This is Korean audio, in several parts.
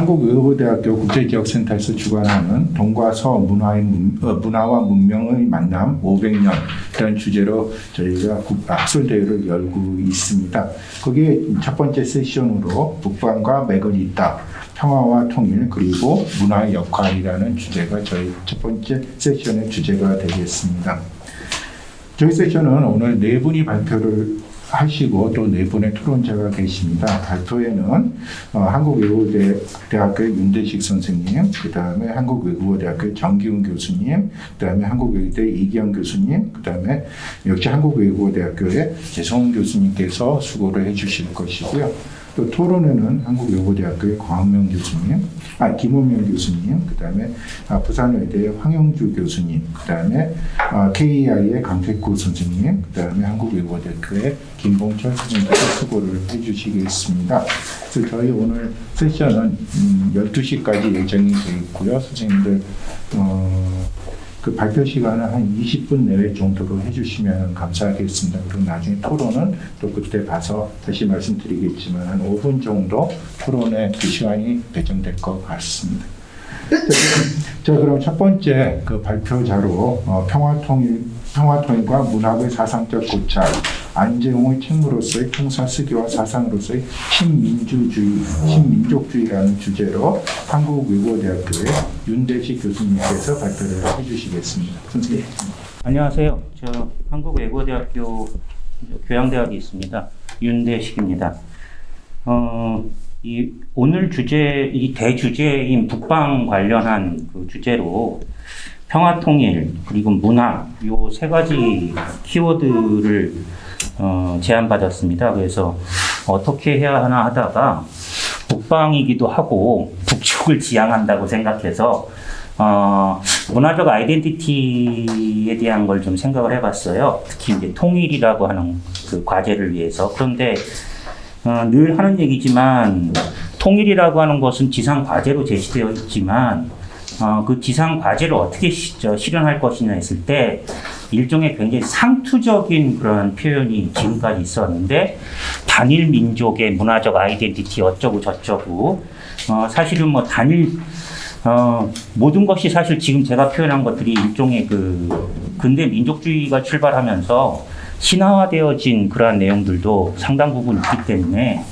한국외국어대학교 국제지역센터에서 주관하는 동과 서 문화와 문명의 만남 500년이라는 주제로 저희가 학술대회를 열고 있습니다. 거기에 첫 번째 세션으로 북방과 맥은 있다, 평화와 통일 그리고 문화의 역할이라는 주제가 저희 첫 번째 세션의 주제가 되겠습니다. 저희 세션은 오늘 네 분이 발표를 하시고 또 네 분의 토론자가 계십니다. 발표에는 한국외국어대학교 윤대식 선생님, 그 다음에 한국외국어대학교 정기훈 교수님, 그 다음에 한국외국어대 이기영 교수님, 그 다음에 역시 한국외국어대학교의 재성훈 교수님께서 수고를 해주실 것이고요. 또 토론에는 한국외국어대학교의 광명 교수님, 김원명 교수님, 그 다음에 부산외대의 황영주 교수님, 그 다음에 KEI의 강택구 선생님, 그 다음에 한국외국어대학교의 김봉철 선생님께서 수고를 해주시겠습니다. 그래서 저희 오늘 세션은 12시까지 예정이 되어 있고요. 선생님들 그 발표 시간은 한 20분 내외 정도로 해주시면 감사하겠습니다. 그리고 나중에 토론은 또 그때 봐서 다시 말씀드리겠지만 한 5분 정도 토론에 그 시간이 배정될 것 같습니다. 자, 그럼 첫 번째 그 발표자로 평화통일과 문학의 사상적 고찰, 안재홍의 책무로서의 평사스기와 사상으로서의 신민족주의라는 주제로 한국외국어대학교의 윤대식 교수님께서 발표를 해주시겠습니다. 선생님. 안녕하세요. 저 한국외국어대학교 교양대학에 있습니다. 윤대식입니다. 오늘 주제, 이 대주제인 북방 관련한 그 주제로 평화통일 그리고 문화 요 세 가지 키워드를 제안받았습니다. 그래서 어떻게 해야 하나 하다가 북방이기도 하고 북쪽을 지향한다고 생각해서 문화적 아이덴티티에 대한 걸 좀 생각을 해봤어요. 특히 이제 통일이라고 하는 그 과제를 위해서. 그런데 늘 하는 얘기지만 통일이라고 하는 것은 지상 과제로 제시되어 있지만 그 지상 과제를 어떻게 실현할 것이냐 했을 때 일종의 굉장히 상투적인 그런 표현이 지금까지 있었는데 단일 민족의 문화적 아이덴티티 어쩌고 저쩌고 사실은 뭐 모든 것이 사실 지금 제가 표현한 것들이 일종의 그 근대 민족주의가 출발하면서 신화화되어진 그러한 내용들도 상당 부분 있기 때문에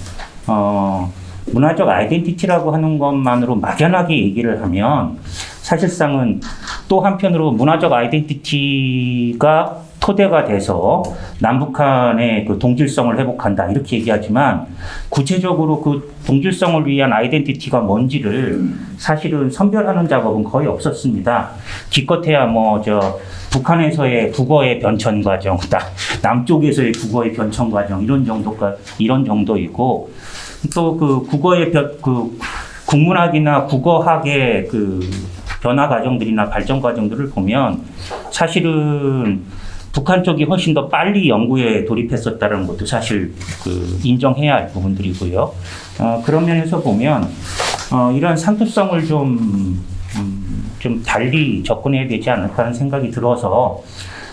문화적 아이덴티티라고 하는 것만으로 막연하게 얘기를 하면 사실상은 또 한편으로 문화적 아이덴티티가 토대가 돼서 남북한의 그 동질성을 회복한다 이렇게 얘기하지만 구체적으로 그 동질성을 위한 아이덴티티가 뭔지를 사실은 선별하는 작업은 거의 없었습니다. 기껏해야 북한에서의 국어의 변천 과정, 남쪽에서의 국어의 변천 과정 이런 정도이고 또 그 국어의 국문학이나 국어학의 그 변화 과정들이나 발전 과정들을 보면 사실은 북한 쪽이 훨씬 더 빨리 연구에 돌입했었다는 것도 사실 그 인정해야 할 부분들이고요. 그런 면에서 보면 이런 상투성을 좀 달리 접근해야 되지 않을까 하는 생각이 들어서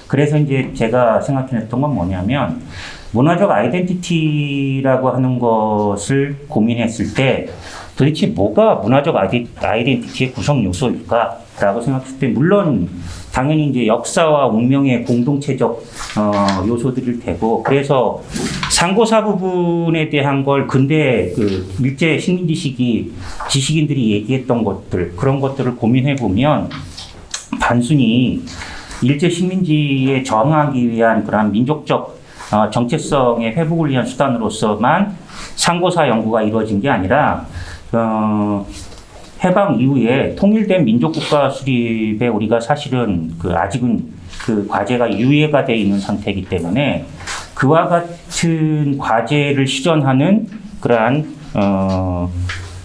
그래서 이제 제가 생각해냈던 건 뭐냐면 문화적 아이덴티티라고 하는 것을 고민했을 때 도대체 뭐가 문화적 아이덴티티의 구성 요소일까라고 생각했을 때 물론 당연히 이제 역사와 운명의 공동체적 요소들일 테고 그래서 상고사 부분에 대한 걸 근대 그 일제 식민지 시기 지식인들이 얘기했던 것들 그런 것들을 고민해 보면 단순히 일제 식민지에 저항하기 위한 그런 민족적 정체성의 회복을 위한 수단으로서만 상고사 연구가 이루어진 게 아니라 해방 이후에 통일된 민족국가 수립에 우리가 사실은 아직은 그 과제가 유예가 되어 있는 상태이기 때문에 그와 같은 과제를 실현하는 그러한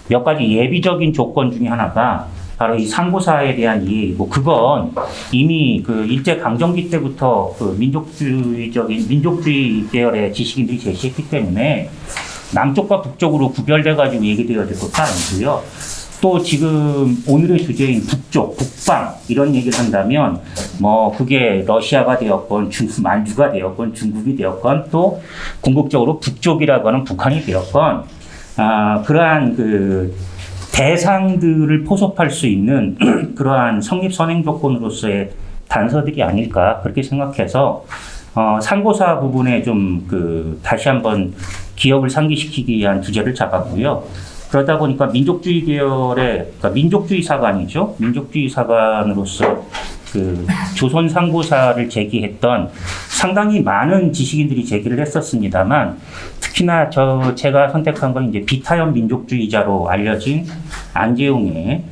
몇 가지 예비적인 조건 중에 하나가 바로 이 상고사에 대한 이해이고 그건 이미 그 일제 강점기 때부터 그 민족주의 계열의 지식인들이 제시했기 때문에 남쪽과 북쪽으로 구별돼가지고 얘기되어질 것도 아니고요. 또 지금 오늘의 주제인 북쪽, 북방 이런 얘기를 한다면 뭐 그게 러시아가 되었건 만주가 되었건 중국이 되었건 또 궁극적으로 북쪽이라고 하는 북한이 되었건 그러한 그 대상들을 포섭할 수 있는 그러한 성립 선행 조건으로서의 단서들이 아닐까 그렇게 생각해서 상고사 부분에 좀 다시 한번 기업을 상기시키기 위한 주제를 잡았고요. 그러다 보니까 민족주의 계열의 그러니까 민족주의 사관이죠. 민족주의 사관으로서 조선 상고사를 제기했던 상당히 많은 지식인들이 제기를 했었습니다만 특히나 제가 선택한 건 이제 비타협 민족주의자로 알려진 안재웅의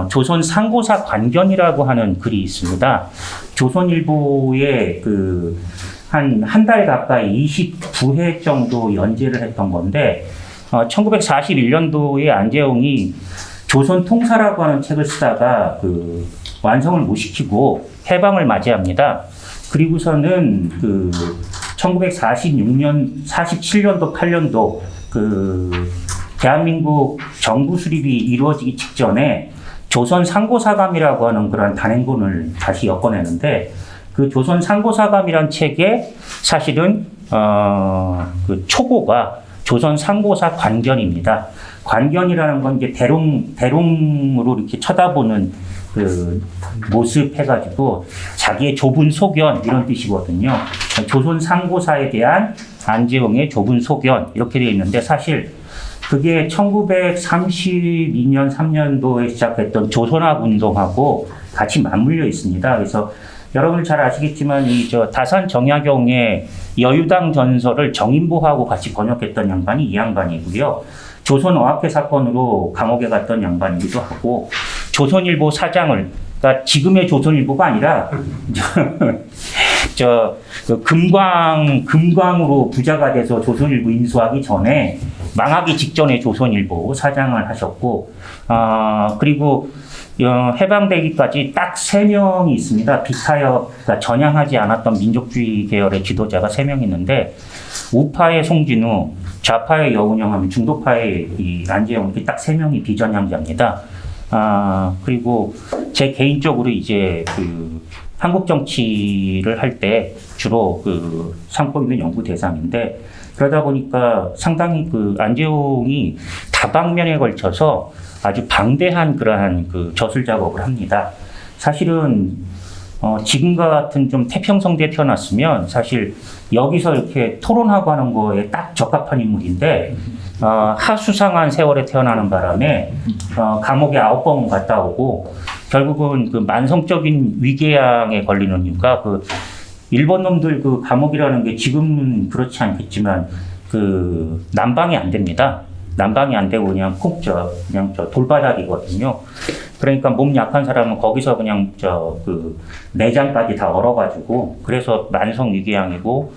조선 상고사 관견이라고 하는 글이 있습니다. 조선일보에 한 달 가까이 29회 정도 연재를 했던 건데 1941년도에 안재웅이 조선 통사라고 하는 책을 쓰다가 완성을 못 시키고 해방을 맞이합니다. 그리고서는 1946년, 47년도, 8년도 대한민국 정부 수립이 이루어지기 직전에 조선 상고사감이라고 하는 그런 단행본을 다시 엮어내는데 그 조선 상고사감이란 책에 사실은 초고가 조선 상고사 관견입니다. 관견이라는 건 이제 대롱으로 이렇게 쳐다보는 모습 해가지고 자기의 좁은 소견 이런 뜻이거든요. 조선 상고사에 대한 안재홍의 좁은 소견 이렇게 되어 있는데 사실 그게 1932년 3년도에 시작했던 조선학 운동하고 같이 맞물려 있습니다. 그래서 여러분 잘 아시겠지만 다산 정약용의 여유당 전설을 정인보하고 같이 번역했던 양반이 이 양반이고요. 조선어학회 사건으로 감옥에 갔던 양반이기도 하고 조선일보 사장을 그러니까 지금의 조선일보가 아니라 금광으로 부자가 돼서 조선일보 인수하기 전에 망하기 직전에 조선일보 사장을 하셨고 그리고 해방되기까지 딱 3명이 있습니다. 비타협, 그러니까 전향하지 않았던 민족주의 계열의 지도자가 3명 있는데 우파의 송진우, 좌파의 여운형 하면 중도파의 이 안재홍 이렇게 딱 3명이 비전향자입니다. 그리고 제 개인적으로 이제 한국 정치를 할 때 주로 삼고 있는 연구 대상인데 그러다 보니까 상당히 안재홍이 다방면에 걸쳐서 아주 방대한 그러한 저술 작업을 합니다. 사실은 지금과 같은 좀 태평성대에 태어났으면 사실 여기서 이렇게 토론하고 하는 거에 딱 적합한 인물인데 하수상한 세월에 태어나는 바람에 감옥에 9번 갔다 오고 결국은 만성적인 위궤양에 걸리는 이유가 일본 놈들 감옥이라는 게 지금은 그렇지 않겠지만 난방이 안 됩니다. 난방이 안 되고 그냥 돌바닥이거든요. 그러니까 몸 약한 사람은 거기서 그냥 내장까지 다 얼어가지고 그래서 만성 위궤양이고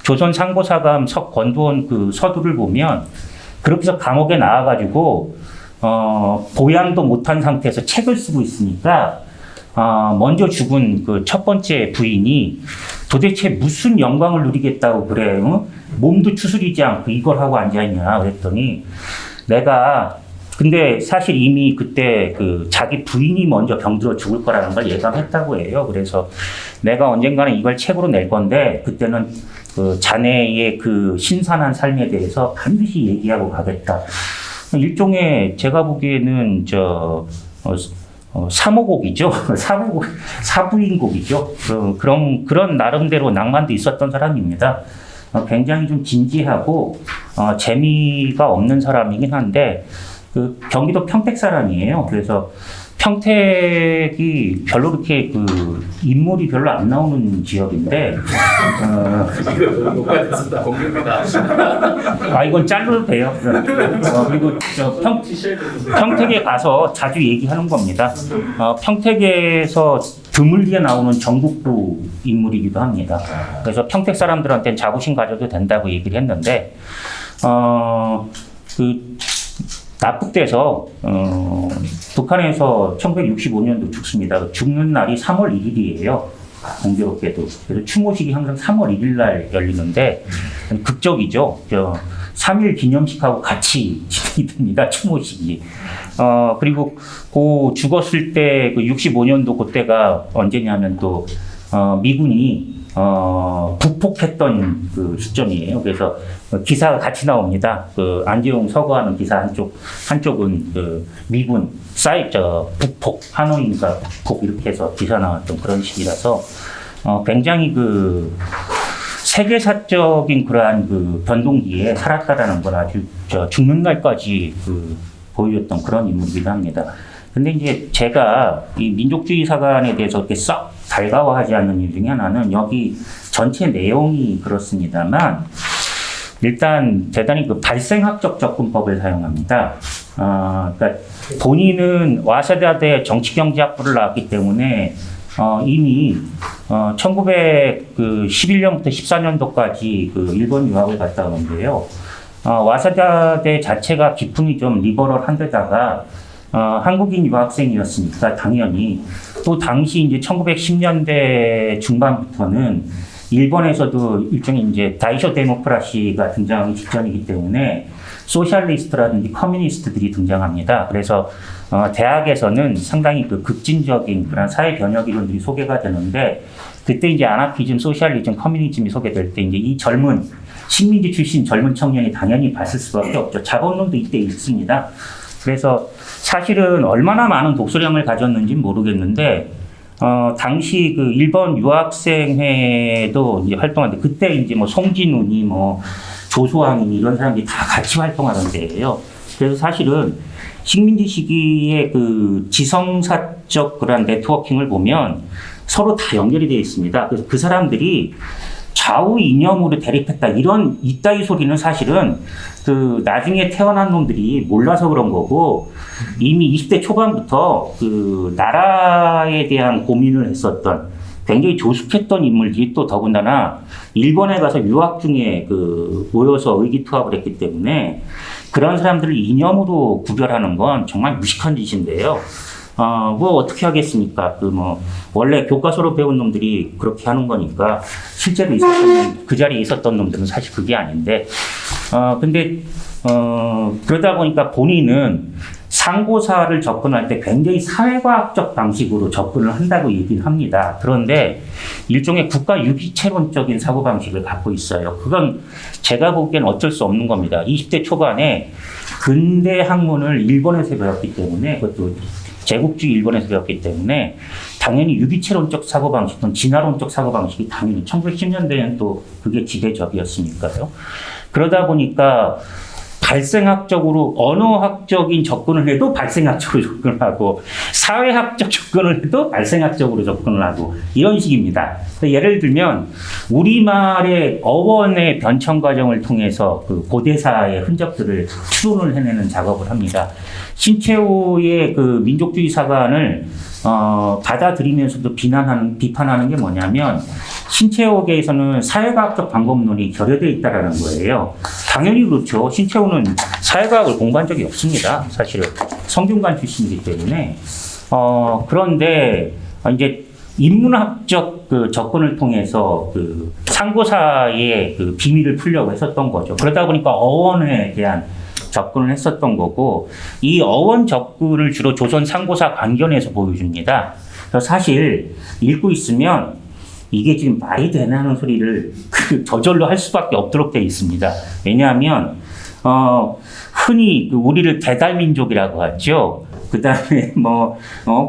조선 상고사감 권두원 서두를 보면 그렇게 해서 감옥에 나와가지고 보양도 못한 상태에서 책을 쓰고 있으니까 먼저 죽은 첫 번째 부인이 도대체 무슨 영광을 누리겠다고 그래? 몸도 추스리지 않고 이걸 하고 앉아있냐 그랬더니 근데 사실 이미 그때 자기 부인이 먼저 병들어 죽을 거라는 걸 예감했다고 해요. 그래서 내가 언젠가는 이걸 책으로 낼 건데 그때는 자네의 신선한 삶에 대해서 반드시 얘기하고 가겠다. 일종의 제가 보기에는 사모곡이죠. 사부인곡이죠. 그런 나름대로 낭만도 있었던 사람입니다. 굉장히 좀 진지하고 재미가 없는 사람이긴 한데 경기도 평택 사람이에요. 그래서 평택이 별로 그렇게 인물이 별로 안 나오는 지역인데 이건 잘라도 돼요. 그리고 평택에 가서 자주 얘기하는 겁니다. 평택에서 드물게 나오는 전국구 인물이기도 합니다. 그래서 평택 사람들한테는 자부심 가져도 된다고 얘기를 했는데 납북돼서 북한에서 1965년도 죽습니다. 죽는 날이 3월 1일이에요. 공교롭게도. 그래서 추모식이 항상 3월 1일 날 열리는데 극적이죠. 3.1 기념식하고 같이 진행이 됩니다. 추모식이. 그리고 죽었을 때 65년도 그때가 언제냐면 또 미군이 북폭했던 그 시점이에요. 그래서 기사가 같이 나옵니다. 그 안재홍 서거하는 기사 한쪽은 그 미군 북폭, 하노이인가 북폭 이렇게 해서 기사 나왔던 그런 시기라서 굉장히 그 세계사적인 그러한 그 변동기에 살았다라는 걸 아주 죽는 날까지 그 보여줬던 그런 인물이기도 합니다. 근데 이제 제가 이 민족주의 사관에 대해서 이렇게 썩 달가워하지 않는 이유 중에 하나는 여기 전체 내용이 그렇습니다만 일단 대단히 그 발생학적 접근법을 사용합니다. 그러니까 본인은 와세다대 정치경제학부를 나왔기 때문에 이미 1911년부터 14년도까지 그 일본 유학을 갔다 오는데요. 와세다대 자체가 기풍이 좀 리버럴한 데다가 한국인 유학생이었으니까 당연히 또 당시 이제 1910년대 중반부터는 일본에서도 일종의 이제 다이쇼 데모크라시가 등장하기 직전이기 때문에 소셜리스트라든지 커뮤니스트들이 등장합니다. 그래서 대학에서는 상당히 그 급진적인 그런 사회 변혁 이론들이 소개가 되는데 그때 이제 아나키즘, 소셜리즘, 커뮤니즘이 소개될 때 이제 이 젊은 식민지 출신 젊은 청년이 당연히 봤을 수밖에 없죠. 자본론도 이때 있습니다. 그래서 사실은 얼마나 많은 독서량을 가졌는지는 모르겠는데 당시 그 일본 유학생회도 이제 활동하는데 그때 이제 뭐 송진훈이 뭐 조소왕이 이런 사람들이 다 같이 활동하던 데예요. 그래서 사실은 식민지 시기의 그 지성사적 그런 네트워킹을 보면 서로 다 연결이 되어 있습니다. 그래서 그 사람들이 좌우 이념으로 대립했다 이따위 소리는 사실은 그 나중에 태어난 놈들이 몰라서 그런 거고 이미 20대 초반부터 그 나라에 대한 고민을 했었던 굉장히 조숙했던 인물들이 또 더군다나 일본에 가서 유학 중에 그 모여서 의기투합을 했기 때문에 그런 사람들을 이념으로 구별하는 건 정말 무식한 짓인데요. 뭐 어떻게 하겠습니까? 원래 교과서로 배운 놈들이 그렇게 하는 거니까 실제로 그 자리에 있었던 놈들은 사실 그게 아닌데, 근데, 그러다 보니까 본인은 상고사를 접근할 때 굉장히 사회과학적 방식으로 접근을 한다고 얘기를 합니다. 그런데 일종의 국가 유기체론적인 사고방식을 갖고 있어요. 그건 제가 보기엔 어쩔 수 없는 겁니다. 20대 초반에 근대 학문을 일본에서 배웠기 때문에 그것도 제국주의 일본에서 배웠기 때문에 당연히 유기체론적 사고방식은 진화론적 사고방식이 당연히 1910년대에는 또 그게 지대적이었으니까요. 그러다 보니까 발생학적으로 언어학적인 접근을 해도 발생학적으로 접근을 하고 사회학적 접근을 해도 발생학적으로 접근을 하고 이런 식입니다. 예를 들면 우리말의 어원의 변천 과정을 통해서 그 고대사의 흔적들을 추론을 해내는 작업을 합니다. 신채호의 그 민족주의 사관을 받아들이면서도 비판하는 게 뭐냐면 신채호계에서는 사회과학적 방법론이 결여되어 있다는 거예요. 당연히 그렇죠. 신채호는 사회과학을 공부한 적이 없습니다. 사실은 성균관 출신이기 때문에 그런데 이제 인문학적 그 접근을 통해서 그 상고사의 그 비밀을 풀려고 했었던 거죠. 그러다 보니까 어원에 대한 접근을 했었던 거고 이 어원 접근을 주로 조선 상고사 관견에서 보여줍니다. 그래서 사실 읽고 있으면 이게 지금 말이 되나 하는 소리를 저절로 할 수밖에 없도록 되어 있습니다. 왜냐하면 흔히 우리를 배달민족이라고 하죠. 그 다음에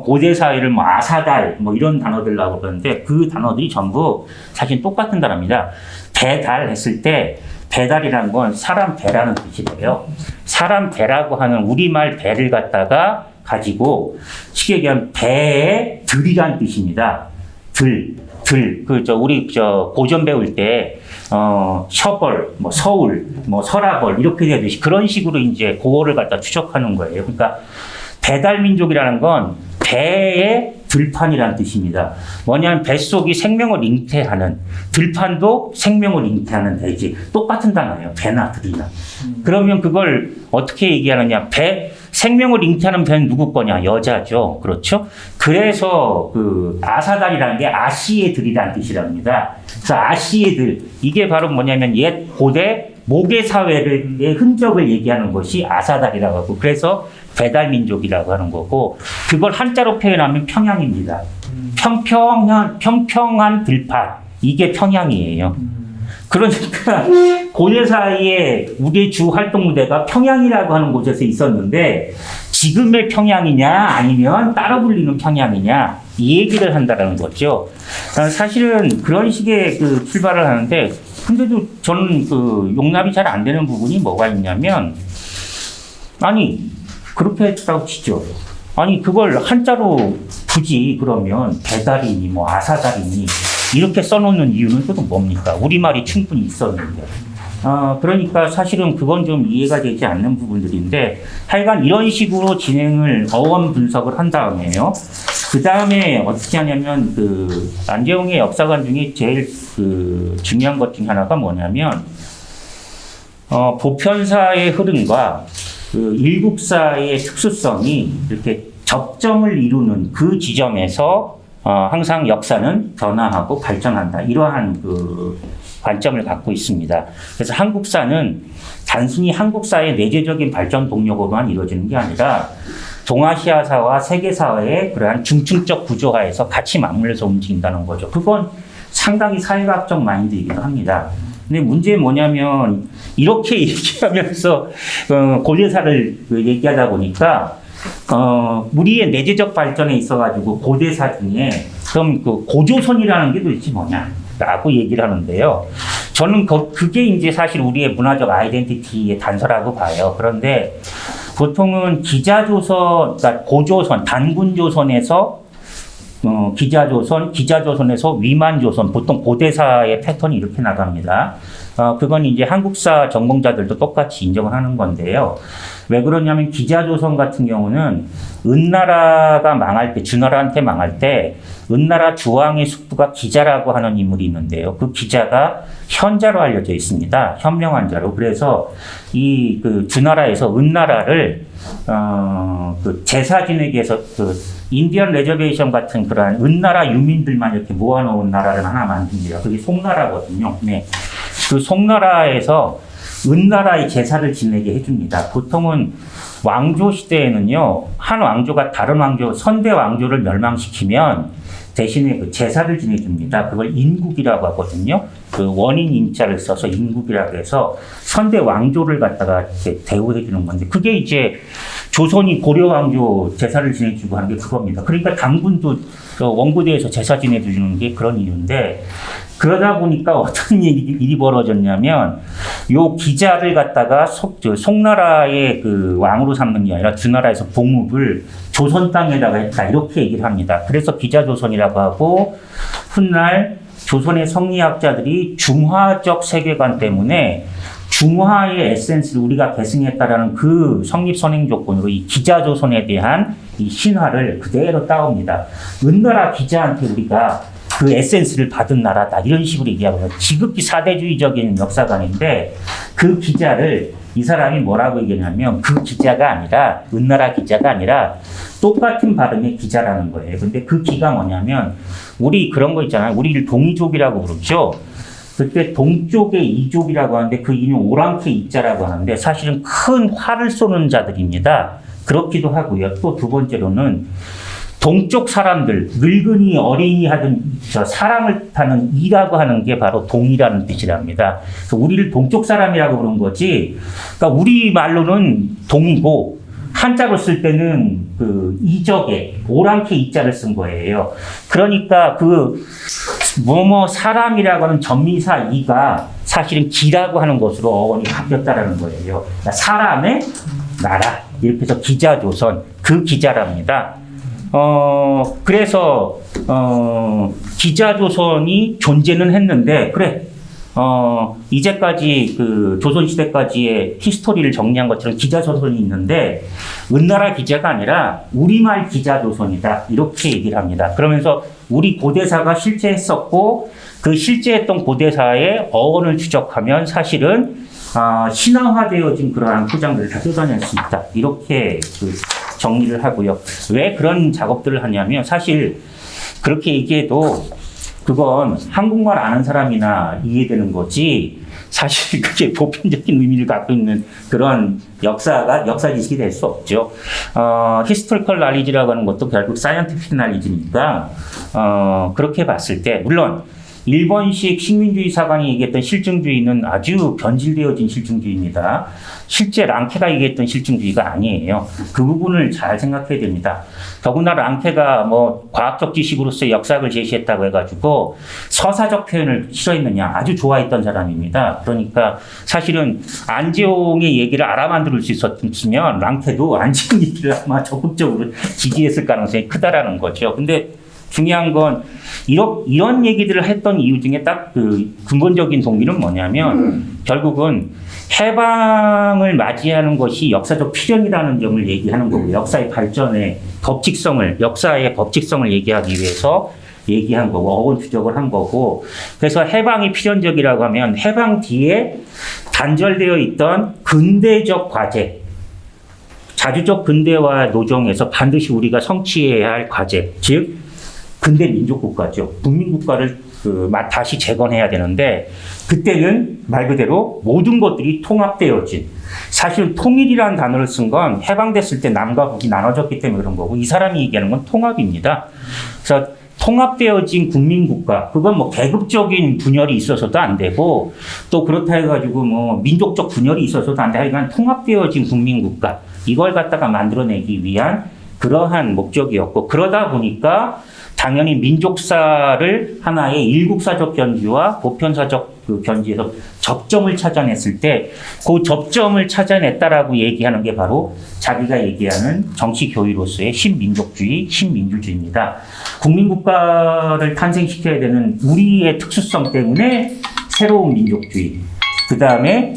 고대 사회를 아사달 이런 단어들라고 그러는데 그 단어들이 전부 사실 똑같은 단어입니다. 배달했을 때 배달이라는 건 사람 배라는 뜻이래요. 사람 배라고 하는 우리말 배를 갖다가 가지고 쉽게 얘기하면 배의 들이란 뜻입니다. 우리 고전 배울 때 셔벌, 서울, 서라벌 이렇게 되듯이 그런 식으로 이제 고어를 갖다 추적하는 거예요. 그러니까 배달민족이라는 건 배의 들판이라는 뜻입니다. 뭐냐면 뱃속이 생명을 잉태하는, 들판도 생명을 잉태하는 대지. 똑같은 단어예요. 배나 들이나. 그러면 그걸 어떻게 얘기하느냐. 생명을 잉태하는 배는 누구 거냐? 여자죠. 그렇죠? 그래서 아사달이라는 게 아시의 들이라는 뜻이랍니다. 그래서 아시의 들. 이게 바로 뭐냐면 옛 고대 모계 사회의 흔적을 얘기하는 것이 아사달이라고 하고 그래서 배달민족이라고 하는 거고 그걸 한자로 표현하면 평양입니다. 평평한 들판. 이게 평양이에요. 그러니까 고대사의 우리의 주 활동 무대가 평양이라고 하는 곳에서 있었는데 지금의 평양이냐 아니면 따로 불리는 평양이냐 이 얘기를 한다는 거죠. 사실은 그런 식의 그 출발을 하는데 근데도 저는 그 용납이 잘 안 되는 부분이 뭐가 있냐면 아니 그렇게 했다고 치죠. 아니 그걸 한자로 굳이 그러면 배달이니 뭐 아사다리니 이렇게 써놓는 이유는 또 뭡니까? 우리말이 충분히 있었는데. 그러니까 사실은 그건 좀 이해가 되지 않는 부분들인데 하여간 이런 식으로 진행을 어원 분석을 한 다음에요. 그 다음에 어떻게 하냐면 그 안재홍의 역사관 중에 제일 그 중요한 것 중에 하나가 뭐냐면 보편사의 흐름과 그 일국사의 특수성이 이렇게 접점을 이루는 그 지점에서 항상 역사는 변화하고 발전한다. 이러한 그 관점을 갖고 있습니다. 그래서 한국사는 단순히 한국사의 내재적인 발전 동력으로만 이루어지는 게 아니라 동아시아사와 세계사의 그러한 중층적 구조화에서 같이 맞물려서 움직인다는 거죠. 그건 상당히 사회과학적 마인드이기도 합니다. 근데 문제는 뭐냐면 이렇게 얘기하면서 고대사를 얘기하다 보니까 우리의 내재적 발전에 있어가지고 고대사 중에 그럼 그 고조선이라는 게 도대체 뭐냐라고 얘기를 하는데요. 저는 그게 이제 사실 우리의 문화적 아이덴티티의 단서라고 봐요. 그런데 보통은 기자조선, 그러니까 고조선, 단군조선에서 기자조선에서 위만조선, 보통 고대사의 패턴이 이렇게 나갑니다. 그건 이제 한국사 전공자들도 똑같이 인정을 하는 건데요. 왜 그러냐면 기자조선 같은 경우는 은나라가 망할 때, 주나라한테 망할 때 은나라 주왕의 숙부가 기자라고 하는 인물이 있는데요. 그 기자가 현자로 알려져 있습니다. 현명한자로. 그래서 이 그 주나라에서 은나라를 그 제사 지내기 위해서 그 인디언 레저베이션 같은 그러한 은나라 유민들만 이렇게 모아놓은 나라를 하나 만듭니다. 그게 송나라거든요. 네. 그 송나라에서 은나라의 제사를 지내게 해줍니다. 보통은 왕조 시대에는요, 한 왕조가 다른 왕조, 선대 왕조를 멸망시키면 대신에 그 제사를 지내줍니다. 그걸 인국이라고 하거든요. 그 원인 인자를 써서 인국이라고 해서 선대 왕조를 갖다가 대우해주는 건데, 그게 이제 조선이 고려 왕조 제사를 지내주고 하는 게 그겁니다. 그러니까 당군도 원고대에서 제사 지내주는 게 그런 이유인데, 그러다 보니까 어떤 일이 벌어졌냐면, 요 기자를 갖다가 송나라의 그 왕으로 삼는 게 아니라 주나라에서 봉읍을 조선 땅에다가 했다. 이렇게 얘기를 합니다. 그래서 기자조선이라고 하고, 훗날 조선의 성리학자들이 중화적 세계관 때문에 중화의 에센스를 우리가 계승했다라는 그 성립선행 조건으로 이 기자조선에 대한 이 신화를 그대로 따옵니다. 은나라 기자한테 우리가 그 에센스를 받은 나라다. 이런 식으로 얘기하거든요. 지극히 사대주의적인 역사관인데 그 기자를 이 사람이 뭐라고 얘기하냐면 그 기자가 아니라 은나라 기자가 아니라 똑같은 발음의 기자라는 거예요. 근데 그 기가 뭐냐면 우리 그런 거 있잖아요. 우리를 동이족이라고 부르죠. 그때 동쪽의 이족이라고 하는데 그 이는 오랑캐 이자라고 하는데 사실은 큰 활을 쏘는 자들입니다. 그렇기도 하고요. 또 두 번째로는 동쪽 사람들, 늙은이, 어린이 하던 사람을 타는 이라고 하는 게 바로 동이라는 뜻이랍니다. 그래서 우리를 동쪽 사람이라고 부른 거지. 그러니까 우리 말로는 동이고 한자로 쓸 때는 그 이적에 오랑캐 이자를 쓴 거예요. 그러니까 그 뭐뭐 사람이라고 하는 전미사 이가 사실은 기라고 하는 것으로 어원이 바뀌었다라는 거예요. 그러니까 사람의 나라 이렇게 해서 기자조선 그 기자랍니다. 그래서, 기자조선이 존재는 했는데, 그래, 이제까지 그 조선시대까지의 히스토리를 정리한 것처럼 기자조선이 있는데, 은나라 기자가 아니라 우리말 기자조선이다. 이렇게 얘기를 합니다. 그러면서 우리 고대사가 실제 했었고, 그 실제 했던 고대사의 어원을 추적하면 사실은, 신화화되어진 그러한 포장들을 다 뜯어낼 수 있다. 이렇게 정리를 하고요. 왜 그런 작업들을 하냐면 사실 그렇게 얘기해도 그건 한국말 아는 사람이나 이해되는 거지 사실 그게 보편적인 의미를 갖고 있는 그런 역사 지식이 될 수 없죠. 히스토리컬 날리지라고 하는 것도 결국 사이언티픽 날리지니까 그렇게 봤을 때 물론 일본식 식민주의 사관이 얘기했던 실증주의는 아주 변질되어진 실증주의입니다. 실제 랑케가 얘기했던 실증주의가 아니에요. 그 부분을 잘 생각해야 됩니다. 더구나 랑케가 뭐 과학적 지식으로서의 역사를 제시했다고 해가지고 서사적 표현을 싫어했느냐, 아주 좋아했던 사람입니다. 그러니까 사실은 안재홍의 얘기를 알아만들 수 있었으면 랑케도 안재홍 얘기를 아마 적극적으로 지지했을 가능성이 크다라는 거죠. 근데 중요한 건 이런 얘기들을 했던 이유 중에 딱 그 근본적인 동기는 뭐냐면 결국은 해방을 맞이하는 것이 역사적 필연이라는 점을 얘기하는 거고, 역사의 발전의 법칙성을, 역사의 법칙성을 얘기하기 위해서 얘기한 거고, 어원 추적을 한 거고, 그래서 해방이 필연적이라고 하면 해방 뒤에 단절되어 있던 근대적 과제, 자주적 근대화 노정에서 반드시 우리가 성취해야 할 과제, 즉 근대 민족국가죠. 국민국가를 다시 재건해야 되는데, 그때는 말 그대로 모든 것들이 통합되어진, 사실 통일이라는 단어를 쓴 건 해방됐을 때 남과 북이 나눠졌기 때문에 그런 거고, 이 사람이 얘기하는 건 통합입니다. 그래서 통합되어진 국민국가, 그건 뭐 계급적인 분열이 있어서도 안 되고, 또 그렇다 해가지고 뭐 민족적 분열이 있어서도 안 돼. 하여간 통합되어진 국민국가, 이걸 갖다가 만들어내기 위한 그러한 목적이었고, 그러다 보니까 당연히 민족사를 하나의 일국사적 견지와 보편사적 그 견지에서 접점을 찾아냈을 때, 그 접점을 찾아냈다라고 얘기하는 게 바로 자기가 얘기하는 정치 교의로서의 신민족주의, 신민주주의입니다. 국민국가를 탄생시켜야 되는 우리의 특수성 때문에 새로운 민족주의, 그 다음에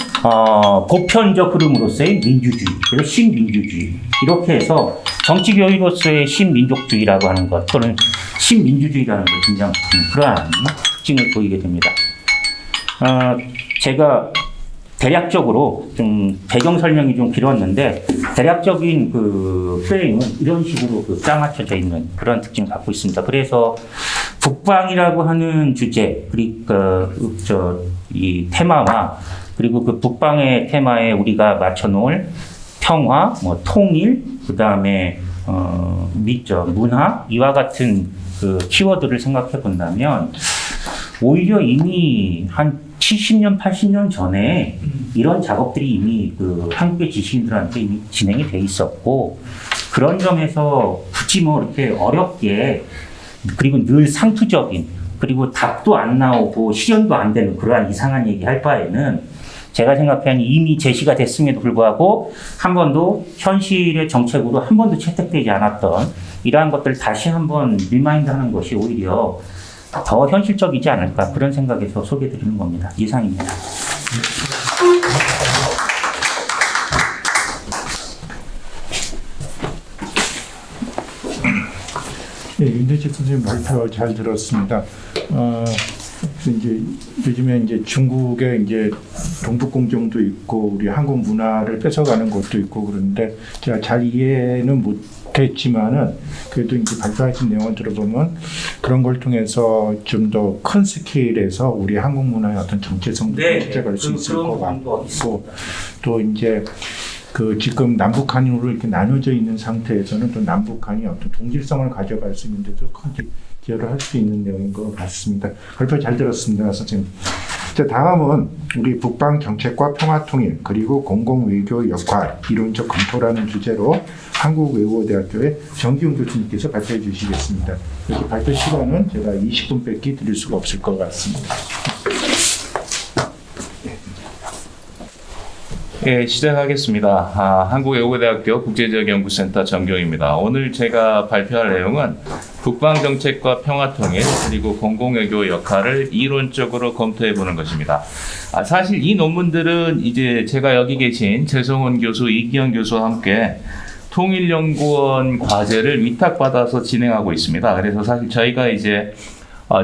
보편적 흐름으로서의 민주주의, 그래서 신민주주의, 이렇게 해서 정치 교의로서의 신민족주의라고 하는 것, 또는 신민주주의라는 걸 등장시키는 그러한 특징을 보이게 됩니다. 제가 대략적으로 좀 배경 설명이 좀 길었는데, 대략적인 그 프레임은 이런 식으로 짜맞춰져 있는 그런 특징을 갖고 있습니다. 그래서 북방이라고 하는 주제, 그러니까 이 테마와, 그리고 그 북방의 테마에 우리가 맞춰놓을 평화, 뭐 통일, 그 다음에 문화, 이와 같은 그 키워드를 생각해 본다면, 오히려 이미 한 70년, 80년 전에 이런 작업들이 이미 그 한국의 지식인들한테 이미 진행이 돼 있었고, 그런 점에서 굳이 뭐 이렇게 어렵게, 그리고 늘 상투적인, 그리고 답도 안 나오고 실현도 안 되는 그러한 이상한 얘기 할 바에는, 제가 생각하기에는 이미 제시가 됐음에도 불구하고 한 번도 현실의 정책으로 한 번도 채택되지 않았던 이러한 것들을 다시 한번 리마인드 하는 것이 오히려 더 현실적이지 않을까, 그런 생각에서 소개해 드리는 겁니다. 이상입니다. 네, 윤대식 선생님 발표 잘 들었습니다. 이제 요즘에 이제 중국에 이제 동북공정도 있고 우리 한국 문화를 뺏어가는 것도 있고, 그런데 제가 잘 이해는 못했지만은 그래도 이제 발표하신 내용을 들어보면 그런 걸 통해서 좀 더 큰 스케일에서 우리 한국 문화의 어떤 정체성도 찾아갈 수 있을 것 같고, 또 이제 그 지금 남북한으로 이렇게 나눠져 있는 상태에서는 또 남북한이 어떤 동질성을 가져갈 수 있는데도 큰 기여를 할 수 있는 내용인 것 같습니다. 발표 잘 들었습니다, 선생님. 자, 다음은 우리 북방 정책과 평화통일, 그리고 공공외교 역할, 이론적 검토라는 주제로 한국외국어대학교의 정기훈 교수님께서 발표해 주시겠습니다. 이렇게 발표 시간은 제가 20분밖에 드릴 수가 없을 것 같습니다. 예, 시작하겠습니다. 한국외국어대학교 국제지역연구센터 정교입니다. 오늘 제가 발표할 내용은 북방정책과 평화통일, 그리고 공공외교 역할을 이론적으로 검토해보는 것입니다. 사실 이 논문들은 이제 제가 여기 계신 최성훈 교수, 이기영 교수와 함께 통일연구원 과제를 위탁받아서 진행하고 있습니다. 그래서 사실 저희가 이제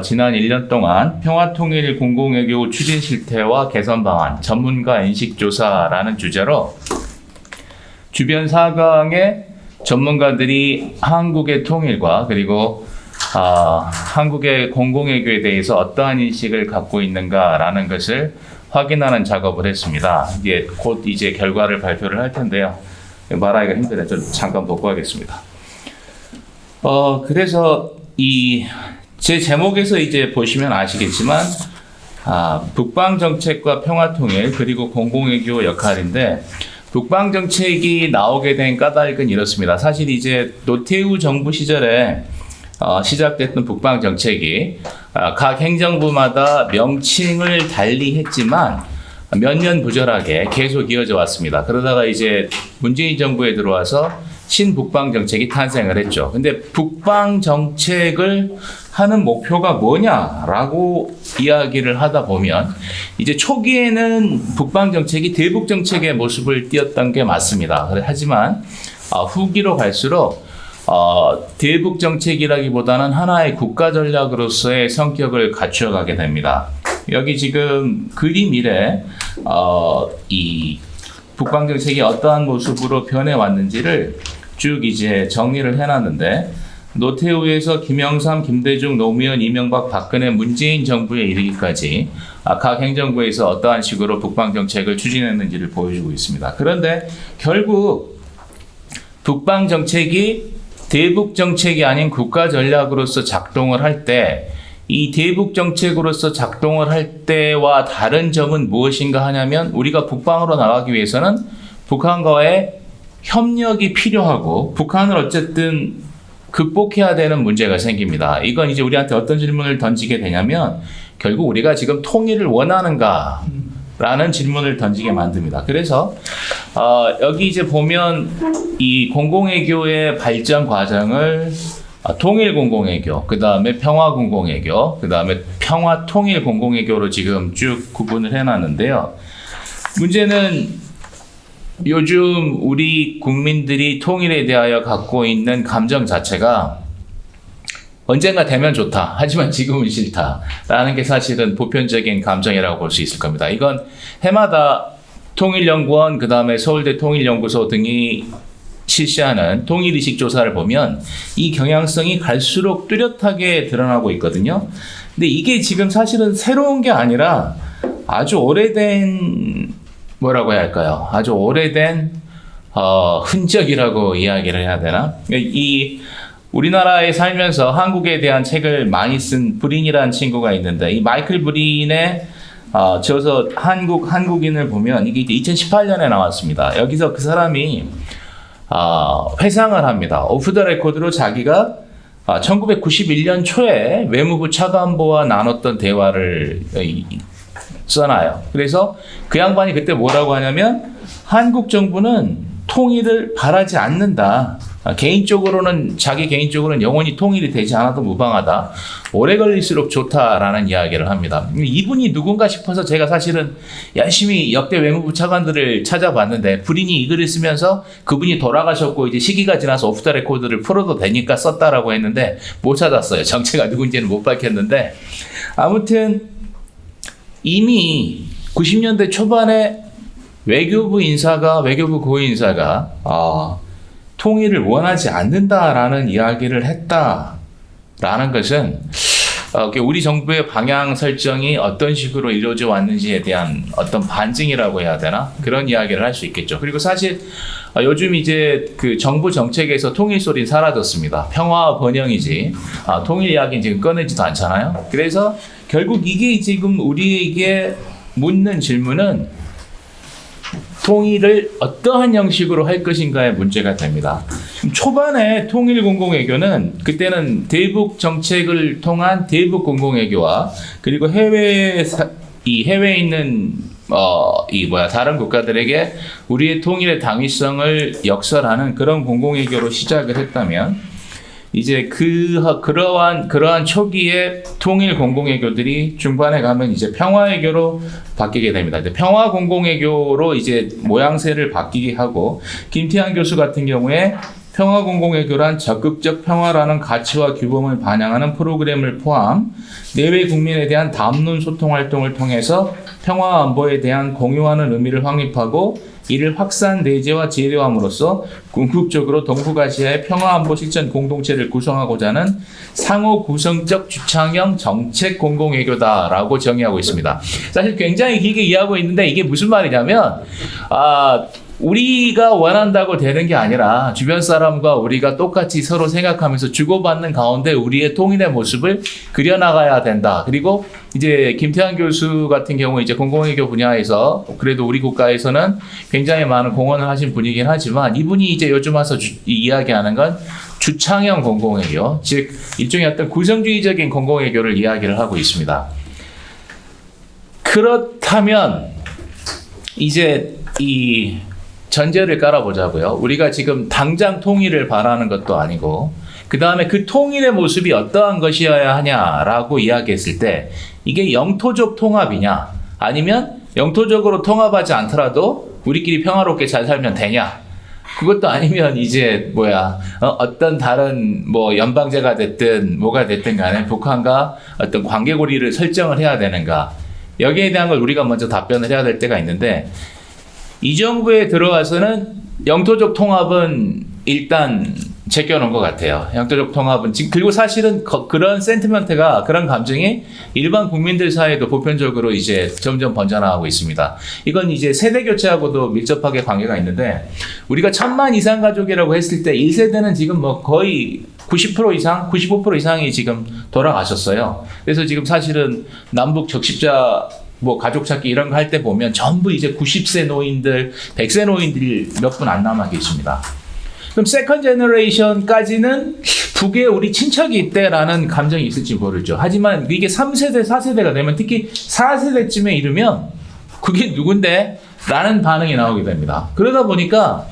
지난 1년 동안 평화통일 공공외교 추진 실태와 개선 방안, 전문가 인식조사라는 주제로 주변 4강의 전문가들이 한국의 통일과 그리고 한국의 공공외교에 대해서 어떠한 인식을 갖고 있는가라는 것을 확인하는 작업을 했습니다. 이제 곧 이제 결과를 발표를 할 텐데요. 말하기가 힘드네요. 좀 잠깐 벗고 하겠습니다. 그래서 이 제 제목에서 이제 보시면 아시겠지만 북방 정책과 평화 통일 그리고 공공외교 역할인데 북방 정책이 나오게 된 까닭은 이렇습니다. 사실 이제 노태우 정부 시절에 시작됐던 북방 정책이 각 행정부마다 명칭을 달리 했지만 몇 년 부절하게 계속 이어져 왔습니다. 그러다가 이제 문재인 정부에 들어와서 신북방 정책이 탄생을 했죠. 근데 북방 정책을 하는 목표가 뭐냐라고 이야기를 하다 보면 이제 초기에는 북방 정책이 대북 정책의 모습을 띄었던 게 맞습니다. 하지만 후기로 갈수록 대북 정책이라기보다는 하나의 국가 전략으로서의 성격을 갖추어가게 됩니다. 여기 지금 그림 1에 이 북방 정책이 어떠한 모습으로 변해왔는지를 쭉 이제 정리를 해놨는데 노태우에서 김영삼, 김대중, 노무현, 이명박, 박근혜, 문재인 정부에 이르기까지 각 행정부에서 어떠한 식으로 북방 정책을 추진했는지를 보여주고 있습니다. 그런데 결국 북방 정책이 대북 정책이 아닌 국가 전략으로서 작동을 할 때 이 대북 정책으로서 작동을 할 때와 다른 점은 무엇인가 하냐면 우리가 북방으로 나가기 위해서는 북한과의 협력이 필요하고 북한을 어쨌든 극복해야 되는 문제가 생깁니다. 이건 이제 우리한테 어떤 질문을 던지게 되냐면 결국 우리가 지금 통일을 원하는가? 라는 질문을 던지게 만듭니다. 그래서 여기 이제 보면 이 공공외교의 발전 과정을 통일 공공외교, 그 다음에 평화 공공외교, 그 다음에 평화 통일 공공외교로 지금 쭉 구분을 해놨는데요. 문제는 요즘 우리 국민들이 통일에 대하여 갖고 있는 감정 자체가 언젠가 되면 좋다. 하지만 지금은 싫다. 라는 게 사실은 보편적인 감정이라고 볼 수 있을 겁니다. 이건 해마다 통일연구원, 그 다음에 서울대 통일연구소 등이 실시하는 통일의식 조사를 보면 이 경향성이 갈수록 뚜렷하게 드러나고 있거든요. 근데 이게 지금 사실은 새로운 게 아니라 아주 오래된 뭐라고 해야 할까요? 아주 오래된 흔적이라고 이야기를 해야 되나? 이 우리나라에 살면서 한국에 대한 책을 많이 쓴 브린이라는 친구가 있는데 이 마이클 브린의 저서 한국인을 보면 이게 2018년에 나왔습니다. 여기서 그 사람이 회상을 합니다. 오프 더 레코드로 자기가 1991년 초에 외무부 차관보와 나눴던 대화를 써놔요. 그래서 그 양반이 그때 뭐라고 하냐면 한국 정부는 통일을 바라지 않는다. 자기 개인적으로는 영원히 통일이 되지 않아도 무방하다. 오래 걸릴수록 좋다라는 이야기를 합니다. 이분이 누군가 싶어서 제가 사실은 열심히 역대 외무부 차관들을 찾아봤는데 브린이 이 글을 쓰면서 그분이 돌아가셨고 이제 시기가 지나서 오프 더 레코드를 풀어도 되니까 썼다라고 했는데 못 찾았어요. 정체가 누군지는 못 밝혔는데 아무튼 이미 90년대 초반에 외교부 고위 인사가 통일을 원하지 않는다라는 이야기를 했다라는 것은 우리 정부의 방향 설정이 어떤 식으로 이루어져 왔는지에 대한 어떤 반증이라고 해야 되나? 그런 이야기를 할 수 있겠죠. 그리고 사실 요즘 이제 그 정부 정책에서 통일 소리는 사라졌습니다. 평화 번영이지 통일 이야기는 지금 꺼내지도 않잖아요. 그래서 결국 이게 지금 우리에게 묻는 질문은 통일을 어떠한 형식으로 할 것인가의 문제가 됩니다. 초반에 통일 공공외교는 그때는 대북 정책을 통한 대북 공공외교와 그리고 해외에 있는 다른 국가들에게 우리의 통일의 당위성을 역설하는 그런 공공외교로 시작을 했다면 이제 그러한 초기의 통일 공공외교들이 중반에 가면 이제 평화외교로 바뀌게 됩니다. 이제 평화 공공외교로 이제 모양새를 바뀌게 하고 김태환 교수 같은 경우에 평화 공공외교란 적극적 평화라는 가치와 규범을 반영하는 프로그램을 포함 내외 국민에 대한 담론 소통 활동을 통해서 평화 안보에 대한 공유하는 의미를 확립하고 이를 확산 내재와 재래함으로써 궁극적으로 동북아시아의 평화안보 실천 공동체를 구성하고자 하는 상호 구성적 주창형 정책 공공외교다라고 정의하고 있습니다. 사실 굉장히 길게 이해하고 있는데 이게 무슨 말이냐면 우리가 원한다고 되는 게 아니라 주변 사람과 우리가 똑같이 서로 생각하면서 주고받는 가운데 우리의 통일의 모습을 그려나가야 된다. 그리고 이제 김태환 교수 같은 경우 이제 공공외교 분야에서 그래도 우리 국가에서는 굉장히 많은 공헌을 하신 분이긴 하지만 이분이 이제 요즘 와서 이야기하는 건 주창형 공공외교, 즉 일종의 어떤 구성주의적인 공공외교를 이야기를 하고 있습니다. 그렇다면 이제 이 전제를 깔아보자고요. 우리가 지금 당장 통일을 바라는 것도 아니고 그 다음에 그 통일의 모습이 어떠한 것이어야 하냐라고 이야기했을 때 이게 영토적 통합이냐 아니면 영토적으로 통합하지 않더라도 우리끼리 평화롭게 잘 살면 되냐, 그것도 아니면 이제 어떤 다른 뭐 연방제가 됐든 뭐가 됐든 간에 북한과 어떤 관계고리를 설정을 해야 되는가, 여기에 대한 걸 우리가 먼저 답변을 해야 될 때가 있는데, 이 정부에 들어와서는 영토적 통합은 일단 제껴놓은 것 같아요. 영토적 통합은 지금, 그리고 사실은 그런 센티먼트가, 그런 감정이 일반 국민들 사이에도 보편적으로 이제 점점 번져나가고 있습니다. 이건 이제 세대 교체하고도 밀접하게 관계가 있는데, 우리가 1000만 이상 가족이라고 했을 때 1세대는 지금 뭐 거의 90% 이상, 95% 이상이 지금 돌아가셨어요. 그래서 지금 사실은 남북 적십자 뭐 가족 찾기 이런 거 할 때 보면 전부 이제 90세 노인들, 100세 노인들이 몇 분 안 남아 계십니다. 그럼 세컨 제너레이션까지는 북에 우리 친척이 있대라는 감정이 있을지 모르죠. 하지만 이게 3세대, 4세대가 되면, 특히 4세대쯤에 이르면 그게 누군데? 라는 반응이 나오게 됩니다. 그러다 보니까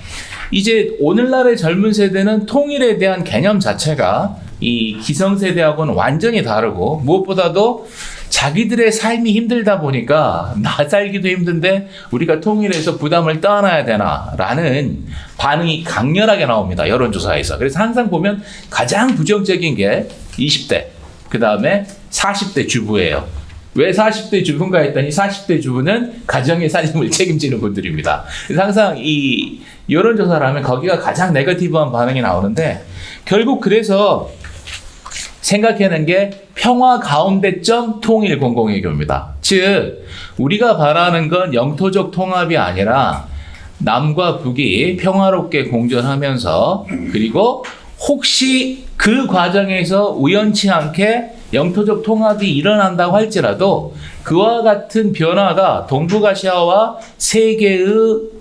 이제 오늘날의 젊은 세대는 통일에 대한 개념 자체가 이 기성세대하고는 완전히 다르고, 무엇보다도 자기들의 삶이 힘들다 보니까 나 살기도 힘든데 우리가 통일해서 부담을 떠안아야 되나라는 반응이 강렬하게 나옵니다. 여론조사에서. 그래서 항상 보면 가장 부정적인 게 20대, 그 다음에 40대 주부예요. 왜 40대 주부인가 했더니 40대 주부는 가정의 살림을 책임지는 분들입니다. 그래서 항상 이 여론조사를 하면 거기가 가장 네거티브한 반응이 나오는데, 결국 그래서 생각해낸 게 평화 가운데점 통일 공공외교입니다. 즉 우리가 바라는 건 영토적 통합이 아니라 남과 북이 평화롭게 공존하면서, 그리고 혹시 그 과정에서 우연치 않게 영토적 통합이 일어난다고 할지라도 그와 같은 변화가 동북아시아와 세계의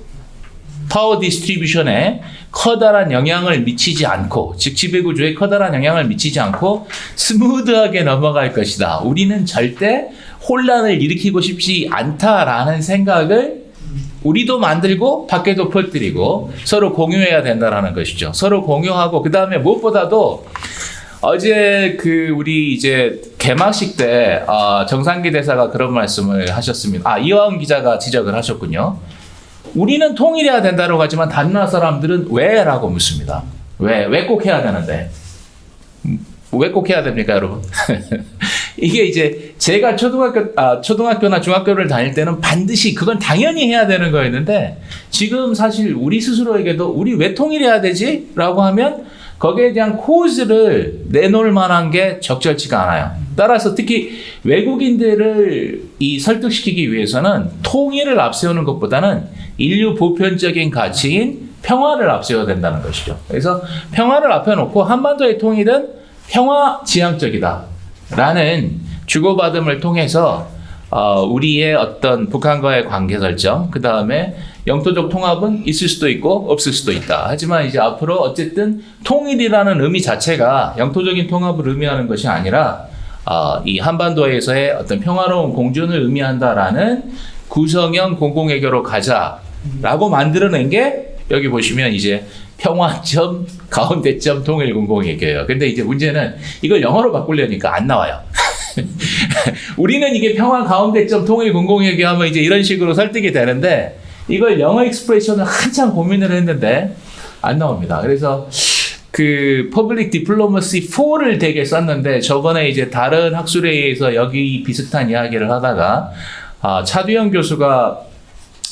파워 디스트리뷰션에 커다란 영향을 미치지 않고, 즉 지배구조에 커다란 영향을 미치지 않고 스무드하게 넘어갈 것이다. 우리는 절대 혼란을 일으키고 싶지 않다라는 생각을 우리도 만들고 밖에도 퍼뜨리고 서로 공유해야 된다라는 것이죠. 서로 공유하고, 그 다음에 무엇보다도 어제 우리 이제 개막식 때 정상기 대사가 그런 말씀을 하셨습니다. 이화은 기자가 지적을 하셨군요. 우리는 통일해야 된다고 하지만 다른 나라 사람들은 왜? 라고 묻습니다. 왜 꼭 해야 되는데? 왜 꼭 해야 됩니까, 여러분? 이게 이제 제가 초등학교나 중학교를 다닐 때는 반드시 그건 당연히 해야 되는 거였는데, 지금 사실 우리 스스로에게도 우리 왜 통일해야 되지? 라고 하면 거기에 대한 코즈를 내놓을 만한 게 적절치가 않아요. 따라서 특히 외국인들을 설득시키기 위해서는 통일을 앞세우는 것보다는 인류 보편적인 가치인 평화를 앞세워야 된다는 것이죠. 그래서 평화를 앞에 놓고 한반도의 통일은 평화 지향적이다 라는 주고받음을 통해서 우리의 어떤 북한과의 관계 설정, 그 다음에 영토적 통합은 있을 수도 있고 없을 수도 있다. 하지만 이제 앞으로 어쨌든 통일이라는 의미 자체가 영토적인 통합을 의미하는 것이 아니라 이 한반도에서의 어떤 평화로운 공존을 의미한다라는 구성형 공공외교로 가자라고 만들어낸 게, 여기 보시면 이제 평화점 가운데점 통일 공공외교예요. 근데 이제 문제는 이걸 영어로 바꾸려니까 안 나와요. 우리는 이게 평화 가운데점 통일 공공외교 하면 이제 이런 식으로 설득이 되는데, 이걸 영어 익스프레션을 한참 고민을 했는데 안 나옵니다. 그래서 퍼블릭 디플로머시 4를 되게 썼는데, 저번에 이제 다른 학술회의에서 여기 비슷한 이야기를 하다가 차두영 교수가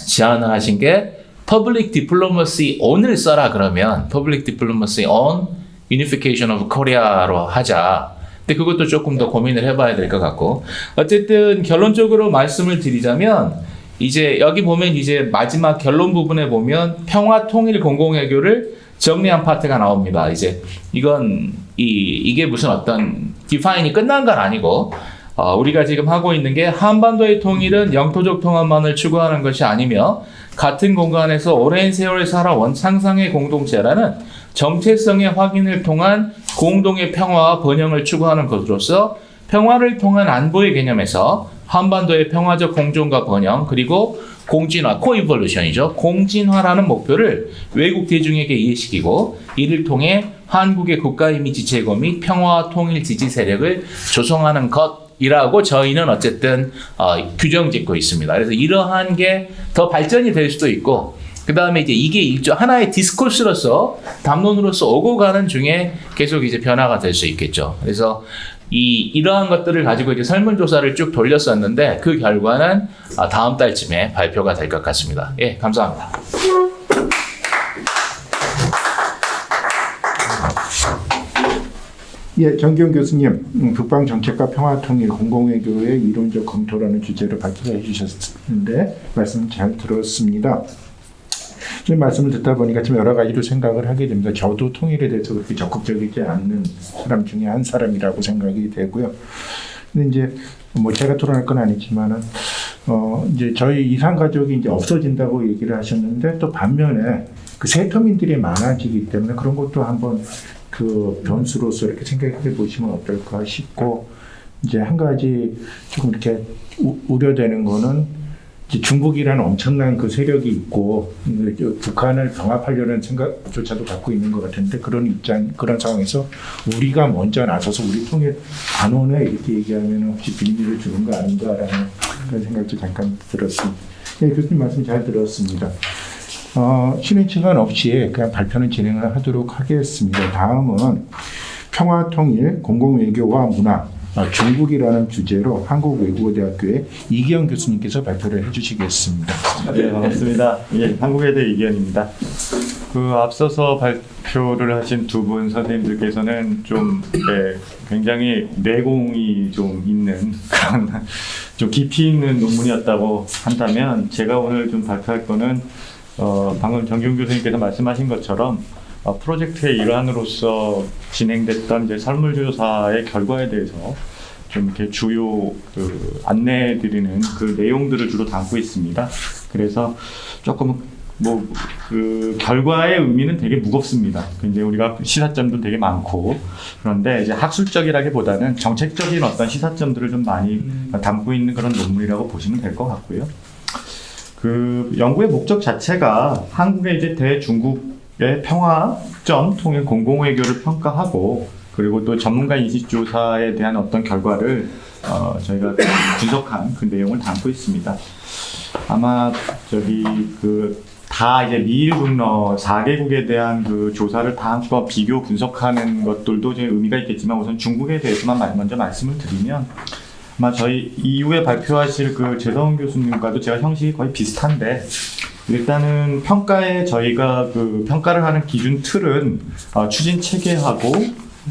제안을 하신 게 퍼블릭 디플로머시 on을 써라, 그러면 퍼블릭 디플로머시 on unification of Korea로 하자. 근데 그것도 조금 더 고민을 해봐야 될 것 같고, 어쨌든 결론적으로 말씀을 드리자면 이제 여기 보면 이제 마지막 결론 부분에 보면 평화 통일 공공외교를 정리한 파트가 나옵니다. 이제 이건 이게 무슨 어떤 디파인이 끝난 건 아니고 우리가 지금 하고 있는 게 한반도의 통일은 영토적 통합만을 추구하는 것이 아니며 같은 공간에서 오랜 세월 살아온 상상의 공동체라는 정체성의 확인을 통한 공동의 평화와 번영을 추구하는 것으로서 평화를 통한 안보의 개념에서 한반도의 평화적 공존과 번영 그리고 공진화, 코이볼루션이죠. 공진화라는 목표를 외국 대중에게 이해시키고 이를 통해 한국의 국가 이미지 제고 및 평화와 통일 지지 세력을 조성하는 것이라고 저희는 어쨌든 규정 짓고 있습니다. 그래서 이러한 게 더 발전이 될 수도 있고 그 다음에 이제 이게 하나의 디스코스로서 담론으로서 오고 가는 중에 계속 이제 변화가 될 수 있겠죠. 그래서 이러한 것들을 가지고 이제 설문조사를 쭉 돌렸었는데 그 결과는 다음 달쯤에 발표가 될 것 같습니다. 예, 감사합니다. 예, 정기훈 교수님, 북방 정책과 평화 통일 공공외교의 이론적 검토라는 주제로 발표해 주셨는데 말씀 잘 들었습니다. 좀 말씀을 듣다 보니까 좀 여러 가지로 생각을 하게 됩니다. 저도 통일에 대해서 그렇게 적극적이지 않는 사람 중에 한 사람이라고 생각이 되고요. 근데 이제 뭐 제가 토론할 건 아니지만은 이제 저희 이산 가족이 이제 없어진다고 얘기를 하셨는데 또 반면에 그 세터민들이 많아지기 때문에 그런 것도 한번 그 변수로서 이렇게 생각해 보시면 어떨까 싶고 이제 한 가지 조금 이렇게 우려되는 거는 이제 중국이라는 엄청난 그 세력이 있고 북한을 병합하려는 생각조차도 갖고 있는 것 같은데 그런 상황에서 우리가 먼저 나서서 우리 통일 안 오네 이렇게 얘기하면 혹시 빌미를 주는 거 아닌가라는 그런 생각도 잠깐 들었습니다. 네, 교수님 말씀 잘 들었습니다. 쉬는 시간 없이 그냥 발표는 진행을 하도록 하겠습니다. 다음은 평화통일, 공공외교와 문화, 중국이라는 주제로 한국외국어대학교의 이기영 교수님께서 발표를 해주시겠습니다. 네, 반갑습니다. 예, 한국외대 이기영입니다. 앞서서 발표를 하신 두 분 선생님들께서는 좀 굉장히 내공이 좀 있는 그런 좀 깊이 있는 논문이었다고 한다면 제가 오늘 좀 발표할 거는 방금 정기훈 교수님께서 말씀하신 것처럼 프로젝트의 일환으로서 진행됐던 이제 설문조사의 결과에 대해서 좀 이렇게 주요 안내해드리는 그 내용들을 주로 담고 있습니다. 그래서 조금 그 결과의 의미는 되게 무겁습니다. 이제 우리가 시사점도 되게 많고 그런데 이제 학술적이라기보다는 정책적인 어떤 시사점들을 좀 많이 담고 있는 그런 논문이라고 보시면 될 것 같고요. 그 연구의 목적 자체가 한국의 이제 대중국의 평화점 통일 공공외교를 평가하고 그리고 또 전문가 인식조사에 대한 어떤 결과를 저희가 분석한 그 내용을 담고 있습니다. 아마 다 이제 미일 북러 4개국에 대한 그 조사를 다 한번 비교 분석하는 것들도 좀 의미가 있겠지만 우선 중국에 대해서만 먼저 말씀을 드리면 아마 저희 이후에 발표하실 그 재성 교수님과도 제가 형식이 거의 비슷한데 일단은 평가에 저희가 그 평가를 하는 기준 틀은 추진 체계하고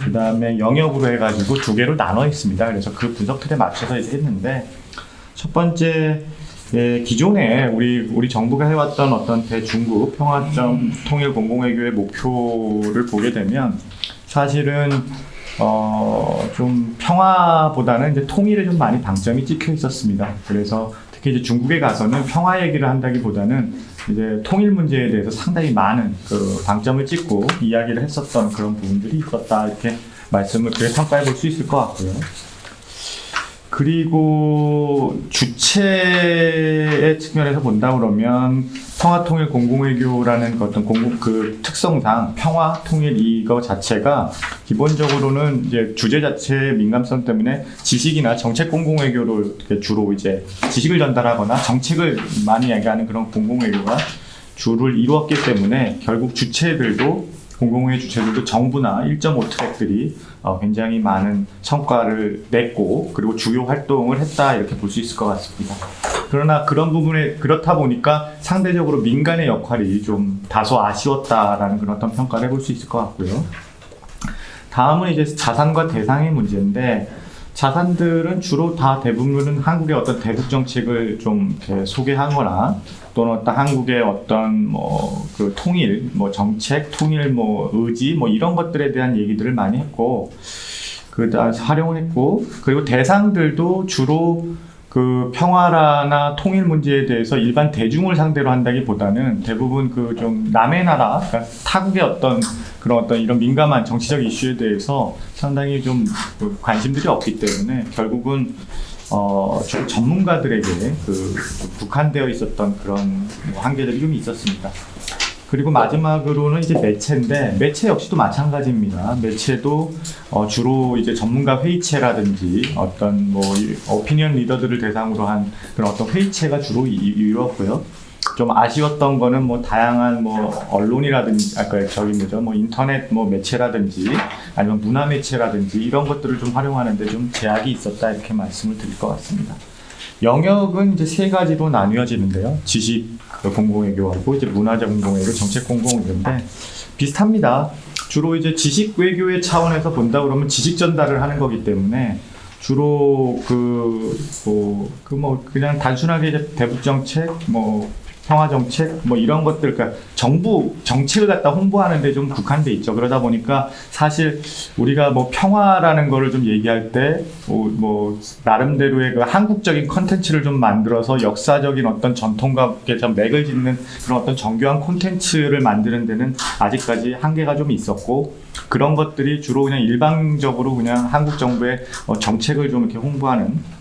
그 다음에 영역으로 해가지고 두 개로 나눠 있습니다. 그래서 그 분석 틀에 맞춰서 이제 했는데 첫 번째 기존에 우리 정부가 해왔던 어떤 대중국 평화점 통일 공공외교의 목표를 보게 되면 사실은 좀 평화보다는 이제 통일에 좀 많이 방점이 찍혀 있었습니다. 그래서 특히 이제 중국에 가서는 평화 얘기를 한다기보다는 이제 통일 문제에 대해서 상당히 많은 그 방점을 찍고 이야기를 했었던 그런 부분들이 있었다 이렇게 말씀을 그래 평가해 볼 수 있을 것 같고요. 그리고 주체의 측면에서 본다 그러면 평화통일 공공외교라는 어떤 그 특성상 평화 통일 이거 자체가 기본적으로는 이제 주제 자체의 민감성 때문에 지식이나 정책 공공외교를 주로 이제 지식을 전달하거나 정책을 많이 얘기하는 그런 공공외교가 주를 이루었기 때문에 결국 공공외교 주체들도 정부나 1.5 트랙들이 굉장히 많은 성과를 냈고 그리고 주요 활동을 했다 이렇게 볼 수 있을 것 같습니다. 그러나 그런 부분에 그렇다 보니까 상대적으로 민간의 역할이 좀 다소 아쉬웠다라는 그런 어떤 평가를 해볼 수 있을 것 같고요. 다음은 이제 자산과 대상의 문제인데 자산들은 주로 다 대부분은 한국의 어떤 대북 정책을 좀 이렇게 소개하거나 또는 어떤 한국의 어떤 뭐 그 통일, 뭐 정책, 통일, 뭐 의지, 뭐 이런 것들에 대한 얘기들을 많이 했고, 그다음 활용을 했고, 그리고 대상들도 주로 그 평화나 통일 문제에 대해서 일반 대중을 상대로 한다기보다는 대부분 그 좀 남의 나라, 그러니까 타국의 어떤 그런 어떤 이런 민감한 정치적 이슈에 대해서 상당히 좀 관심들이 없기 때문에 결국은 좀 전문가들에게 그 국한되어 있었던 그런 뭐 한계들이 좀 있었습니다. 그리고 마지막으로는 이제 매체인데, 매체 역시도 마찬가지입니다. 매체도 주로 이제 전문가 회의체라든지 어떤 뭐 오피니언 리더들을 대상으로 한 그런 어떤 회의체가 주로 이루었고요. 좀 아쉬웠던 거는 뭐 다양한 뭐 언론이라든지 아까 저기 뭐죠 뭐 인터넷 뭐 매체라든지 아니면 문화 매체라든지 이런 것들을 좀 활용하는데 좀 제약이 있었다, 이렇게 말씀을 드릴 것 같습니다. 영역은 이제 세 가지로 나뉘어지는데요. 지식 공공외교하고 이제 문화적 공공외교, 정책 공공외교인데 비슷합니다. 주로 이제 지식 외교의 차원에서 본다 그러면 지식 전달을 하는 거기 때문에 주로 그냥 단순하게 이제 대북 정책, 뭐 평화 정책, 뭐 이런 것들, 그러니까 정부 정책을 갖다 홍보하는데 좀 국한돼 있죠. 그러다 보니까 사실 우리가 뭐 평화라는 거를 좀 얘기할 때 뭐 나름대로의 그 한국적인 컨텐츠를 좀 만들어서 역사적인 어떤 전통과 좀 맥을 짓는 그런 어떤 정교한 콘텐츠를 만드는 데는 아직까지 한계가 좀 있었고, 그런 것들이 주로 그냥 일방적으로 그냥 한국 정부의 정책을 좀 이렇게 홍보하는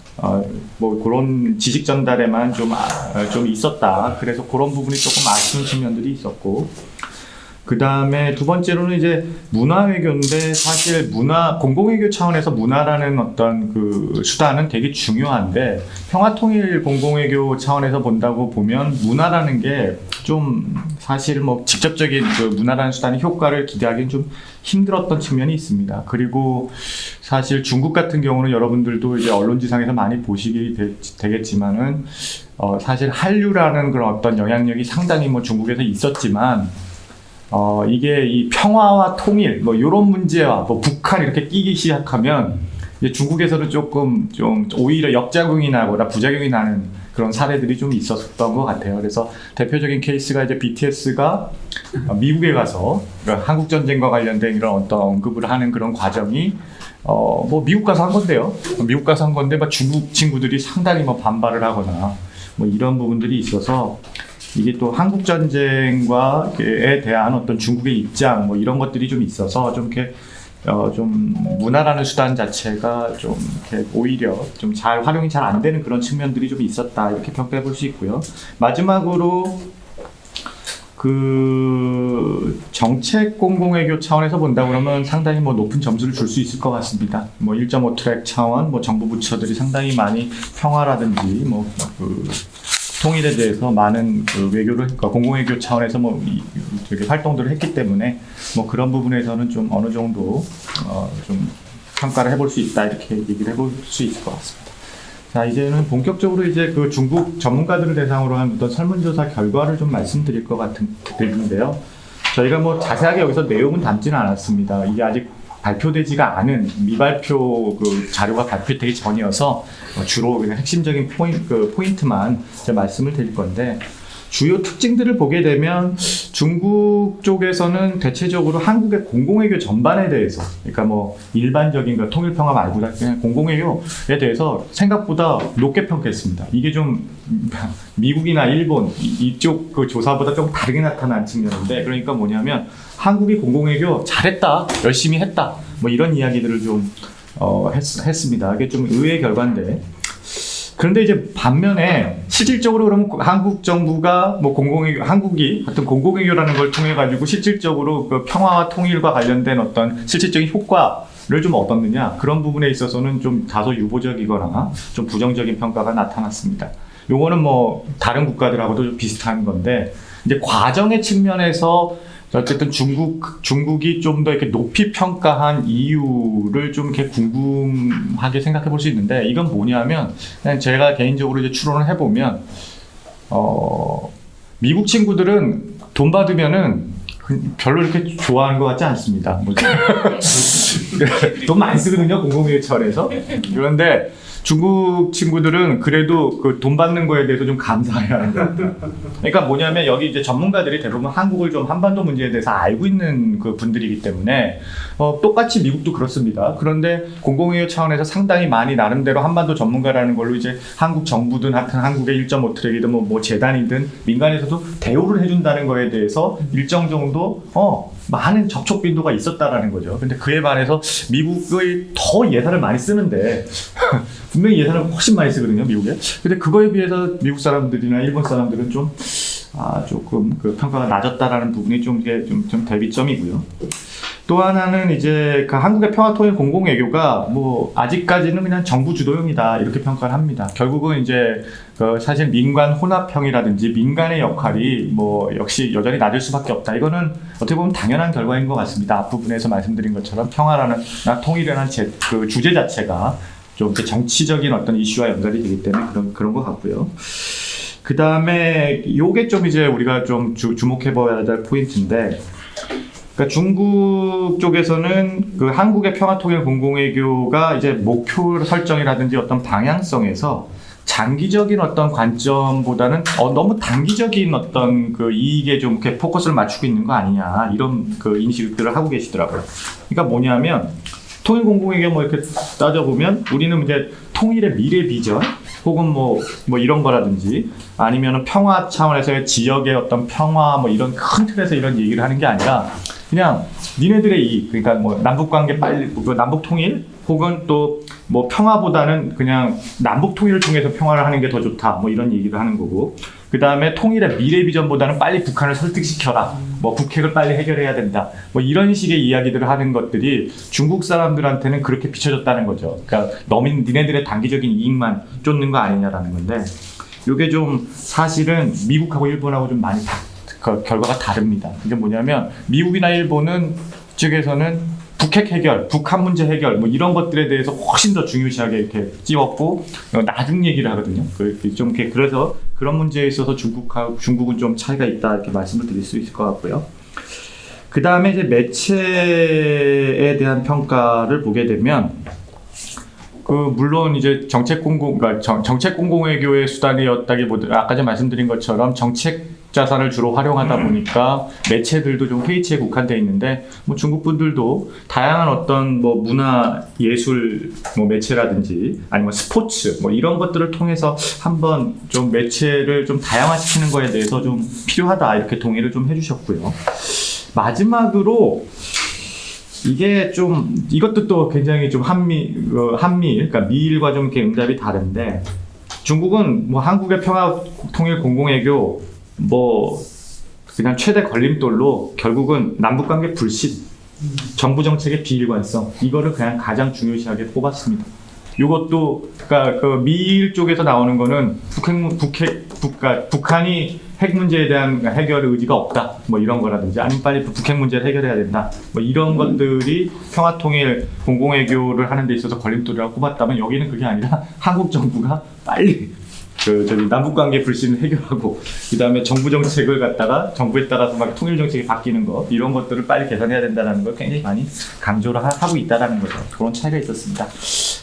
뭐 그런 지식 전달에만 좀 있었다. 그래서 그런 부분이 조금 아쉬운 측면들이 있었고, 그 다음에 두 번째로는 이제 문화 외교인데, 사실 공공외교 차원에서 문화라는 어떤 그 수단은 되게 중요한데, 평화통일 공공외교 차원에서 본다고 보면 문화라는 게 좀 사실 뭐 직접적인 그 문화라는 수단의 효과를 기대하기는 좀 힘들었던 측면이 있습니다. 그리고 사실 중국 같은 경우는 여러분들도 이제 언론지상에서 많이 보시게 되겠지만은 사실 한류라는 그런 어떤 영향력이 상당히 뭐 중국에서 있었지만, 이게 이 평화와 통일 뭐 이런 문제와 뭐 북한 이렇게 끼기 시작하면 이제 중국에서는 조금 좀 오히려 역작용이 나거나 부작용이 나는 그런 사례들이 좀 있었던 것 같아요. 그래서 대표적인 케이스가 이제 BTS가 미국에 가서 한국 전쟁과 관련된 이런 어떤 언급을 하는 그런 과정이 뭐 미국 가서 한 건데요. 미국 가서 한 건데 막 중국 친구들이 상당히 뭐 반발을 하거나 뭐 이런 부분들이 있어서, 이게 또 한국 전쟁과에 대한 어떤 중국의 입장 뭐 이런 것들이 좀 있어서 좀 이렇게 좀 문화라는 수단 자체가 좀 이렇게 오히려 좀 잘 활용이 잘 안 되는 그런 측면들이 좀 있었다, 이렇게 평가해 볼 수 있고요. 마지막으로 그 정책 공공외교 차원에서 본다 그러면 상당히 뭐 높은 점수를 줄 수 있을 것 같습니다. 뭐 1.5 트랙 차원, 뭐 정부 부처들이 상당히 많이 평화라든지 뭐 그 통일에 대해서 많은 그 외교를, 그러니까 공공외교 차원에서 뭐 되게 활동들을 했기 때문에 뭐 그런 부분에서는 좀 어느 정도 좀 평가를 해볼 수 있다, 이렇게 얘기를 해볼 수 있을 것 같습니다. 자, 이제는 본격적으로 이제 그 중국 전문가들을 대상으로 한 어떤 설문조사 결과를 좀 말씀드릴 것 같은데요. 저희가 뭐 자세하게 여기서 내용은 담지는 않았습니다. 이게 아직 발표되지가 않은 미발표 그 자료가 발표되기 전이어서 주로 그냥 핵심적인 포인트만 제가 말씀을 드릴 건데, 주요 특징들을 보게 되면 중국 쪽에서는 대체적으로 한국의 공공외교 전반에 대해서, 그러니까 뭐 일반적인 그 통일평화 말고 그냥 공공외교에 대해서 생각보다 높게 평가했습니다. 이게 좀 미국이나 일본 이쪽 그 조사보다 조금 다르게 나타난 측면인데, 그러니까 뭐냐면 한국이 공공외교 잘했다, 열심히 했다, 뭐 이런 이야기들을 좀 했습니다. 이게 좀 의외의 결과인데, 그런데 이제 반면에 실질적으로 그러면 한국 정부가 뭐 한국이 어떤 공공외교라는 걸 통해 가지고 실질적으로 그 평화와 통일과 관련된 어떤 실질적인 효과를 좀 얻었느냐, 그런 부분에 있어서는 좀 다소 유보적이거나 좀 부정적인 평가가 나타났습니다. 요거는 뭐 다른 국가들하고도 좀 비슷한 건데, 이제 과정의 측면에서 어쨌든 중국이 좀 더 이렇게 높이 평가한 이유를 좀 이렇게 궁금하게 생각해 볼 수 있는데, 이건 뭐냐면 그냥 제가 개인적으로 이제 추론을 해보면, 미국 친구들은 돈 받으면은 별로 이렇게 좋아하는 것 같지 않습니다. 뭐 돈 많이 쓰거든요, 공공유치원에서. 그런데 중국 친구들은 그래도 그 돈 받는 거에 대해서 좀 감사해야 하는 것 같아요. 그러니까 뭐냐면 여기 이제 전문가들이 대부분 한국을 좀 한반도 문제에 대해서 알고 있는 그 분들이기 때문에 똑같이 미국도 그렇습니다. 그런데 공공의료 차원에서 상당히 많이 나름대로 한반도 전문가라는 걸로 이제 한국 정부든 하여튼 한국의 1.5트랙이든 뭐 재단이든 민간에서도 대우를 해준다는 거에 대해서 일정 정도 많은 접촉 빈도가 있었다라는 거죠. 근데 그에 반해서 미국의 더 예산을 많이 쓰는데 분명히 예산을 훨씬 많이 쓰거든요, 미국에. 근데 그거에 비해서 미국 사람들이나 일본 사람들은 조금 그 평가가 낮았다라는 부분이 좀 대비점이고요. 또 하나는 이제 그 한국의 평화통일 공공외교가 뭐 아직까지는 그냥 정부 주도형이다 이렇게 평가를 합니다. 결국은 이제 사실 민관 혼합형이라든지 민간의 역할이 뭐 역시 여전히 낮을 수밖에 없다. 이거는 어떻게 보면 당연한 결과인 것 같습니다. 앞부분에서 말씀드린 것처럼 평화라는 통일이라는 그 주제 자체가 좀 정치적인 어떤 이슈와 연결이 되기 때문에 그런 것 같고요. 그 다음에 요게 좀 이제 우리가 좀 주목해봐야 될 포인트인데, 그러니까 중국 쪽에서는 그 한국의 평화통일 공공외교가 이제 목표 설정이라든지 어떤 방향성에서 장기적인 어떤 관점보다는 너무 단기적인 어떤 그 이익에 좀 이렇게 포커스를 맞추고 있는 거 아니냐 이런 그 인식들을 하고 계시더라고요. 그러니까 뭐냐면 통일 공공외교 뭐 이렇게 따져보면 우리는 이제 통일의 미래 비전 혹은 뭐 이런 거라든지 아니면은 평화 차원에서의 지역의 어떤 평화 뭐 이런 큰 틀에서 이런 얘기를 하는 게 아니라 그냥 니네들의 이익, 그러니까 뭐 남북 관계 빨리 남북 통일 혹은 또 뭐 평화보다는 그냥 남북 통일을 통해서 평화를 하는 게 더 좋다 뭐 이런 얘기를 하는 거고, 그 다음에 통일의 미래 비전보다는 빨리 북한을 설득시켜라, 뭐 북핵을 빨리 해결해야 된다, 뭐 이런 식의 이야기들을 하는 것들이 중국 사람들한테는 그렇게 비춰졌다는 거죠. 그러니까 너무 니네들의 단기적인 이익만 쫓는 거 아니냐라는 건데, 이게 좀 사실은 미국하고 일본하고 좀 많이 결과가 다릅니다. 이게 뭐냐면 미국이나 일본은 쪽에서는 북핵 해결, 북한 문제 해결 뭐 이런 것들에 대해서 훨씬 더 중요시하게 이렇게 찝었고 나중 얘기를 하거든요. 좀 그래서 그런 문제에 있어서 중국은 좀 차이가 있다 이렇게 말씀을 드릴 수 있을 것 같고요. 그 다음에 이제 매체에 대한 평가를 보게 되면 물론 이제 정책 공공외교의 수단이었다기보다 아까 전에 말씀드린 것처럼 정책 자산을 주로 활용하다 보니까 매체들도 좀 회의체에 국한되어 있는데, 뭐 중국 분들도 다양한 어떤 뭐 문화 예술 뭐 매체라든지 아니면 스포츠 뭐 이런 것들을 통해서 한번 좀 매체를 좀 다양화시키는 거에 대해서 좀 필요하다 이렇게 동의를 좀 해주셨고요. 마지막으로 이게 좀 이것도 또 굉장히 좀 한미일 그러니까 미일과 좀 이렇게 응답이 다른데, 중국은 뭐 한국의 평화통일 공공외교 뭐 그냥 최대 걸림돌로 결국은 남북관계 불신, 정부 정책의 비일관성 이거를 그냥 가장 중요시하게 꼽았습니다. 이것도 그러니까 그 미일 쪽에서 나오는 거는 북한이 핵 문제에 대한 해결 의지가 없다 뭐 이런 거라든지 아니면 빨리 북핵 문제를 해결해야 된다 뭐 이런 것들이 평화통일 공공외교를 하는 데 있어서 걸림돌이라고 꼽았다면, 여기는 그게 아니라 한국 정부가 빨리 남북관계 불신을 해결하고 그 다음에 정부 정책을 갖다가 정부에 따라서 막 통일 정책이 바뀌는 거 이런 것들을 빨리 개선해야 된다는 걸 굉장히 많이 강조를 하고 있다라는 거죠. 그런 차이가 있었습니다.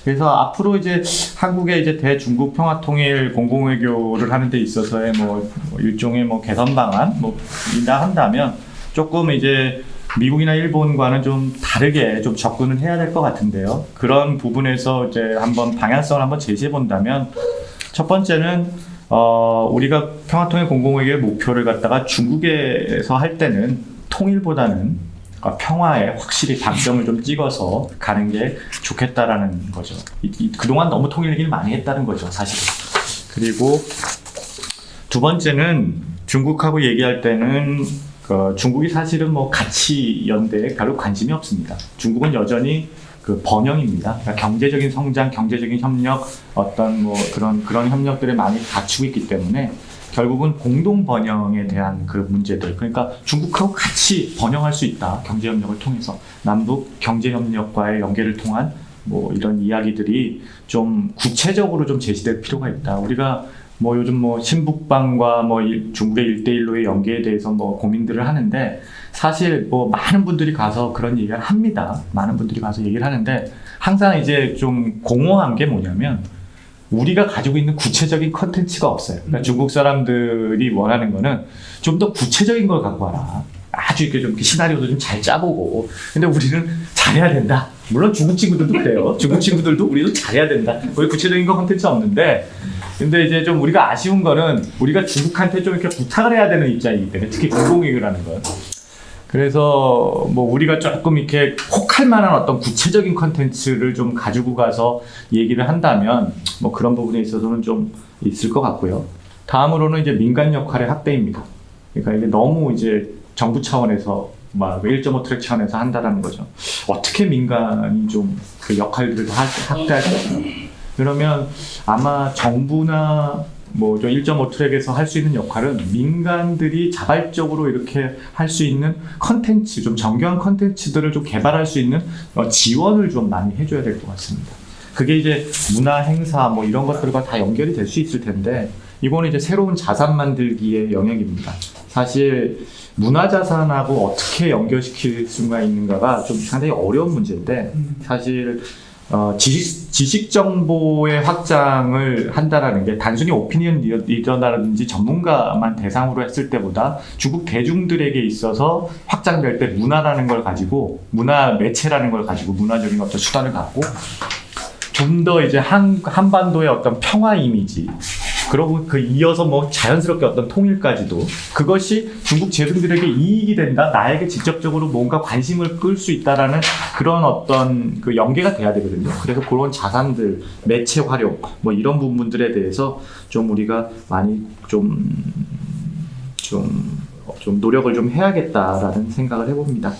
그래서 앞으로 이제 한국의 이제 대중국 평화통일 공공외교를 하는 데 있어서의 뭐 일종의 뭐 개선 방안 뭐 이다 한다면 조금 이제 미국이나 일본과는 좀 다르게 좀 접근을 해야 될 것 같은데요. 그런 부분에서 이제 한번 방향성을 한번 제시해 본다면, 첫 번째는 우리가 평화통일 공공외교의 목표를 갖다가 중국에서 할 때는 통일보다는 평화에 확실히 방점을 좀 찍어서 가는 게 좋겠다라는 거죠. 그동안 너무 통일 얘기를 많이 했다는 거죠, 사실. 그리고 두 번째는 중국하고 얘기할 때는 중국이 사실은 뭐 가치 연대에 별로 관심이 없습니다. 중국은 여전히 그 번영입니다. 그러니까 경제적인 성장, 경제적인 협력, 어떤 뭐 그런 협력들을 많이 갖추고 있기 때문에 결국은 공동 번영에 대한 그 문제들, 그러니까 중국하고 같이 번영할 수 있다. 경제 협력을 통해서 남북 경제 협력과의 연계를 통한 뭐 이런 이야기들이 좀 구체적으로 좀 제시될 필요가 있다. 우리가 뭐 요즘 뭐 신북방과 뭐 중국의 1대1로의 연계에 대해서 뭐 고민들을 하는데, 사실 뭐 많은 분들이 가서 그런 얘기를 합니다. 많은 분들이 가서 얘기를 하는데 항상 이제 좀 공허한 게 뭐냐면 우리가 가지고 있는 구체적인 컨텐츠가 없어요. 그러니까 중국 사람들이 원하는 거는 좀 더 구체적인 걸 갖고 와라. 아주 이렇게 좀 시나리오도 좀 잘 짜보고. 근데 우리는 잘해야 된다. 물론 중국 친구들도 그래요. 중국 친구들도 우리도 잘해야 된다. 우리 구체적인 거 컨텐츠 없는데. 근데 이제 좀 우리가 아쉬운 거는 우리가 중국한테 좀 이렇게 부탁을 해야 되는 입장이기 때문에 특히 공공이익이라는 건. 그래서 뭐 우리가 조금 이렇게 혹할 만한 어떤 구체적인 컨텐츠를 좀 가지고 가서 얘기를 한다면 뭐 그런 부분에 있어서는 좀 있을 것 같고요. 다음으로는 이제 민간 역할의 확대입니다. 그러니까 이게 너무 이제 정부 차원에서 막 1.5 트랙 차원에서 한다라는 거죠. 어떻게 민간이 좀 그 역할들을 확대할 것인가. 그러면 아마 정부나 뭐 1.5 트랙에서 할 수 있는 역할은 민간들이 자발적으로 이렇게 할 수 있는 컨텐츠, 좀 정교한 컨텐츠들을 좀 개발할 수 있는 지원을 좀 많이 해줘야 될 것 같습니다. 그게 이제 문화 행사 뭐 이런 것들과 다 연결이 될 수 있을 텐데 이거는 이제 새로운 자산 만들기의 영역입니다. 사실 문화자산하고 어떻게 연결시킬 수가 있는가가 좀 상당히 어려운 문제인데 사실 지식 정보의 확장을 한다라는 게 단순히 오피니언 리더라든지 전문가만 대상으로 했을 때보다 중국 대중들에게 있어서 확장될 때 문화라는 걸 가지고 문화 매체라는 걸 가지고 문화적인 어떤 수단을 갖고 좀 더 이제 한반도의 어떤 평화 이미지 그러고 그 이어서 뭐 자연스럽게 어떤 통일까지도 그것이 중국 대중들에게 이익이 된다 나에게 직접적으로 뭔가 관심을 끌 수 있다라는 그런 어떤 그 연계가 돼야 되거든요. 그래서 그런 자산들 매체 활용 뭐 이런 부분들에 대해서 좀 우리가 많이 좀 노력을 좀 해야겠다라는 생각을 해봅니다.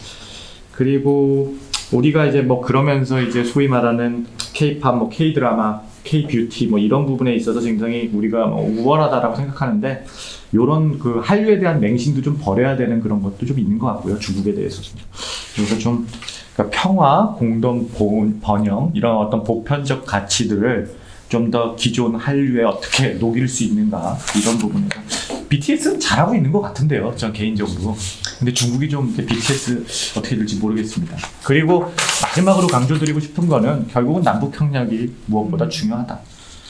그리고 우리가 이제 뭐 그러면서 이제 소위 말하는 K-팝, 뭐 K-드라마, K-뷰티 뭐 이런 부분에 있어서 굉장히 우리가 뭐 우월하다라고 생각하는데 이런 그 한류에 대한 맹신도 좀 버려야 되는 그런 것도 좀 있는 것 같고요. 중국에 대해서. 그래서 좀 그러니까 평화, 공동 번영 이런 어떤 보편적 가치들을 좀 더 기존 한류에 어떻게 녹일 수 있는가 이런 부분에서 BTS는 잘하고 있는 것 같은데요. 전 개인적으로. 근데 중국이 좀 BTS 어떻게 될지 모르겠습니다. 그리고 마지막으로 강조드리고 싶은 거는 결국은 남북협력이 무엇보다 중요하다.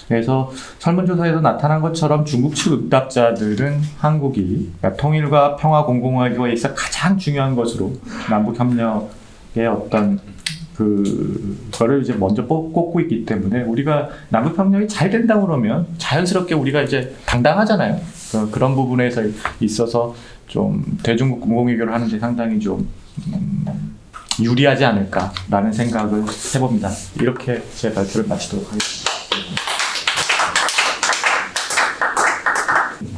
그래서 설문조사에서 나타난 것처럼 중국 측 응답자들은 한국이 그러니까 통일과 평화 공공화에 있어 가장 중요한 것으로 남북협력의 어떤 그거를 이제 먼저 꼽고 있기 때문에 우리가 남북협력이 잘 된다 그러면 자연스럽게 우리가 이제 당당하잖아요. 그런 부분에서 있어서 좀 대중국 공공외교를 하는데 상당히 좀 유리하지 않을까라는 생각을 해봅니다. 이렇게 제 발표를 마치도록 하겠습니다.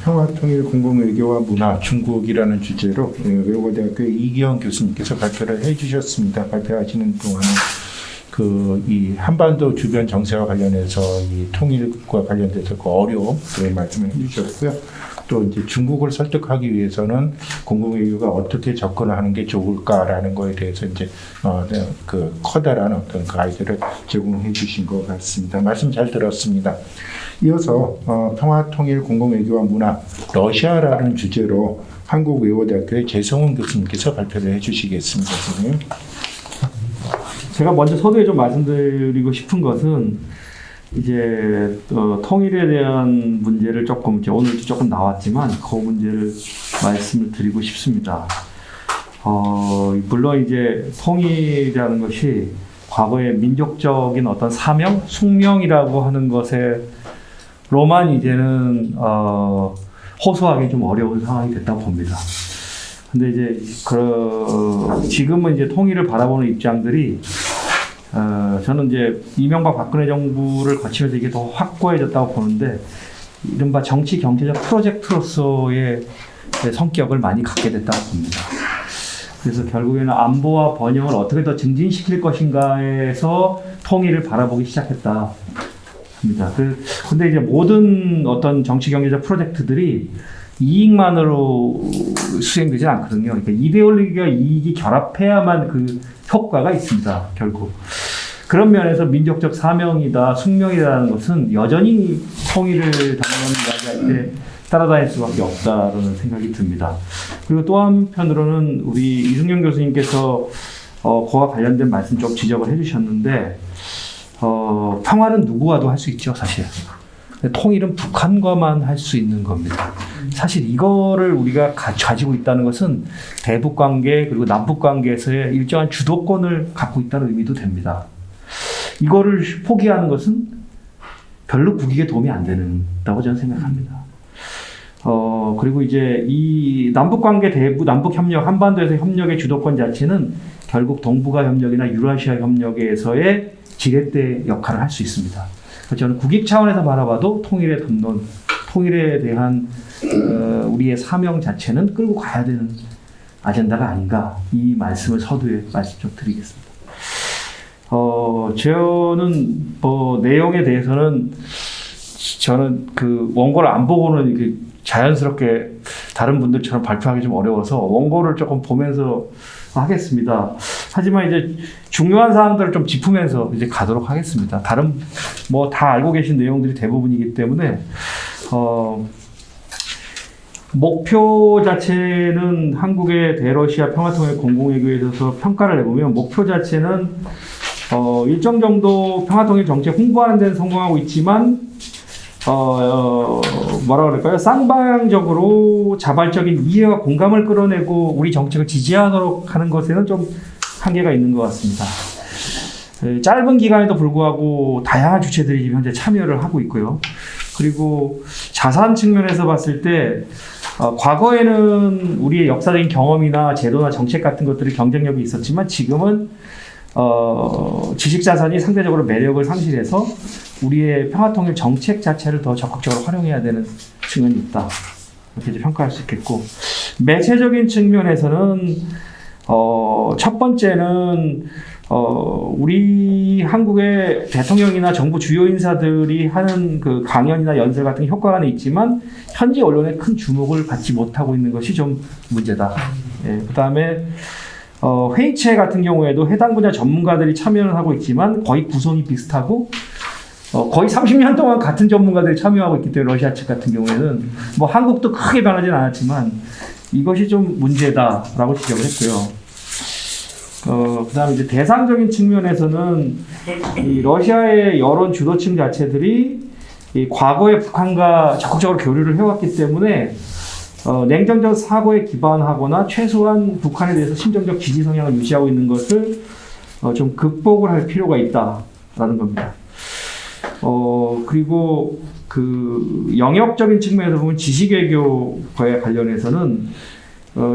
평화통일 공공외교와 문화 중국이라는 주제로 외국어대학교 이기영 교수님께서 발표를 해주셨습니다. 발표하시는 동안 이 한반도 주변 정세와 관련해서 이 통일과 관련돼서 그 어려움을 말씀을 해주셨고요. 또 이제 중국을 설득하기 위해서는 공공외교가 어떻게 접근을 하는 게 좋을까라는 거에 대해서 이제 그 커다란 어떤 가이드를 제공해 주신 것 같습니다. 말씀 잘 들었습니다. 이어서 평화통일 공공외교와 문화 러시아라는 주제로 한국외국어대학교의 재성훈 교수님께서 발표를 해주시겠습니다. 선생님. 제가 먼저 서두에 좀 말씀드리고 싶은 것은 이제 통일에 대한 문제를 조금 이제 오늘도 조금 나왔지만 그 문제를 말씀을 드리고 싶습니다. 물론 이제 통일이라는 것이 과거의 민족적인 어떤 사명, 숙명이라고 하는 것에로만 이제는 호소하기 좀 어려운 상황이 됐다고 봅니다. 근데 이제 지금은 이제 통일을 바라보는 입장들이 저는 이제 이명박 박근혜 정부를 거치면서 이게 더 확고해졌다고 보는데 이른바 정치 경제적 프로젝트로서의 성격을 많이 갖게 됐다고 봅니다. 그래서 결국에는 안보와 번영을 어떻게 더 증진시킬 것인가에서 통일을 바라보기 시작했다 합니다. 근데 이제 모든 어떤 정치 경제적 프로젝트들이 이익만으로 수행되지 않거든요. 그러니까 이데올로기와 이익이 결합해야만 그 효과가 있습니다. 결국. 그런 면에서 민족적 사명이다, 숙명이라는 것은 여전히 통일을 당연히 이야기할 때 따라다닐 수밖에 없다라는 생각이 듭니다. 그리고 또 한편으로는 우리 이승용 교수님께서 그와 관련된 말씀 좀 지적을 해주셨는데 평화는 누구와도 할 수 있죠, 사실. 통일은 북한과만 할 수 있는 겁니다. 사실 이거를 우리가 가지고 있다는 것은 대북 관계 그리고 남북 관계에서의 일정한 주도권을 갖고 있다는 의미도 됩니다. 이거를 포기하는 것은 별로 국익에 도움이 안 된다고 저는 생각합니다. 그리고 이제 이 남북 관계 남북 협력, 한반도에서 협력의 주도권 자체는 결국 동북아 협력이나 유라시아 협력에서의 지렛대 역할을 할 수 있습니다. 저는 국익 차원에서 바라봐도 통일의 담론, 통일에 대한 우리의 사명 자체는 끌고 가야 되는 아젠다가 아닌가, 이 말씀을 서두에 말씀 좀 드리겠습니다. 저는 내용에 대해서는 저는 그 원고를 안 보고는 이렇게 자연스럽게 다른 분들처럼 발표하기 좀 어려워서 원고를 조금 보면서 하겠습니다. 하지만 이제 중요한 사항들을 좀 짚으면서 이제 가도록 하겠습니다. 다른 다 알고 계신 내용들이 대부분이기 때문에 목표 자체는 한국의 대러시아 평화통일 공공외교에 있어서 평가를 해보면 목표 자체는 일정 정도 평화통일 정책 홍보하는 데는 성공하고 있지만 뭐라 그럴까요? 쌍방향적으로 자발적인 이해와 공감을 끌어내고 우리 정책을 지지하도록 하는 것에는 좀 한계가 있는 것 같습니다. 짧은 기간에도 불구하고 다양한 주체들이 지금 현재 참여를 하고 있고요. 그리고 자산 측면에서 봤을 때 과거에는 우리의 역사적인 경험이나 제도나 정책 같은 것들이 경쟁력이 있었지만 지금은 지식 자산이 상대적으로 매력을 상실해서 우리의 평화통일 정책 자체를 더 적극적으로 활용해야 되는 측면이 있다. 이렇게 이제 평가할 수 있겠고, 매체적인 측면에서는 첫 번째는 우리 한국의 대통령이나 정부 주요 인사들이 하는 그 강연이나 연설 같은 효과는 있지만 현지 언론에 큰 주목을 받지 못하고 있는 것이 좀 문제다. 예, 그다음에 회의체 같은 경우에도 해당 분야 전문가들이 참여를 하고 있지만 거의 구성이 비슷하고 거의 30년 동안 같은 전문가들이 참여하고 있기 때문에 러시아 측 같은 경우에는 한국도 크게 변하지는 않았지만 이것이 좀 문제다라고 지적을 했고요. 그다음에 이제 대상적인 측면에서는 이 러시아의 여론 주도층 자체들이 이 과거에 북한과 적극적으로 교류를 해왔기 때문에 냉정적 사고에 기반하거나 최소한 북한에 대해서 심정적 지지 성향을 유지하고 있는 것을 좀 극복을 할 필요가 있다라는 겁니다. 그리고 그 영역적인 측면에서 보면 지식외교에 관련해서는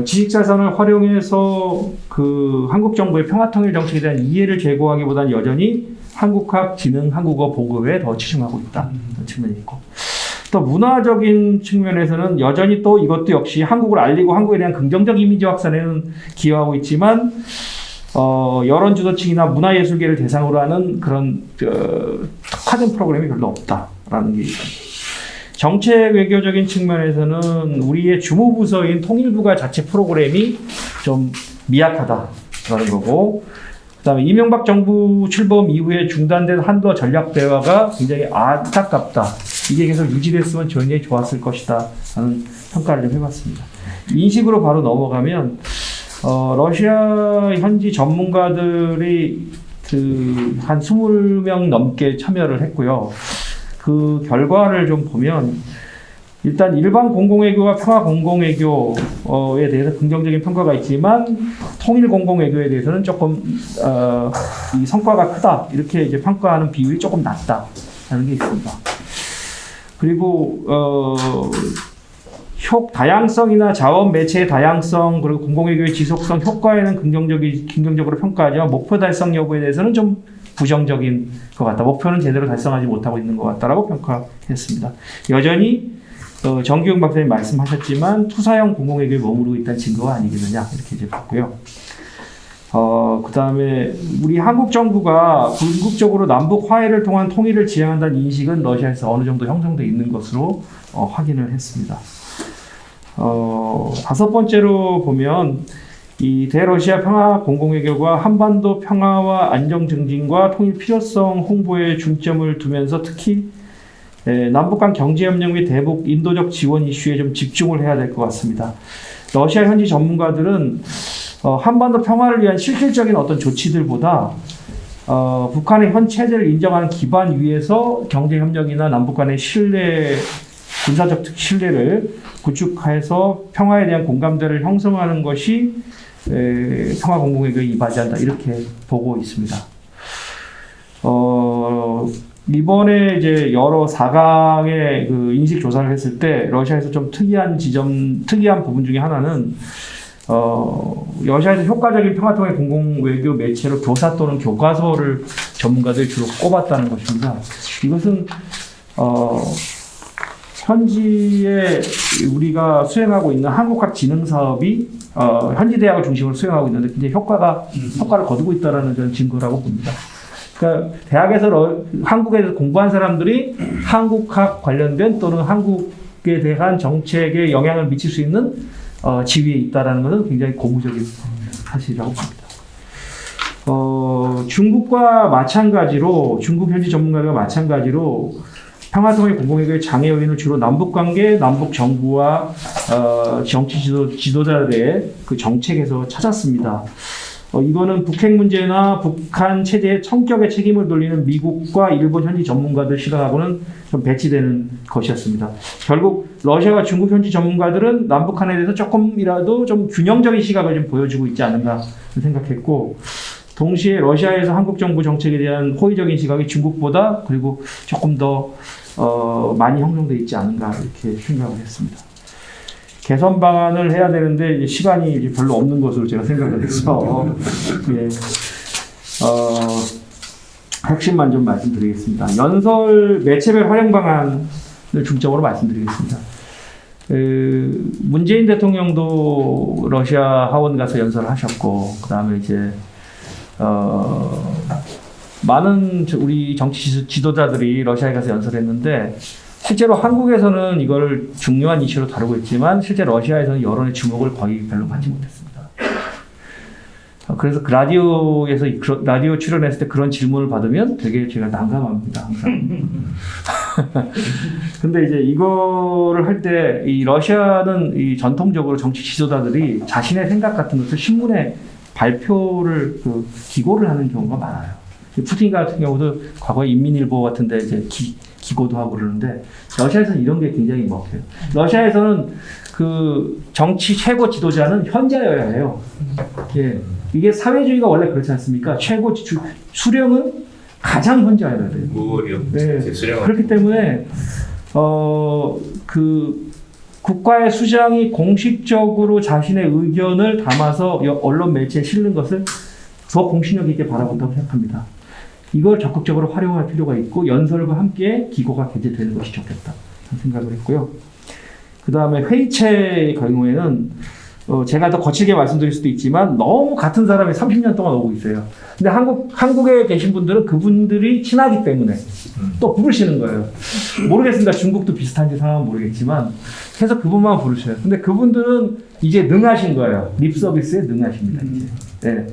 지식자산을 활용해서 그 한국 정부의 평화통일 정책에 대한 이해를 제고하기보다는 여전히 한국학, 지능, 한국어 보급에 더 치중하고 있다는 측면이 있고, 또 문화적인 측면에서는 여전히 또 이것도 역시 한국을 알리고 한국에 대한 긍정적 이미지 확산에는 기여하고 있지만 여론 주도층이나 문화예술계를 대상으로 하는 그런 특화된 프로그램이 별로 없다라는 게 있습니다. 정책 외교적인 측면에서는 우리의 주무부서인 통일부가 자체 프로그램이 좀 미약하다라는 거고, 그다음에 이명박 정부 출범 이후에 중단된 한도 전략 대화가 굉장히 안타깝다. 이게 계속 유지됐으면 굉장히 좋았을 것이다 하는 평가를 좀 해봤습니다. 인식으로 바로 넘어가면 러시아 현지 전문가들이 한 20명 넘게 참여를 했고요. 그 결과를 좀 보면 일단 일반 공공외교와 평화 공공외교에 대해서 긍정적인 평가가 있지만 통일 공공외교에 대해서는 조금 이 성과가 크다, 이렇게 이제 평가하는 비율이 조금 낮다라는 게 있습니다. 그리고 다양성이나 자원 매체의 다양성, 그리고 공공외교의 지속성 효과에는 긍정적으로 평가하지만 목표 달성 여부에 대해서는 좀 부정적인 것 같다. 목표는 제대로 달성하지 못하고 있는 것 같다라고 평가했습니다. 여전히 정기용 박사님 말씀하셨지만 투사형 공공외교에 머무르고 있다는 증거가 아니겠느냐, 이렇게 이제 봤고요. 그다음에 우리 한국 정부가 궁극적으로 남북 화해를 통한 통일을 지향한다는 인식은 러시아에서 어느 정도 형성되어 있는 것으로 확인을 했습니다. 다섯 번째로 보면 이 대러시아 평화 공공외교가 한반도 평화와 안정 증진과 통일 필요성 홍보에 중점을 두면서 특히 남북 간 경제협력 및 대북 인도적 지원 이슈에 좀 집중을 해야 될 것 같습니다. 러시아 현지 전문가들은 한반도 평화를 위한 실질적인 어떤 조치들보다 북한의 현 체제를 인정하는 기반 위에서 경제협력이나 남북 간의 신뢰, 군사적 신뢰를 구축해서 평화에 대한 공감대를 형성하는 것이 평화 공공회의에 이바지한다 이렇게 보고 있습니다. 이번에 이제 여러 4강의 그 인식 조사를 했을 때 러시아에서 좀 특이한 부분 중에 하나는 러시아에서 효과적인 평화통일 공공외교 매체로 교사 또는 교과서를 전문가들이 주로 꼽았다는 것입니다. 이것은 현지에 우리가 수행하고 있는 한국학 진흥 사업이 현지 대학을 중심으로 수행하고 있는데 굉장히 효과를 거두고 있다는 저는 증거라고 봅니다. 그러니까 대학에서 한국에서 공부한 사람들이 한국학 관련된 또는 한국에 대한 정책에 영향을 미칠 수 있는 지위에 있다라는 것은 굉장히 고무적인 사실이라고 봅니다. 중국과 마찬가지로 중국 현지 전문가들과 마찬가지로 평화통일 공공회의의 장애 요인은 주로 남북관계, 남북 정부와 정치 지도자들의 그 정책에서 찾았습니다. 이거는 북핵 문제나 북한 체제의 성격에 책임을 돌리는 미국과 일본 현지 전문가들 시각하고는 좀 배치되는 것이었습니다. 결국 러시아와 중국 현지 전문가들은 남북한에 대해서 조금이라도 좀 균형적인 시각을 좀 보여주고 있지 않은가 생각했고, 동시에 러시아에서 한국 정부 정책에 대한 호의적인 시각이 중국보다 그리고 조금 더 많이 형성되어 있지 않은가 이렇게 생각을 했습니다. 개선 방안을 해야 되는데 시간이 별로 없는 것으로 제가 생각을 해서 예, 핵심만 좀 말씀드리겠습니다. 연설 매체별 활용 방안을 중점으로 말씀드리겠습니다. 문재인 대통령도 러시아 하원 가서 연설을 하셨고, 그 다음에 이제 많은 우리 정치 지도자들이 러시아에 가서 연설했는데, 실제로 한국에서는 이걸 중요한 이슈로 다루고 있지만 실제 러시아에서는 여론의 주목을 거의 별로 받지 못했습니다. 그래서 그 라디오 출연했을 때 그런 질문을 받으면 되게 제가 난감합니다, 항상. 근데 이제 이거를 할 때 이 러시아는 이 전통적으로 정치 지도자들이 자신의 생각 같은 것을 신문에 발표를 기고를 하는 경우가 많아요. 푸틴 같은 경우도 과거에 인민일보 같은데 이제 기고도 하고 그러는데, 러시아에서는 이런 게 굉장히 먹혀요. 러시아에서는 그 정치 최고 지도자는 현자여야 해요. 예. 이게 사회주의가 원래 그렇지 않습니까? 최고 수령은 가장 현자여야 돼요. 네. 그렇기 때문에 그 국가의 수장이 공식적으로 자신의 의견을 담아서 언론 매체에 실는 것을 더 공신력 있게 바라본다고 생각합니다. 이걸 적극적으로 활용할 필요가 있고, 연설과 함께 기고가 게재되는 것이 좋겠다 생각을 했고요. 그 다음에 회의체의 경우에는 제가 더 거칠게 말씀드릴 수도 있지만 너무 같은 사람이 30년 동안 오고 있어요. 근데 한국에 계신 분들은 그분들이 친하기 때문에 또 부르시는 거예요. 모르겠습니다. 중국도 비슷한지 상황은 모르겠지만 계속 그분만 부르셔요. 근데 그분들은 이제 능하신 거예요. 립 서비스에 능하십니다, 이제. 네.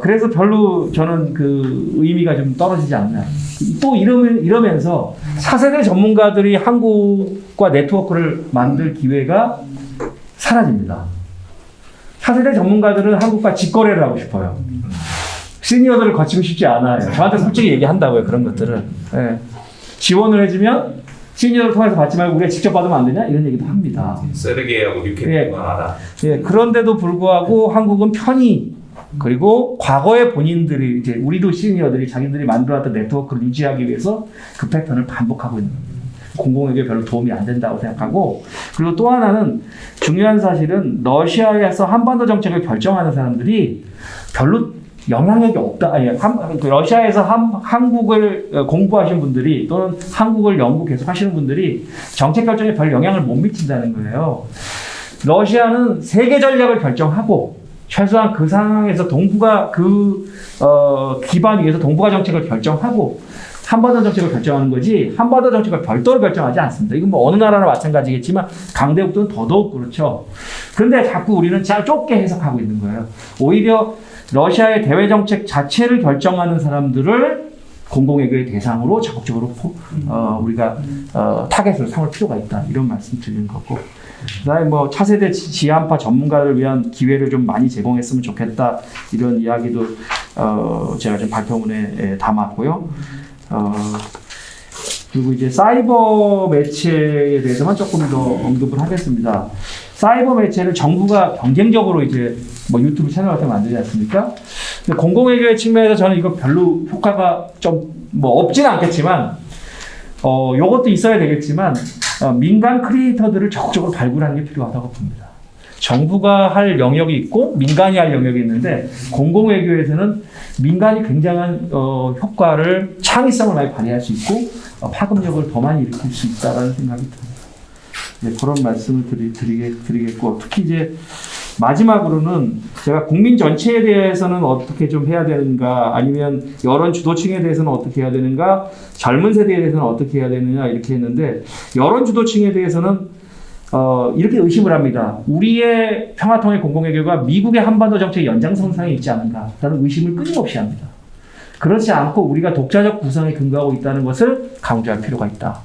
그래서 별로 저는 그 의미가 좀 떨어지지 않나. 또 이러면서 차세대 전문가들이 한국과 네트워크를 만들 기회가 사라집니다. 차세대 전문가들은 한국과 직거래를 하고 싶어요. 시니어들을 거치고 싶지 않아요. 저한테 솔직히 얘기한다고요, 그런 것들을. 네. 지원을 해주면 시니어를 통해서 받지 말고 우리가 직접 받으면 안 되냐? 이런 얘기도 합니다. 세르게이하고 유캔만 하다. 예, 그런데도 불구하고 한국은 편히, 그리고 과거의 본인들이 이제 우리도 시니어들이 자기들이 만들어왔던 네트워크를 유지하기 위해서 그 패턴을 반복하고 있는 겁니다. 공공에게 별로 도움이 안 된다고 생각하고, 그리고 또 하나는 중요한 사실은 러시아에서 한반도 정책을 결정하는 사람들이 별로 영향력이 없다. 아니, 러시아에서 한국을 공부하신 분들이 또는 한국을 연구 계속 하시는 분들이 정책 결정에 별 영향을 못 미친다는 거예요. 러시아는 세계 전략을 결정하고, 최소한 그 상황에서 동북아 기반 위에서 동북아 정책을 결정하고 한반도 정책을 결정하는 거지, 한반도 정책을 별도로 결정하지 않습니다. 이건 뭐 어느 나라나 마찬가지겠지만 강대국들은 더더욱 그렇죠. 그런데 자꾸 우리는 잘 좁게 해석하고 있는 거예요. 오히려 러시아의 대외 정책 자체를 결정하는 사람들을 공공외교의 대상으로 적극적으로 우리가 타겟을 삼을 필요가 있다 이런 말씀 드리는 거고, 그다음에 뭐 차세대 지한파 전문가를 위한 기회를 좀 많이 제공했으면 좋겠다 이런 이야기도 제가 좀 발표문에 담았고요. 그리고 이제 사이버 매체에 대해서만 조금 더 언급을 하겠습니다. 사이버 매체를 정부가 경쟁적으로 이제 뭐 유튜브 채널 같은 거 만들지 않습니까? 근데 공공외교의 측면에서 저는 이거 별로 효과가 좀 뭐 없지는 않겠지만, 요것도 있어야 되겠지만, 민간 크리에이터들을 적극적으로 발굴하는 게 필요하다고 봅니다. 정부가 할 영역이 있고 민간이 할 영역이 있는데, 공공외교에서는 민간이 굉장한 효과를, 창의성을 많이 발휘할 수 있고 파급력을 더 많이 일으킬 수 있다라는 생각이 듭니다. 네, 그런 말씀을 드리겠고, 특히 이제 마지막으로는 제가 국민 전체에 대해서는 어떻게 좀 해야 되는가, 아니면 여론 주도층에 대해서는 어떻게 해야 되는가, 젊은 세대에 대해서는 어떻게 해야 되느냐 이렇게 했는데, 여론 주도층에 대해서는 이렇게 의심을 합니다. 우리의 평화통일 공공외교가 미국의 한반도 정책의 연장선상에 있지 않은가라는 의심을 끊임없이 합니다. 그렇지 않고 우리가 독자적 구성에 근거하고 있다는 것을 강조할 필요가 있다.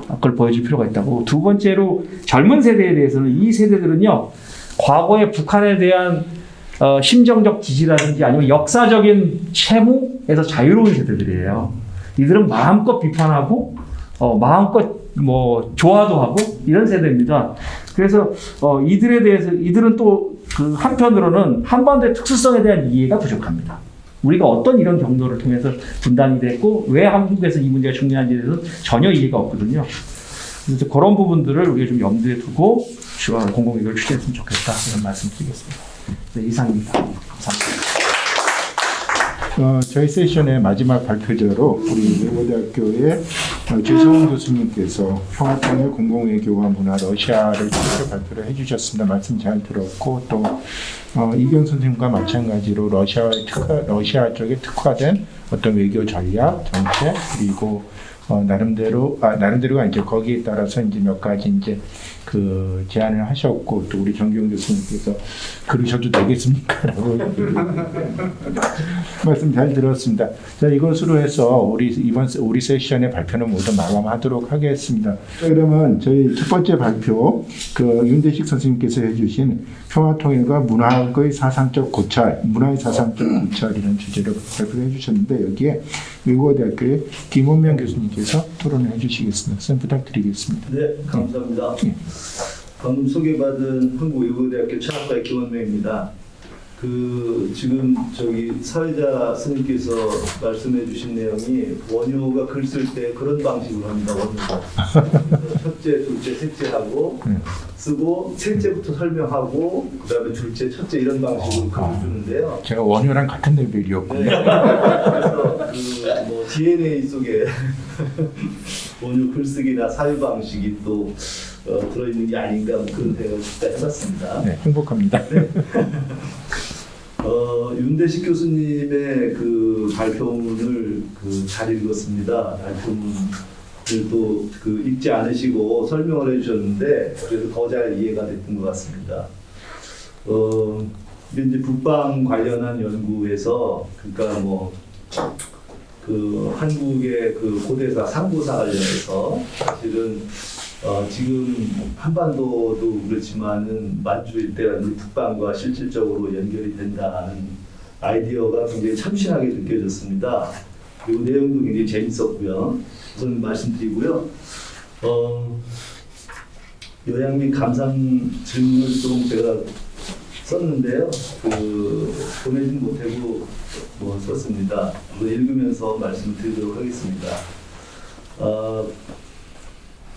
그걸 보여줄 필요가 있다고. 두 번째로 젊은 세대에 대해서는, 이 세대들은요, 과거에 북한에 대한 심정적 지지라든지 아니면 역사적인 채무에서 자유로운 세대들이에요. 이들은 마음껏 비판하고 마음껏 뭐 좋아도 하고 이런 세대입니다. 그래서 이들에 대해서, 이들은 또 그 한편으로는 한반도의 특수성에 대한 이해가 부족합니다. 우리가 어떤 이런 경로를 통해서 분단이 됐고 왜 한국에서 이 문제가 중요한지에 대해서 전혀 이해가 없거든요. 그래서 그런 부분들을 우리가 좀 염두에 두고 공공외교를 추진했으면 좋겠다 이런 말씀드리겠습니다. 네, 이상입니다. 감사합니다. 저희 세션의 마지막 발표자로 우리 외고대학교의 최성훈 교수님께서 평화통일 공공외교와 문화 러시아를 주제로 발표를 해주셨습니다. 말씀 잘 들었고, 또 이경 선생님과 마찬가지로 러시아 쪽에 특화된 어떤 외교 전략, 정책, 그리고 나름대로가 이제 거기에 따라서 이제 몇 가지 이제 그 제안을 하셨고, 또 우리 정기용 교수님께서 그러셔도 되겠습니까라고 말씀 잘 들었습니다. 자, 이것으로 해서 우리 세션의 발표는 모두 마감하도록 하겠습니다. 자, 그러면 저희 첫 번째 발표, 그 윤대식 선생님께서 해주신 평화통일과 문화의 사상적 고찰이라는 주제로 발표를 해주셨는데, 여기에 외국어대학교의 김원명 교수님께서 토론을 해주시겠습니다. 선생님 부탁드리겠습니다. 네, 감사합니다. 네. 방금 소개받은 한국외국어대학교 철학과의 김원명입니다. 지금 사회자 스님께서 말씀해주신 내용이, 원효가 글 쓸 때 그런 방식으로 합니다. 원효가 첫째, 둘째, 셋째 하고 쓰고, 셋째부터 설명하고 그다음에 둘째, 첫째 이런 방식으로 글을 쓰는데요. 제가 원효랑 같은 레벨이었군요. 네. 그래서 뭐 DNA 속에 원효 글쓰기나 사유 방식이 또 들어있는 게 아닌가, 그런 생각을 해봤습니다. 네, 행복합니다. 네. 윤대식 교수님의 그 발표문을 잘 읽었습니다. 발표문을 또 읽지 않으시고 설명을 해주셨는데, 그래서 더 잘 이해가 됐던 것 같습니다. 이제 북방 관련한 연구에서, 그러니까 뭐 한국의 고대사 상고사 관련해서 사실은 지금 한반도도 그렇지만은 만주 일대라는 북방과 실질적으로 연결이 된다는 아이디어가 굉장히 참신하게 느껴졌습니다. 그리고 내용도 굉장히 재밌었고요. 우선 말씀드리고요. 요약 및 감상 질문을 좀 제가 썼는데요. 보내진 못하고 썼습니다. 읽으면서 말씀을 드리도록 하겠습니다.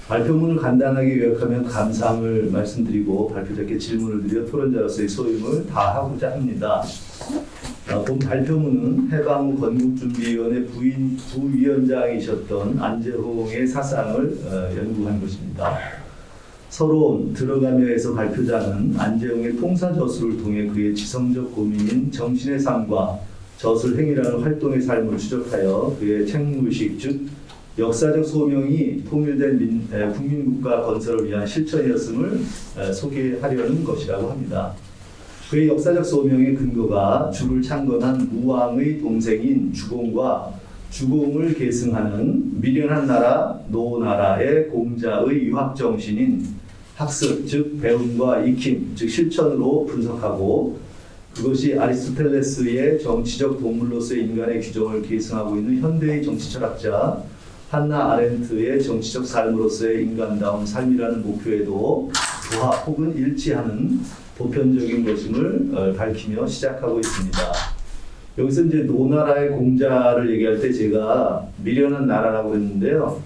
발표문을 간단하게 요약하면 감상을 말씀드리고 발표자께 질문을 드려 토론자로서의 소임을 다하고자 합니다. 본 발표문은 해방 후 건국준비위원회 부위원장이셨던 안재홍의 사상을 연구한 것입니다. 서론 들어가며에서 발표자는 안재홍의 통사 저술을 통해 그의 지성적 고민인 정신의 삶과 저술 행위라는 활동의 삶을 추적하여 그의 책무의식, 즉 역사적 소명이 통일된 국민국가 건설을 위한 실천이었음을 소개하려는 것이라고 합니다. 그의 역사적 소명의 근거가 주를 창건한 무왕의 동생인 주공과 주공을 계승하는 미련한 나라 노나라의 공자의 유학 정신인 학습 즉 배움과 익힘 즉 실천으로 분석하고 그것이 아리스토텔레스의 정치적 동물로서의 인간의 규정을 계승하고 있는 현대의 정치 철학자 한나 아렌트의 정치적 삶으로서의 인간다운 삶이라는 목표에도 부합 혹은 일치하는 보편적인 것임을 밝히며 시작하고 있습니다. 여기서 이제 노나라의 공자를 얘기할 때 제가 미련한 나라라고 했는데요.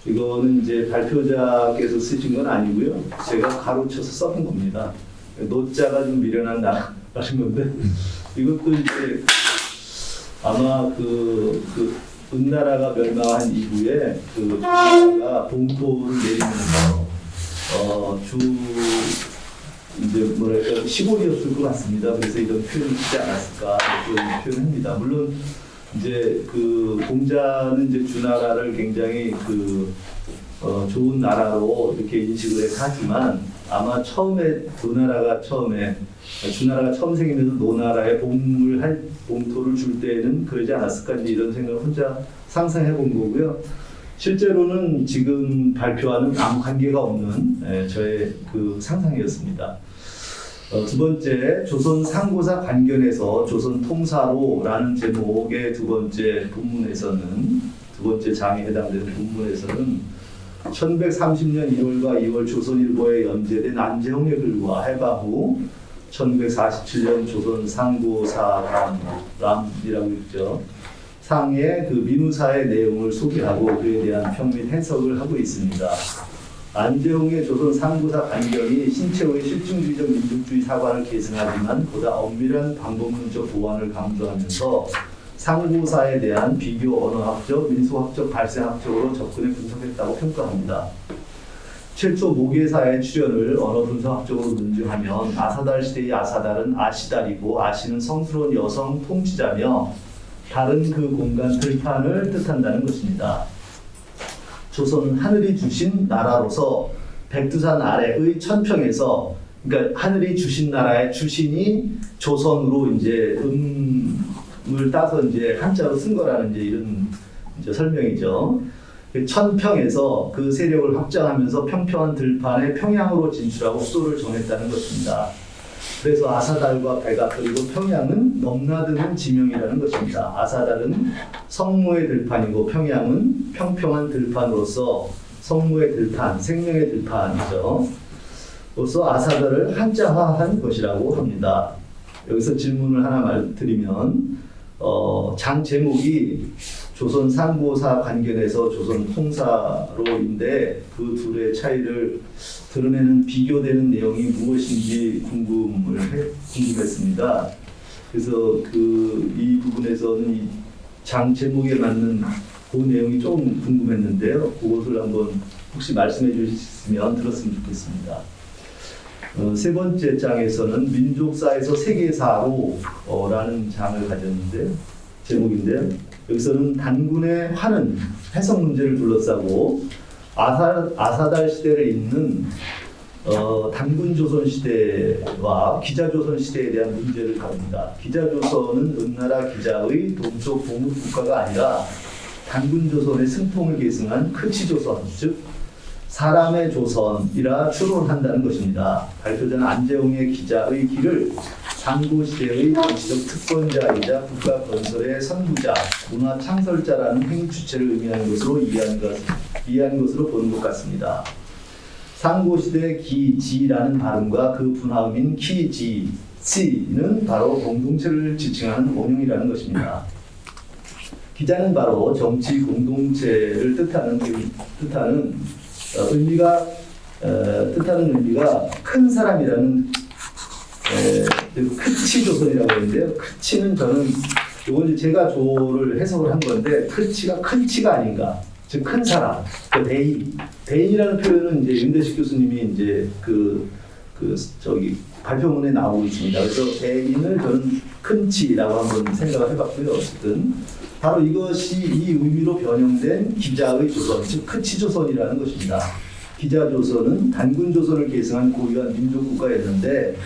이거는 이제 발표자께서 쓰신 건 아니고요. 제가 가로쳐서 써본 겁니다. 노자가 좀 미련한 나라라는 건데 이것도 이제 아마 그 은나라가 멸망한 이후에 그 나라가 봉토를 내리면서 이제 뭐랄까 시골이었을 것 같습니다. 그래서 이런 표현을 쓰지 않았을까 그런 표현합니다. 물론 이제 그 공자는 이제 주나라를 굉장히 좋은 나라로 이렇게 인식을 해서 하지만 아마 처음에 주나라가 처음 생기면서 노나라에 봉토를 줄 때는 그러지 않았을까 이런 생각을 혼자 상상해 본 거고요. 실제로는 지금 발표하는 아무 관계가 없는 저의 그 상상이었습니다. 두 번째, 조선 상고사 관견에서 조선 통사로라는 제목의 두 번째 장에 해당되는 본문에서는 1130년 1월과 2월 조선일보에 연재된 안재홍의 글과 해방 후 1947년 조선 상고사람이라고 있죠. 상의 그 민우사의 내용을 소개하고 그에 대한 평민 해석을 하고 있습니다. 안재홍의 조선 상고사 관견이 신채호의 실증주의적 민족주의 사관을 계승하지만 보다 엄밀한 방법론적 보완을 강조하면서 상고사에 대한 비교 언어학적, 민속학적, 발생학적으로 접근해 분석했다고 평가합니다. 최초 모계사의 출현을 언어 분석학적으로 논증하면 아사달 시대의 아사달은 아시달이고 아시는 성스러운 여성 통치자며 다른 그 공간 들판을 뜻한다는 것입니다. 조선은 하늘이 주신 나라로서 백두산 아래의 천평에서 그러니까 하늘이 주신 나라의 주신이 조선으로 이제 을 따서 이제 한자로 쓴 거라는 이제 이런 이제 설명이죠. 천평에서 그 세력을 확장하면서 평평한 들판에 평양으로 진출하고 수도를 정했다는 것입니다. 그래서 아사달과 백악 그리고 평양은 넘나드는 지명이라는 것입니다. 아사달은 성무의 들판이고 평양은 평평한 들판으로서 성무의 들판, 생명의 들판이죠. 그래서 아사달을 한자화한 것이라고 합니다. 여기서 질문을 하나 드리면 장 제목이 조선 상고사 관견에서 조선 통사로인데 그 둘의 차이를 드러내는 비교되는 내용이 무엇인지 궁금했습니다. 그래서 이 부분에서는 이 장 제목에 맞는 그 내용이 좀 궁금했는데요. 그것을 한번 혹시 말씀해 주시면 들었으면 좋겠습니다. 세 번째 장에서는 민족사에서 세계사로라는 장을 가졌는데 제목인데요. 여기서는 단군의 화는 해석 문제를 둘러싸고 아사달 시대를 잇는 단군 조선 시대와 기자 조선 시대에 대한 문제를 다룹니다. 기자 조선은 은나라 기자의 동쪽 보물 국가가 아니라 단군 조선의 승통을 계승한 크치 조선, 즉 사람의 조선이라 추론한다는 것입니다. 발표자는 안재홍의 기자의 길을 상고시대의 정치적 특권자이자 국가 건설의 선구자, 문화 창설자라는 행위 주체를 의미하는 것으로 이해한 것으로 보는 것 같습니다. 상고시대 기지라는 발음과 그 분화음인 키지시는 바로 공동체를 지칭하는 원형이라는 것입니다. 기자는 바로 정치 공동체를 뜻하는 의미가 큰 사람이라는 크치 조선이라고 하는데요. 크치는 저는 이건 제가 조를 해석을 한 건데 크치가 큰 치가 아닌가, 즉 큰 사람, 대인이라는 표현은 이제 윤대식 교수님이 이제 발표문에 나오고 있습니다. 그래서 대인을 저는 큰 치라고 한번 생각을 해봤고요. 어쨌든 바로 이것이 이 의미로 변형된 기자의 조선, 즉 크치 조선이라는 것입니다. 기자 조선은 단군 조선을 계승한 고유한 민족 국가였는데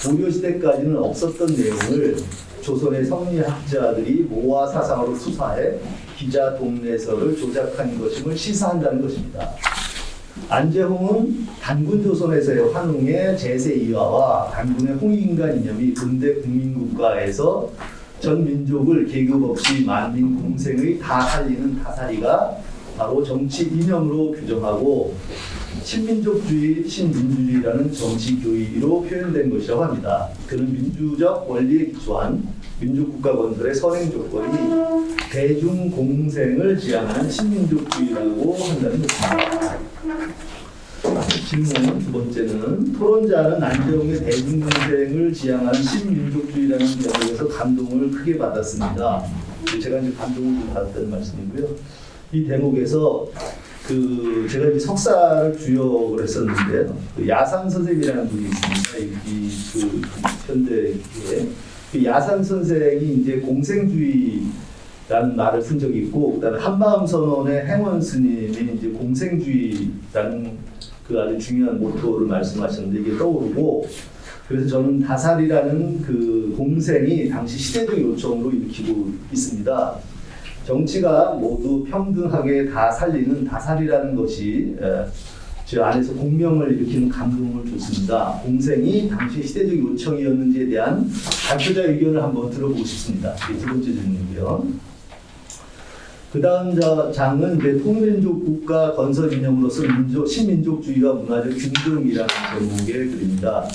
고려 시대까지는 없었던 내용을 조선의 성리학자들이 모화 사상으로 투사해 기자 동네서를 조작한 것임을 시사한다는 것입니다. 안재홍은 단군 조선에서의 환웅의 제세 이화와 단군의 홍익인간 이념이 근대 국민국가에서 전 민족을 계급 없이 만민 공생의 다 살리는 다살이가 바로 정치 이념으로 규정하고 신민족주의, 신민주주의라는 정치 교의로 표현된 것이라고 합니다. 그는 민주적 원리에 기초한 민족국가 건설의 선행 조건이 대중공생을 지향하는 신민족주의라고 한다는 것입니다. 질문 두 번째는 토론자는 안재홍의 대중공생을 지향하는 신민족주의라는 대목에서 감동을 크게 받았습니다. 제가 이제 감동을 좀 받았다는 말씀이고요. 이 대목에서 제가 이제 석사를 주역을 했었는데 야산 선생이라는 분이 있습니다. 현대에 야산 선생이 이제 공생주의라는 말을 쓴 적이 있고, 그다음에 한마음 선언의 행원 스님이 이제 공생주의라는 그 아주 중요한 모토를 말씀하셨는데 이게 떠오르고, 그래서 저는 다살이라는 그 공생이 당시 시대적 요청으로 일으키고 있습니다. 정치가 모두 평등하게 다 살리는 다살이라는 것이 저 안에서 공명을 일으키는 감동을 줬습니다. 공생이 당시 시대적 요청이었는지에 대한 발표자 의견을 한번 들어보고 싶습니다. 이게 두 번째 질문이고요. 그 다음 장은 이제 통민족 국가 건설 이념으로서 신민족주의와 문화적 균등이라는 제목의 글입니다.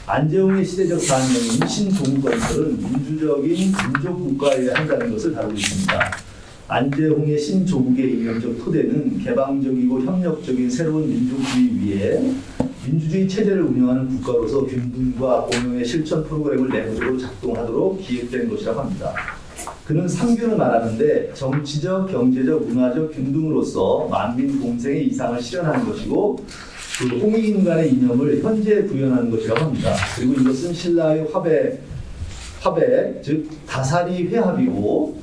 안재홍의 시대적 사명인 신종국 건설은 민주적인 민족국가여야 한다는 것을 다루고 있습니다. 안재홍의 신조국의 이념적 토대는 개방적이고 협력적인 새로운 민족주의 위에 민주주의 체제를 운영하는 국가로서 균등과 공영의 실천 프로그램을 내부적으로 작동하도록 기획된 것이라고 합니다. 그는 3균을 말하는데 정치적, 경제적, 문화적 균등으로서 만민 공생의 이상을 실현하는 것이고 그 홍익인간의 이념을 현재 구현하는 것이라고 합니다. 그리고 이것은 신라의 화백, 즉 다살이 회합이고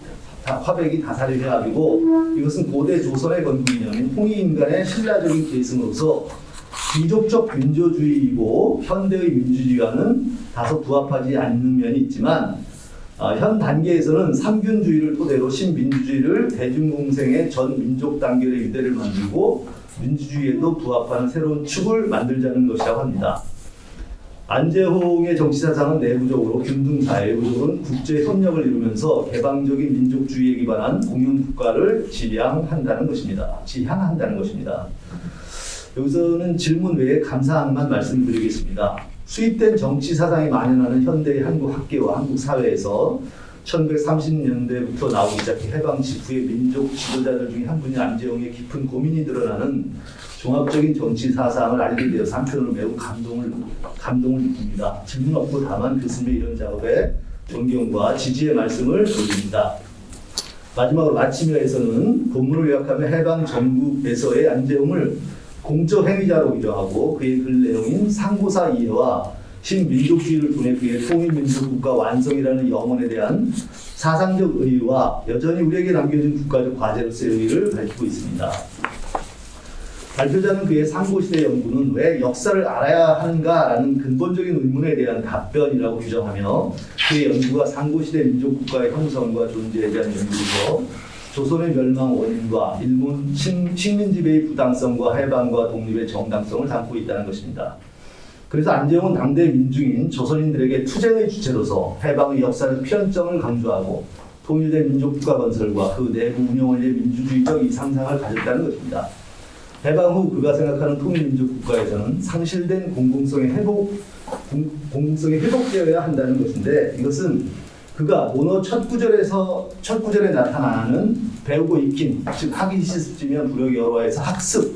화백이 다살이 회합이고 이것은 고대 조선의 건국 이념인 홍익인간의 신라적인 계승으로서 귀족적 군조주의이고 현대의 민주주의와는 다소 부합하지 않는 면이 있지만 현 단계에서는 삼균주의를 토대로 신민주주의를 대중공생의 전 민족 단결의 유대를 만들고 민주주의에도 부합하는 새로운 축을 만들자는 것이라고 합니다. 안재홍의 정치사상은 내부적으로 균등사회, 외부적으로는 국제협력을 이루면서 개방적인 민족주의에 기반한 공영국가를 지향한다는 것입니다. 여기서는 질문 외에 감사한만 말씀드리겠습니다. 수입된 정치사상이 만연하는 현대의 한국 학계와 한국 사회에서 1930년대부터 나오기 시작해 해방 직후의 민족 지도자들 중에 한 분인 안재홍의 깊은 고민이 드러나는 종합적인 정치 사상을 알게 되어서 한편으로 매우 감동을 느낍니다. 질문 없고 다만 교수님의 이런 작업에 존경과 지지의 말씀을 드립니다. 마지막으로 마치면에서는 본문을 요약하면 해방 전국에서의 안재홍을 공적 행위자로 규정하고 그의 글 내용인 상고사 이해와 신민족주의를 통해 그의 통일민족국가 완성이라는 염원에 대한 사상적 의의와 여전히 우리에게 남겨진 국가적 과제로서의 의의를 밝히고 있습니다. 발표자는 그의 상고시대 연구는 왜 역사를 알아야 하는가라는 근본적인 의문에 대한 답변이라고 규정하며 그의 연구가 상고시대 민족국가의 형성과 존재에 대한 연구에서 조선의 멸망 원인과 일본 식민지배의 부당성과 해방과 독립의 정당성을 담고 있다는 것입니다. 그래서 안재홍은 당대 민중인 조선인들에게 투쟁의 주체로서 해방의 역사적 필연성을 강조하고 통일된 민족국가 건설과 그 내부 운영을 위해 민주주의적 이상상을 가졌다는 것입니다. 해방 후 그가 생각하는 통일민족국가에서는 상실된 공공성이 회복되어야 한다는 것인데 이것은 그가 논어 첫 구절에 나타나는 배우고 익힌, 즉 하기 실습이면 부력이 어로에서 학습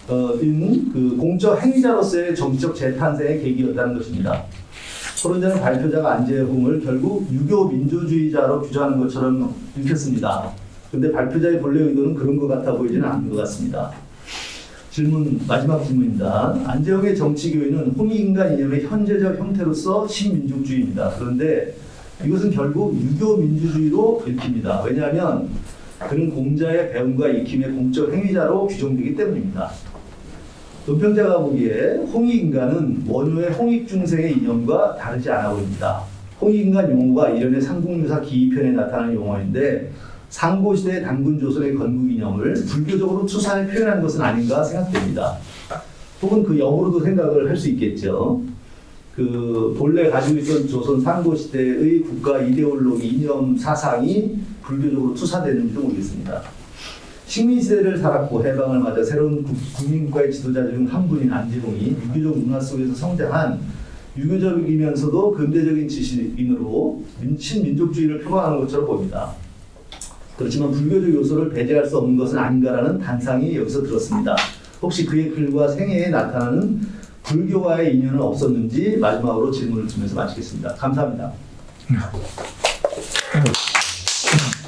그 공적 행위자로서의 정치적 재탄생의 계기였다는 것입니다. 토론자는 발표자가 안재홍을 결국 유교 민주주의자로 규정하는 것처럼 읽혔습니다. 그런데 발표자의 본래 의도는 그런 것 같아 보이지는 않는 것 같습니다. 마지막 질문입니다. 안재홍의 정치교의는 홍익인간 이념의 현재적 형태로서 신민족주의입니다. 그런데 이것은 결국 유교 민주주의로 읽힙니다. 왜냐하면 그는 공자의 배움과 익힘의 공적 행위자로 규정되기 때문입니다. 논평자가 보기에 홍익인간은 원효의 홍익중생의 이념과 다르지 않아 보입니다. 홍익인간 용어가 이련의 삼국유사 기이편에 나타나는 용어인데 상고시대 단군 조선의 건국이념을 불교적으로 투사해 표현한 것은 아닌가 생각됩니다. 혹은 그 역으로도 생각을 할 수 있겠죠. 그 본래 가지고 있던 조선 상고시대의 국가 이데올로기 이념 사상이 불교적으로 투사되는지도 모르겠습니다. 식민시대를 살았고 해방을 맞아 새로운 국민국가의 지도자 중 한 분인 안재홍이 유교적 문화 속에서 성장한 유교적이면서도 근대적인 지식인으로 친민족주의를 표방하는 것처럼 보입니다. 그렇지만 불교적 요소를 배제할 수 없는 것은 아닌가라는 단상이 여기서 들었습니다. 혹시 그의 글과 생애에 나타나는 불교와의 인연은 없었는지 마지막으로 질문을 주면서 마치겠습니다. 감사합니다.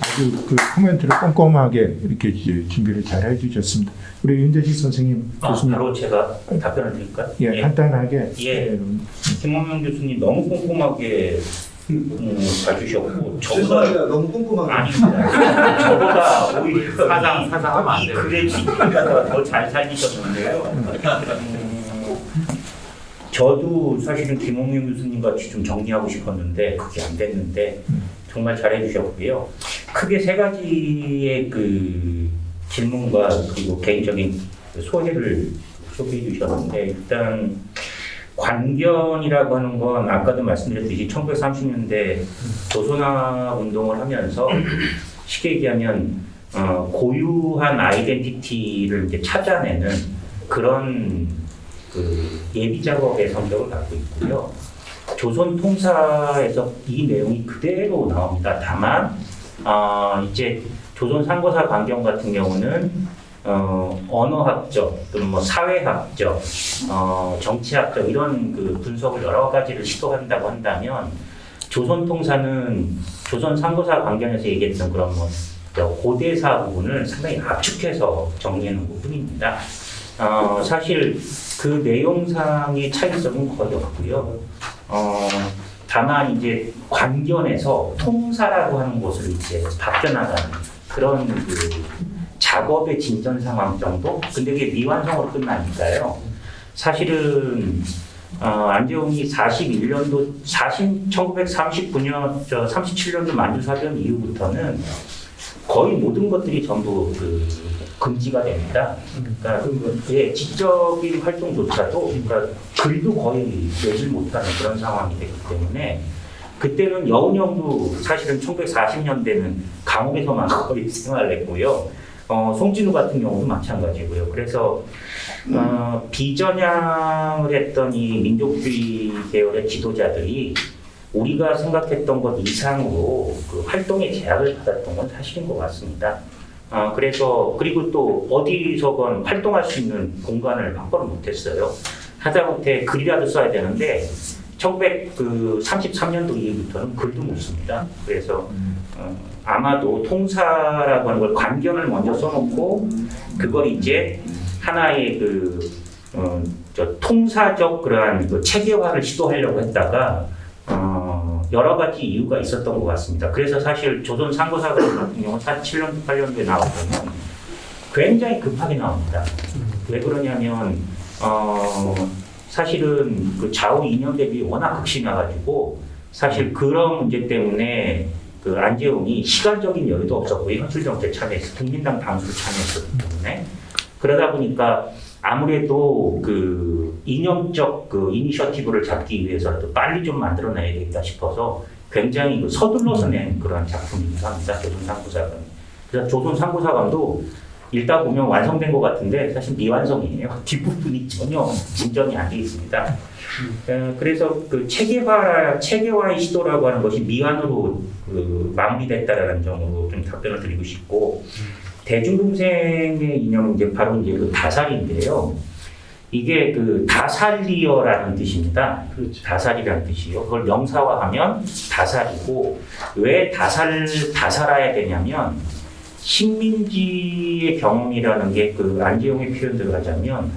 아주 그 코멘트를 꼼꼼하게 이렇게 준비를 잘 해주셨습니다. 우리 윤대식 선생님 교수님. 바로 제가 답변을 드릴까요? 예, 간단하게. 예. 김홍명 교수님 너무 꼼꼼하게 봐주셨고 죄송합니다. 너무 꼼꼼하게. 아닙니다. 저보다 오히려 사상하면 안 이 돼요. 글의 진리가 더 잘 살리셨는데요. 저도 사실은 김홍명 교수님 같이 좀 정리하고 싶었는데 그게 안 됐는데 정말 잘해주셨고요. 크게 세 가지의 그 질문과 그리고 개인적인 소회를 소개해 주셨는데 일단 관견이라고 하는 건 아까도 말씀드렸듯이 1930년대 조선화 운동을 하면서 쉽게 얘기하면 고유한 아이덴티티를 이제 찾아내는 그런 그 예비 작업의 성격을 갖고 있고요. 조선 통사에서 이 내용이 그대로 나옵니다. 다만 이제 조선 상고사 관경 같은 경우는 언어학적 또는 뭐 사회학적, 정치학적 이런 그 분석을 여러 가지를 시도한다고 한다면 조선 통사는 조선 상고사 관경에서 얘기했던 그런 뭐 고대사 부분을 상당히 압축해서 정리하는 부분입니다. 사실 그 내용상의 차이점은 거의 없고요. 다만 이제 관견에서 통사라고 하는 것을 이제 바뀌어나가는 그런 그 작업의 진전 상황 정도? 근데 이게 미완성으로 끝나니까요. 사실은 안재홍이 1939년, 37년도 만주사변 이후부터는 거의 모든 것들이 전부 그 금지가 됩니다. 그러니까 예, 지적인 활동조차도 그러니까 글도 거의 내질 못하는 그런 상황이 되기 때문에 그때는 여운형도 사실은 1940년대는 감옥에서만 거의 생활을 했고요. 송진우 같은 경우도 마찬가지고요. 그래서 비전향을 했던 이 민족주의 계열의 지도자들이 우리가 생각했던 것 이상으로 그 활동의 제약을 받았던 건 사실인 것 같습니다. 그리고 또 어디서건 활동할 수 있는 공간을 확보를 못했어요. 하다못해 글이라도 써야 되는데 1933년도 이후부터는 글도 못 씁니다. 그래서 아마도 통사라고 하는 걸 관견을 먼저 써놓고 그걸 이제 하나의 통사적 그러한 그 체계화를 시도하려고 했다가 여러 가지 이유가 있었던 것 같습니다. 그래서 사실 조선 상고사관 같은 경우 47년도 8년도에 나오면 굉장히 급하게 나옵니다. 왜 그러냐면 사실은 그 좌우 이념 대비 워낙 극심해가지고 사실 그런 문제 때문에 그 안재홍이 시간적인 여유도 없었고 현실정책 참여했어 국민당 당수를 참여했었기 때문에 그러다 보니까 아무래도 그 이념적 그 이니셔티브를 잡기 위해서라도 빨리 좀 만들어내야 되겠다 싶어서 굉장히 그 서둘러서 낸 그런 작품이기도 합니다. 조선 상고사관. 그래서 조선 상고사관도 읽다 보면 완성된 것 같은데 사실 미완성이에요. 뒷부분이 전혀 진전이 안 돼 있습니다. 그래서 그 체계화의 시도라고 하는 것이 미완으로 그 마무리됐다라는 점으로 좀 답변을 드리고 싶고 대중동생의 이념은 이제 바로 이제 그 다살인데요. 이게 그 다살리어라는 뜻입니다. 그렇죠. 다살이라는 뜻이요. 그걸 명사화하면 다살이고 왜 다살아야 되냐면 식민지의 경험이라는 게 그 안재홍의 표현대로 하자면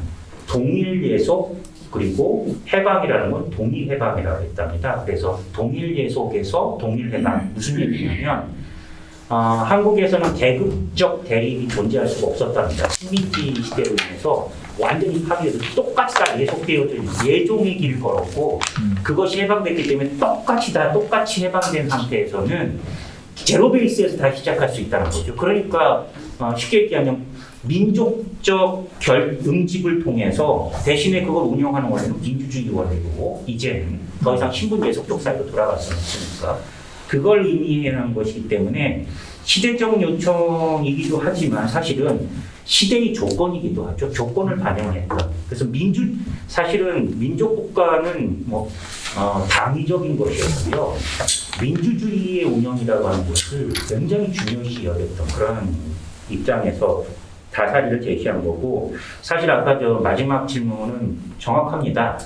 동일예속 그리고 해방이라는 건 동일해방이라고 했답니다. 그래서 동일예속에서 동일해방 무슨 얘기냐면 한국에서는 계급적 대립이 존재할 수가 없었답니다. 식민지 시대로 인해서 완전히 파괴해서 똑같이 다 예속되어진 예종의 길을 걸었고 그것이 해방됐기 때문에 똑같이 해방된 상태에서는 제로 베이스에서 다시 시작할 수 있다는 거죠. 그러니까 쉽게 얘기하면 민족적 응집을 통해서 대신에 그걸 운영하는 원리는 민주주의 원리고 이제는 더 이상 신분 예속적 사회로 돌아갈 수는 없으니까 그걸 의미하는 것이기 때문에 시대적 요청이기도 하지만 사실은 시대의 조건이기도 하죠. 조건을 반영했던. 그래서 사실은 민족국가는 당위적인 것이었고요. 민주주의의 운영이라고 하는 것을 굉장히 중요시 여겼던 그런 입장에서 다사리를 제시한 거고, 사실 아까 저 마지막 질문은 정확합니다.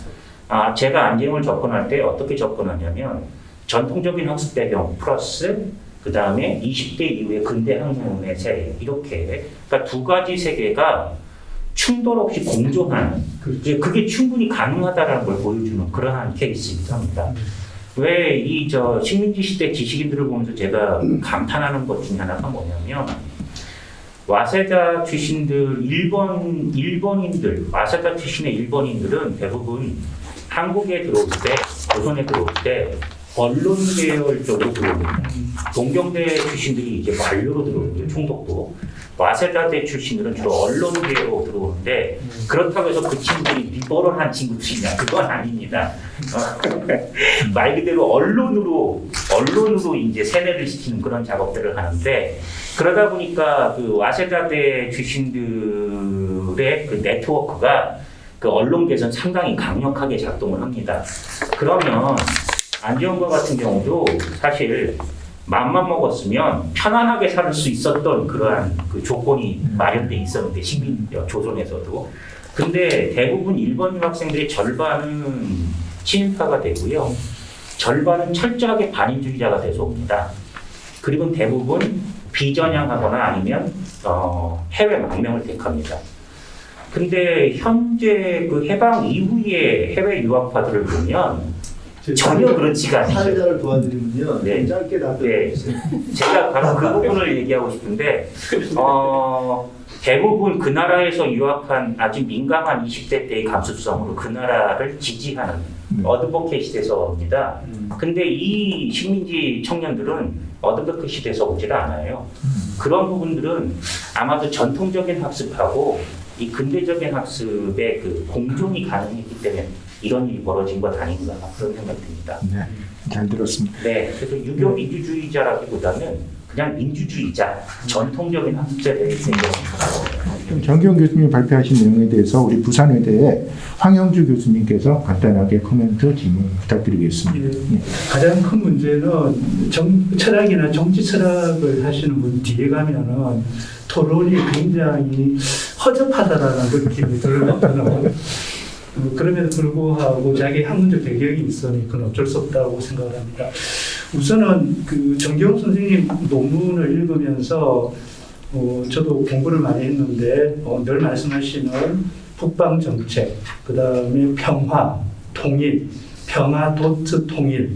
제가 안재영을 접근할 때 어떻게 접근하냐면 전통적인 학습 배경 플러스 그 다음에 20대 이후의 근대 학문의 세계 이렇게 그러니까 두 가지 세계가 충돌 없이 공존하는 그게 충분히 가능하다라는 걸 보여주는 그러한 케이스입니다. 왜 이 식민지 시대 지식인들을 보면서 제가 감탄하는 것 중에 하나가 뭐냐면 와세다 출신들 일본인들 와세다 출신의 일본인들은 대부분 한국에 들어올 때 조선에 들어올 때 언론 계열 쪽으로 들어옵니다. 동경대 출신들이 이제 만료로 들어오고요. 총독도. 와세다대 출신들은 주로 언론 계열로 들어오는데 그렇다고 해서 그 친구들이 리버럴한 친구들이냐 그건 아닙니다. 말 그대로 언론으로 이제 세뇌를 시키는 그런 작업들을 하는데 그러다 보니까 그 와세다대 출신들의 그 네트워크가 그 언론계에서는 상당히 강력하게 작동을 합니다. 그러면 안재홍과 같은 경우도 사실 맘만 먹었으면 편안하게 살 수 있었던 그러한 그 조건이 마련돼 있었는데 조선에서도. 근데 대부분 일본 유학생들의 절반은 친일파가 되고요. 절반은 철저하게 반인주의자가 돼서 옵니다. 그리고 대부분 비전향하거나 아니면 해외 망명을 택합니다. 근데 현재 그 해방 이후의 해외 유학파들을 보면 전혀 그렇지가 않아요. 사회자를 도와드리면요. 네. 짧게 답변해 주세요. 제가 바로 그 부분을 얘기하고 싶은데 대부분 그 나라에서 유학한 아주 민감한 20대 때의 감수성으로 그 나라를 지지하는 어드보케이시 돼서 옵니다. 근데 이 식민지 청년들은 어드보케이시 돼서 오질 않아요. 그런 부분들은 아마도 전통적인 학습하고 이 근대적인 학습의 그 공존이 가능했기 때문에 이런 일이 벌어진 것 아닌가 그런 생각이 듭니다. 네, 잘 들었습니다. 네, 그래서 유교 민주주의자라기보다는 그냥 민주주의자, 전통적인 학습자에 대해서 그럼 정기훈 교수님이 발표하신 내용에 대해서 우리 부산의대의 황영주 교수님께서 간단하게 코멘트 질문 부탁드리겠습니다. 네. 가장 큰 문제는 철학이나 정치 철학을 하시는 분 뒤에 가면은 토론이 굉장히 허접하다라는 느낌이 들거든요. 그럼에도 불구하고 자기 학문적 배경이 있으니 그건 어쩔 수 없다고 생각을 합니다. 우선은 그 정기용 선생님 논문을 읽으면서 저도 공부를 많이 했는데 늘 말씀하시는 북방 정책, 그 다음에 평화, 통일, 평화 도트 통일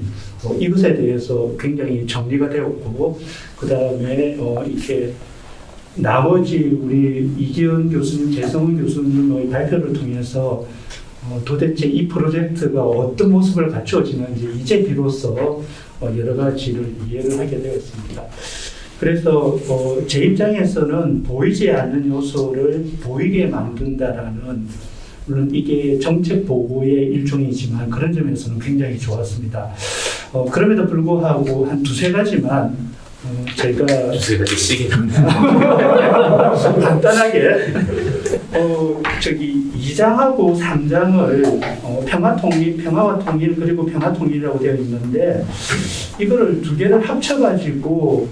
이것에 대해서 굉장히 정리가 되었고 그 다음에 이렇게 나머지 우리 이기현 교수님, 재성훈 교수님의 발표를 통해서 도대체 이 프로젝트가 어떤 모습을 갖추어지는지 이제 비로소 여러 가지를 이해를 하게 되었습니다. 그래서 제 입장에서는 보이지 않는 요소를 보이게 만든다라는 물론 이게 정책 보고의 일종이지만 그런 점에서는 굉장히 좋았습니다. 그럼에도 불구하고 한 두세 가지만 제가 두세 가지 시기 간단하게 2장하고 3장을 평화와 통일 그리고 평화통일이라고 되어 있는데 이거를 두 개를 합쳐가지고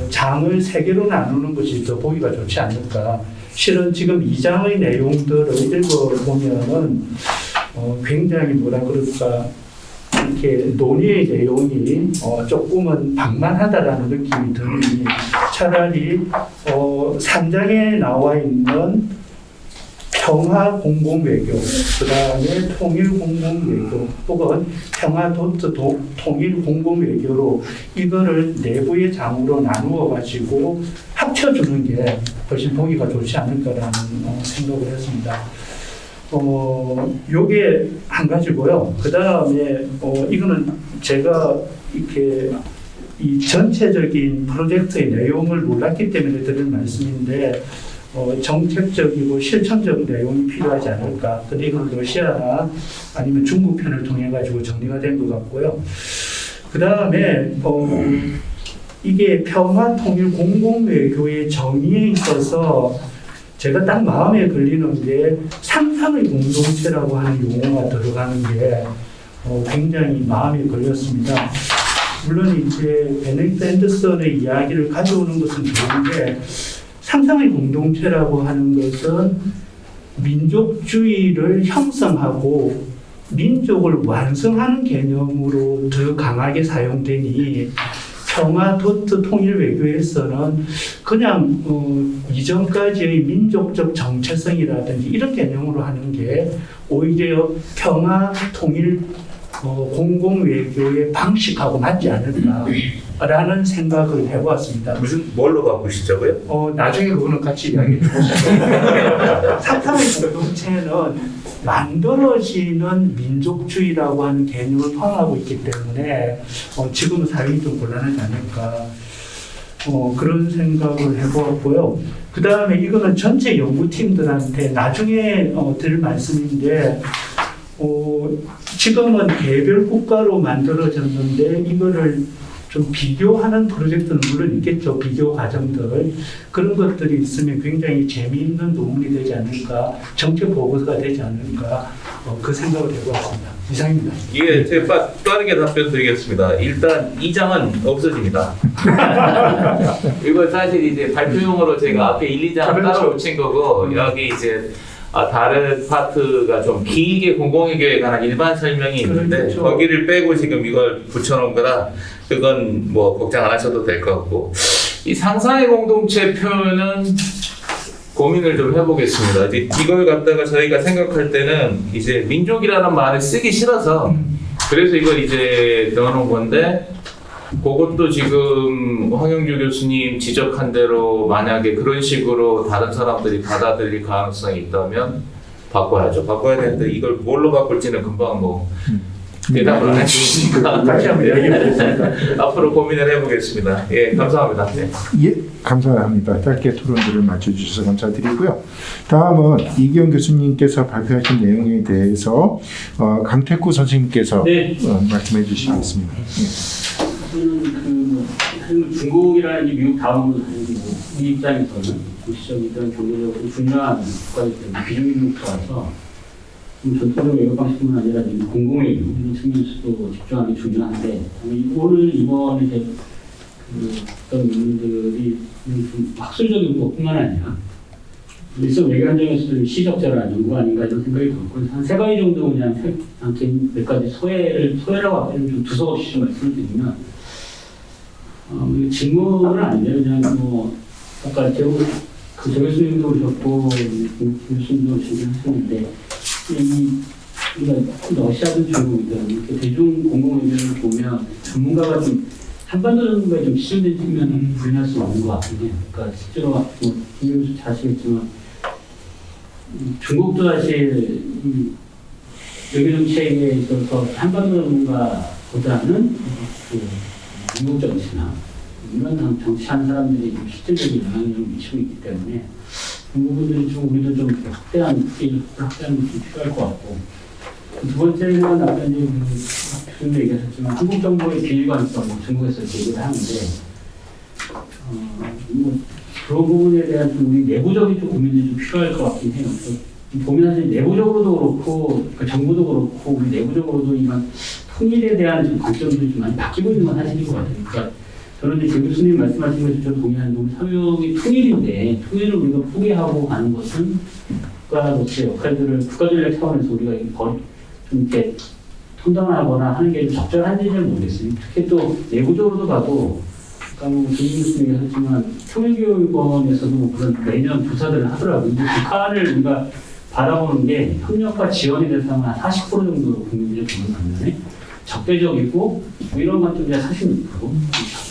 장을 세 개로 나누는 것이 더 보기가 좋지 않을까. 실은 지금 2장의 내용들을 읽어보면은 굉장히 뭐라 그럴까 이렇게 논의의 내용이 조금은 방만하다라는 느낌이 드니 차라리 3장에 나와 있는 평화 공공외교, 그 다음에 통일 공공외교, 혹은 평화 도트 통일 공공외교로 이거를 내부의 장으로 나누어 가지고 합쳐주는 게 훨씬 보기가 좋지 않을까라는 생각을 했습니다. 요게 한 가지고요. 그 다음에 이거는 제가 이렇게 이 전체적인 프로젝트의 내용을 몰랐기 때문에 드리는 말씀인데 정책적이고 실천적 내용이 필요하지 않을까. 근데 이건 러시아나 아니면 중국 편을 통해 가지고 정리가 된 것 같고요. 그 다음에 이게 평화 통일 공공외교의 정의에 있어서 제가 딱 마음에 걸리는 게 상상의 공동체라고 하는 용어가 들어가는 게 굉장히 마음에 걸렸습니다. 물론 이제 베네딕트 앤더슨의 이야기를 가져오는 것은 좋은데 상상의 공동체라고 하는 것은 민족주의를 형성하고 민족을 완성하는 개념으로 더 강하게 사용되니 평화 도트 통일 외교에서는 그냥 이전까지의 민족적 정체성이라든지 이런 개념으로 하는 게 오히려 평화 통일 공공 외교의 방식하고 맞지 않을까라는 생각을 해보았습니다. 무슨 뭘로 바꾸시자고요? 나중에 그거는 같이 이야기해 주시죠. 상상의 공동체는 만들어지는 민족주의라고 하는 개념을 포함하고 있기 때문에 지금은 사용이 좀 곤란하지 않을까 그런 생각을 해보았고요. 그 다음에 이거는 전체 연구팀들한테 나중에 드릴 말씀인데 지금은 개별 국가로 만들어졌는데 이거를 좀 비교하는 프로젝트는 물론 있겠죠. 비교 과정들. 그런 것들이 있으면 굉장히 재미있는 논문이 되지 않을까, 정책 보고서가 되지 않을까, 그 생각을 해보았습니다. 이상입니다. 이게 제가 빠르게 답변 드리겠습니다. 일단 2장은 없어집니다. 이거 사실 이제 발표용으로 제가 앞에 1, 2장 그렇죠. 따로 붙인 거고, 여기 이제 다른 파트가 좀 길게 공공외교에 관한 일반 설명이 있는데 그렇죠. 거기를 빼고 지금 이걸 붙여놓은 거라 그건 뭐 걱정 안 하셔도 될 것 같고, 이 상상의 공동체 표현은 고민을 좀 해보겠습니다. 이걸 갖다가 저희가 생각할 때는 이제 민족이라는 말을 쓰기 싫어서 그래서 이걸 이제 넣어놓은 건데, 그것도 지금 황영주 교수님 지적한 대로 만약에 그런 식으로 다른 사람들이 받아들일 가능성이 있다면 바꿔야죠. 바꿔야 되는데 이걸 뭘로 바꿀지는 금방 뭐 대답을 안 해주시니까 다시 한번 이야기해 보겠습니다. 앞으로 고민을 해보겠습니다. 예, 감사합니다. 네. 예, 감사합니다. 짧게 토론들을 맞춰주셔서 감사드리고요. 다음은 이기영 교수님께서 발표하신 내용에 대해서 강태구 선생님께서 네. 말씀해 주시겠습니다. 저는 사실 중국이라는 미국 다음으로 우리 입장에서는 도시적이든 경제적으로 중요한 국가이기 때문에 비중있는 국가라서 전통적 외교 방식뿐만 아니라 공공외교 이런 측면에서도 집중하는 게 중요한데 오늘 이번에 어떤 논문들이 좀 학술적인 것뿐만 아니라 일선 외교 한정에서도 시적절한 연구가 아닌가 이런 생각이 들었고 한 3가지 정도 그냥 몇 가지 소회라고 하면 좀 두서없이 좀 말씀을 드리면 질문은 아닌데요. 그냥 뭐 아까 조 교수님도 오셨고 교수님도 하셨는데 러시아든 중국이든 대중 공공의견을 보면 전문가가 좀 한반도 전문가에 좀 치중된 측면은 부인할 수 없는 것 같긴 해요. 그러니까 실제로 뭐 김 교수 잘 아시겠지만 중국도 사실 외교 정책에 있어서 한반도 전문가보다는 미국 정치나 이런 정치하는 사람들이 좀 실질적인 영향력을 미치고 있기 때문에 그 부분들이 좀 우리도 좀 확대하는 게 좀 필요할 것 같고, 두 번째는 아까 이제 교수님도 얘기하셨지만 한국 정부의 비일관성 중국에서 얘기를 하는데 뭐 그런 부분에 대한 좀 우리 내부적인 좀 고민이 좀 필요할 것 같긴 해요. 고민하시는 내부적으로도 그렇고 정부도 그렇고 우리 내부적으로도 이런 통일에 대한 좀 관점들이 좀 많이 바뀌고 있는 건 사실인 것 같아요. 그러니까 저는 이제 제 교수님 말씀하신 것에 저도 동의하는 건 사명이 통일인데 통일을 우리가 포기하고 가는 것은 국가로서의 역할들을 국가전략 차원에서 우리가 좀 이렇게 통당하거나 하는 게 적절한지 잘 모르겠어요. 특히 또 내부적으로도 가도 아까 뭐 김 교수님이 하셨지만 통일교육원에서도 뭐 그런 매년 조사들을 하더라고요. 북한을 우리가 바라보는 게 협력과 지원에 대해서는 한 40% 정도로 국민들이 보는 반면에 적대적이고 뭐 이런 관점에서 46%,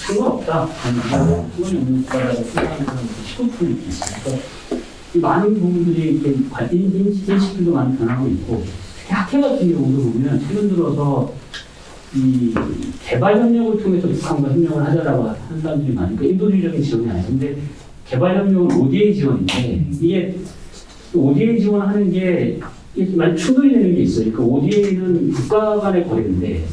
상관없다. 상관이 없는 국가라고 생각하는 사람들이 15% 있어요. 이 많은 부분들이 이렇게 인식들도 많이 변하고 있고, 특히 학회 같은 경우도 보면 최근 들어서 이 개발 협력을 통해서 북한과 협력을 하자라고 하는 사람들이 많으니까 인도주의적인 지원이 아니에요. 근데 개발 협력은 ODA 지원인데 이게 ODA 지원하는 게 많이 충돌이 되는 게 있어요. 그러니까 ODA는 국가 간의 거래인데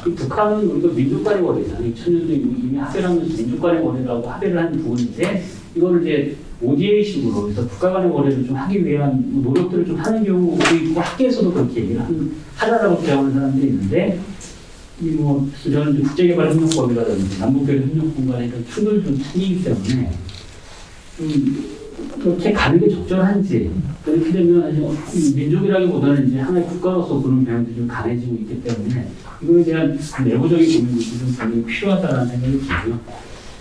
북한은 우리가 민족 간의 거래잖아요. 2000년도에 이미 합의를 하면서 민족 간의 거래라고 합의를 한 부분인데 이거를 이제 ODA식으로 그래서 국가 간의 거래를 좀 하기 위한 노력들을 좀 하는 경우도 있고 학계에서도 그렇게 얘기를 하자라고 주장하는 사람들이 있는데 뭐 저는 국제개발협력법이라든지 남북교류협력법 간의 이런 충돌도 생기기 때문에 그렇게 가는 게 적절한지 그렇게 되면 민족이라기보다는 이제 하나의 국가로서 그런 경향들이 좀 강해지고 있기 때문에 이거에 대한 내부적인 고민이 좀 굉장히 필요하다는 생각이 들고요.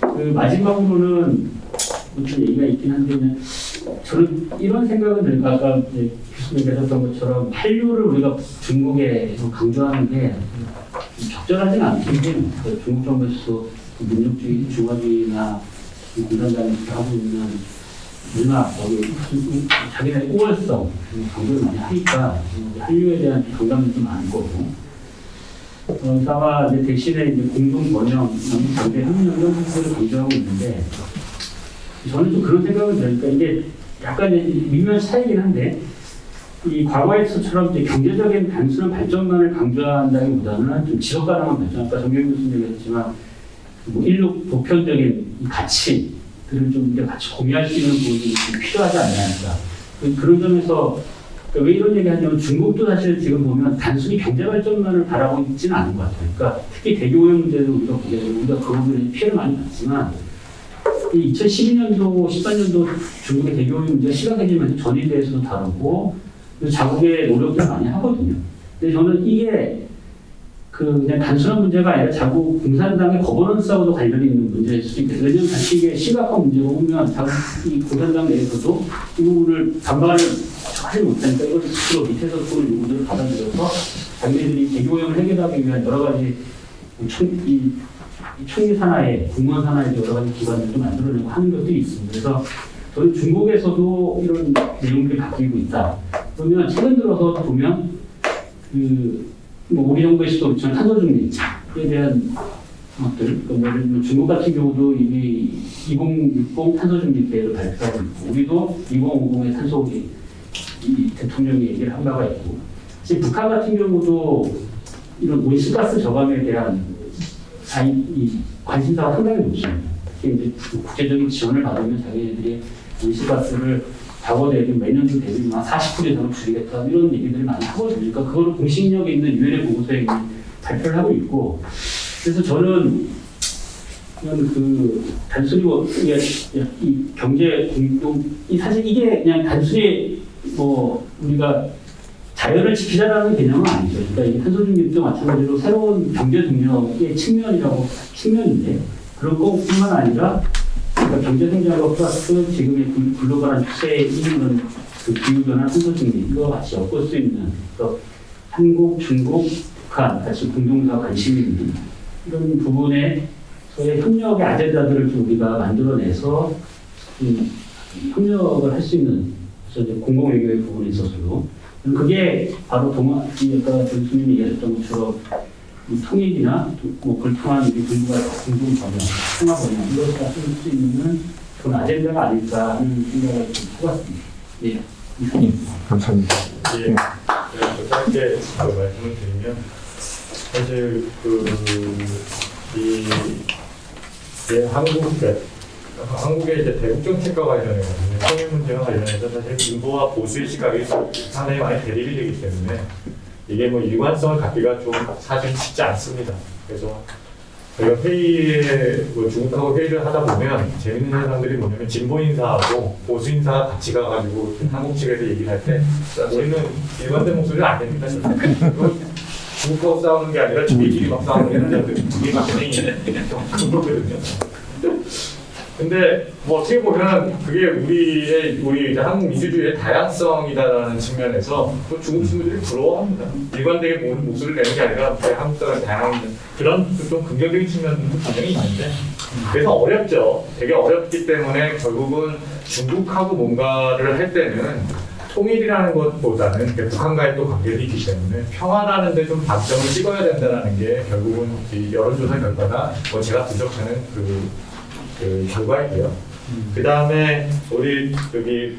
그 마지막으로는 무슨 얘기가 있긴 한데 저는 이런 생각은 들고 아까 교수님께서 했던 것처럼 한류를 우리가 중국에 강조하는 게 적절하지는 않겠죠. 중국 정부에서도 민족주의, 중화주의나 공산당에서 하고 있는 문화, 자기네 우월성 강조를 많이 하니까 한류에 대한 반감도 좀 많을 거고. 아마 이제 대신에 이제 공동 번영, 경제 협력 이런 부분을 강조하고 있는데 저는 좀 그런 생각을 들으니까 이게 약간 미묘한 차이긴 한데 이 과거에서처럼 이제 경제적인 단순한 발전만을 강조한다기보다는 좀 지속 가능한 발전, 아까 정경 교수님 얘기했지만 뭐 인류 보편적인 가치들을 좀 이제 같이 공유할 수 있는 부분이 좀 필요하지 않나. 그런 점에서 왜 이런 얘기 하냐면 중국도 사실 지금 보면 단순히 경제 발전만을 바라고 있지는 않은 것 같아요. 그러니까 특히 대기오염 문제도 우리가 보게 되고 우리가 그 부분에 피해를 많이 봤지만 이 2012년도, 13년도 중국의 대기오염 문제가 심각해지면서 전에 대해서도 다루고 그래서 자국의 노력을 많이 하거든요. 근데 저는 이게 그냥 단순한 문제가 아니라 자국 공산당의 거버넌스하고도 관련이 있는 문제일 수도 있겠어요. 왜냐하면 사실 이게 심각한 문제고 보면 자국 이 공산당 내에서도 이 부분을 반발을 하지 못하니까 이걸 스스로 밑에서 그런 요구들을 받아들여서 자기네들이 대기오염을 해결하기 위한 여러 가지 총리 산하에 공무원 산하에 여러 가지 기관들도 만들어내고 하는 것들이 있습니다. 그래서 저는 중국에서도 이런 내용들이 바뀌고 있다. 그러면 최근 들어서 보면 우리 정부에서도 그렇지만 탄소 중립에 대한 것들, 뭐 중국 같은 경우도 이미 2060 탄소 중립 계획을 발표하고 있고, 우리도 2050의 탄소 대통령이 얘기를 한 바가 있고, 지금 북한 같은 경우도 이런 온실가스 저감에 대한 관심사가 상당히 높습니다. 특히 이제 국제적인 지원을 받으면 자기네들이 온실가스를 과거 대비 매년도 대비 40% 이상을 줄이겠다 이런 얘기들을 많이 하거든요. 그러니까 그거를 공식력 있는 유엔의 보고서에 발표를 하고 있고, 그래서 저는 그냥 단순히 이 경제 공동 사실 이게 그냥 단순히 우리가 자연을 지키자라는 개념은 아니죠. 그러니까 이 탄소 중립도 마찬가지로 새로운 경제 동력의 측면인데 그런 것뿐만 아니라 그러니까 경제 성장과 플러스 지금의 글로벌한 추세에 있는 그 기후변화, 탄소 중립 이거 같이 엮을 수 있는 그래서 한국, 중국, 북한 같이 공동사 관심이 있는 이런 부분에서의 협력의 아젠다들을 좀 우리가 만들어내서 협력을 할 수 있는 그래서 이제 공공외교의 부분에 있어서도 그게 바로 아까 교수님이 얘기하셨던 것처럼 통일이나 그걸 통한 우리 불과 공동 번영, 통합 번영 이것을 할 수 있는 그런 아젠다가 아닐까 하는 생각을 좀 해봤습니다. 네, 이상입니다. 감사합니다. 예, 짧게 말씀을 드리면 사실 한국의 이제 대북 정책과 관련해서는 통일 문제와 관련해서 사실 진보와 보수의 시각이 상당히 많이 대립이 되기 때문에 이게 일관성을 갖기가 좀 사실 쉽지 않습니다. 그래서 저희가 중국하고 회의를 하다 보면 재밌는 현상들이 뭐냐면 진보 인사하고 보수 인사가 같이 가가지고 한국 측에서 얘기를 할 때 우리는 일관된 목소리를 안 냅니다. 중국하고 싸우는 게 아니라 저희끼리 막 싸우는 현상들이 그게 굉장히 큰 거거든요. 근데 뭐 어떻게 보면 그게 우리 이제 한국 민주주의의 다양성이다라는 측면에서 또 중국 친구들이 부러워합니다. 일관되게 모든 목소리를 내는 게 아니라 우리 한국 사람 다양한 그런 좀 긍정적인 측면도 분명히 있는데 그래서 어렵죠. 되게 어렵기 때문에 결국은 중국하고 뭔가를 할 때는 통일이라는 것보다는 북한과의 또 관계도 있기 때문에 평화라는 데 좀 방점을 찍어야 된다는 게 결국은 이 여론조사 결과나 뭐 제가 분석하는 그 결과이고요. 그 다음에 우리 여기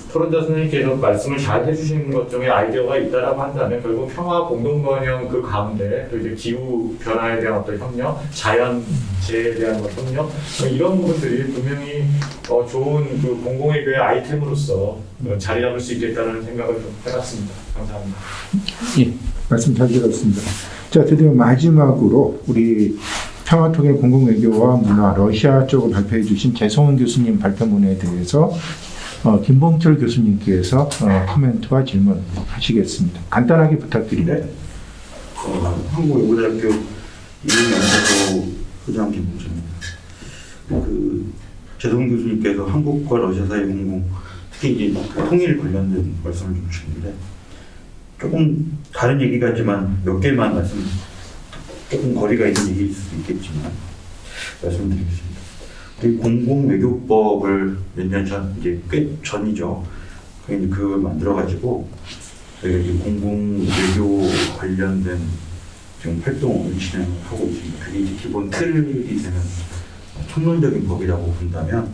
토론자 선생님께서 말씀을 잘 해주신 것 중에 아이디어가 있다라고 한다면 결국 평화 공동번영 그 가운데 또 이제 기후 변화에 대한 어떤 협력, 자연 재해에 대한 협력 이런 부분들이 분명히 좋은 그 공공외교의 아이템으로서 자리 잡을 수 있겠다는 생각을 좀 해봤습니다. 감사합니다. 예, 말씀 잘 들었습니다. 자, 드디어 마지막으로 우리 평화통일 공공외교와 문화 러시아 쪽을 발표해 주신 재성훈 교수님 발표문에 대해서 김봉철 교수님께서 코멘트와 질문 하시겠습니다. 간단하게 부탁드립니다. 한국외국어대학교 이민연구소 소장 김봉철입니다. 재성훈 교수님께서 한국과 러시아 사이 공공, 특히 이제 통일 관련된 말씀을 좀 주셨는데 조금 다른 얘기 같지만 몇 개만 조금 거리가 있는 얘기일 수도 있겠지만 말씀드리겠습니다. 이 공공외교법을 몇 년 전, 이제 꽤 전이죠. 그걸 만들어가지고 공공외교 관련된 지금 활동을 진행하고 있습니다. 그게 이제 기본 틀이 되는 총론적인 법이라고 본다면,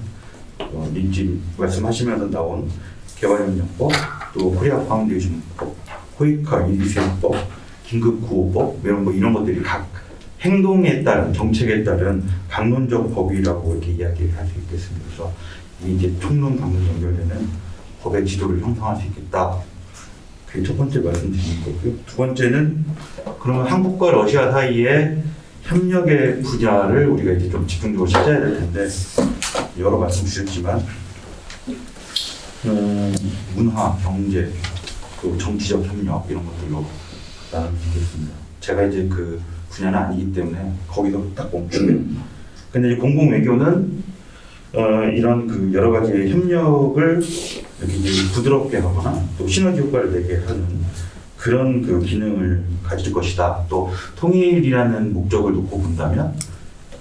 지금 말씀하시면서 나온 개발협력법, 또 코리아 파운데이션법, 호이카 이리세법, 긴급구호법 이런 것들이 각 행동에 따른 정책에 따른 강론적 법이라고 이렇게 이야기를 할 수 있겠습니다. 그래서 이제 총론 강론 연결되는 법의 지도를 형성할 수 있겠다. 그게 첫 번째 말씀드리는 거고요. 두 번째는 그러면 한국과 러시아 사이의 협력의 분야를 우리가 이제 좀 집중적으로 찾아야 될 텐데 여러 말씀 주셨지만 문화, 경제, 또 정치적 협력 이런 것들로 나눠주겠습니다. 제가 이제 그 분야는 아니기 때문에 거기서 딱 멈추고요. 근데 이제 공공외교는 이런 그 여러 가지의 협력을 이렇게 이제 부드럽게 하거나 또 시너지 효과를 내게 하는 그런 그 기능을 가질 것이다. 또 통일이라는 목적을 놓고 본다면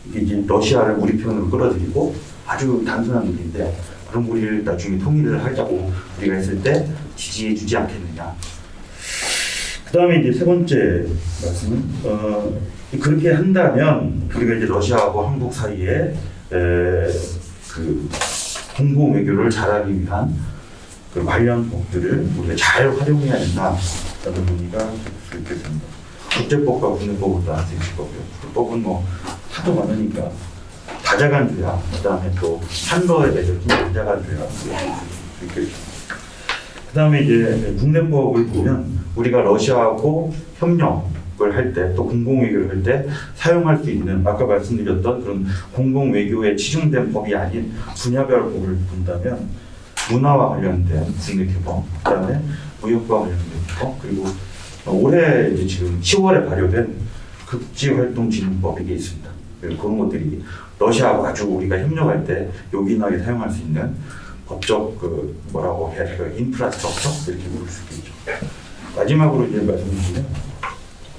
이게 이제 러시아를 우리 편으로 끌어들이고 아주 단순한 일인데 그럼 우리를 나중에 통일을 하자고 우리가 했을 때 지지해주지 않겠느냐. 그 다음에 이제 세 번째 말씀은 그렇게 한다면 우리가 이제 러시아하고 한국 사이에 그 공공 외교를 잘하기 위한 그 관련 법들을 우리가 잘 활용해야 된다라는 논의가 수 있겠습니다. 국제법과 국내법을 나눌 수 있을 거고요. 불법은 뭐 하도 많으니까 다자간주야. 그다음에 또 한러에 맺어진 다자간주야. 수 있겠습니다. 그다음에 이제 국내법을 보면 우리가 러시아하고 협력을 할 때 또 공공외교를 할 때 사용할 수 있는 아까 말씀드렸던 그런 공공외교에 치중된 법이 아닌 분야별 법을 본다면 문화와 관련된 국내 규범, 그다음에 무역과 관련된 규범, 그리고 올해 이제 지금 10월에 발효된 극지활동진흥법 이게 있습니다. 그런 것들이 러시아하고 아주 우리가 협력할 때 요긴하게 사용할 수 있는 법적 그 뭐라고 해야 될까요? 인프라스트럭처 이렇게 부를 수 있겠죠. 마지막으로 이제 말씀드리면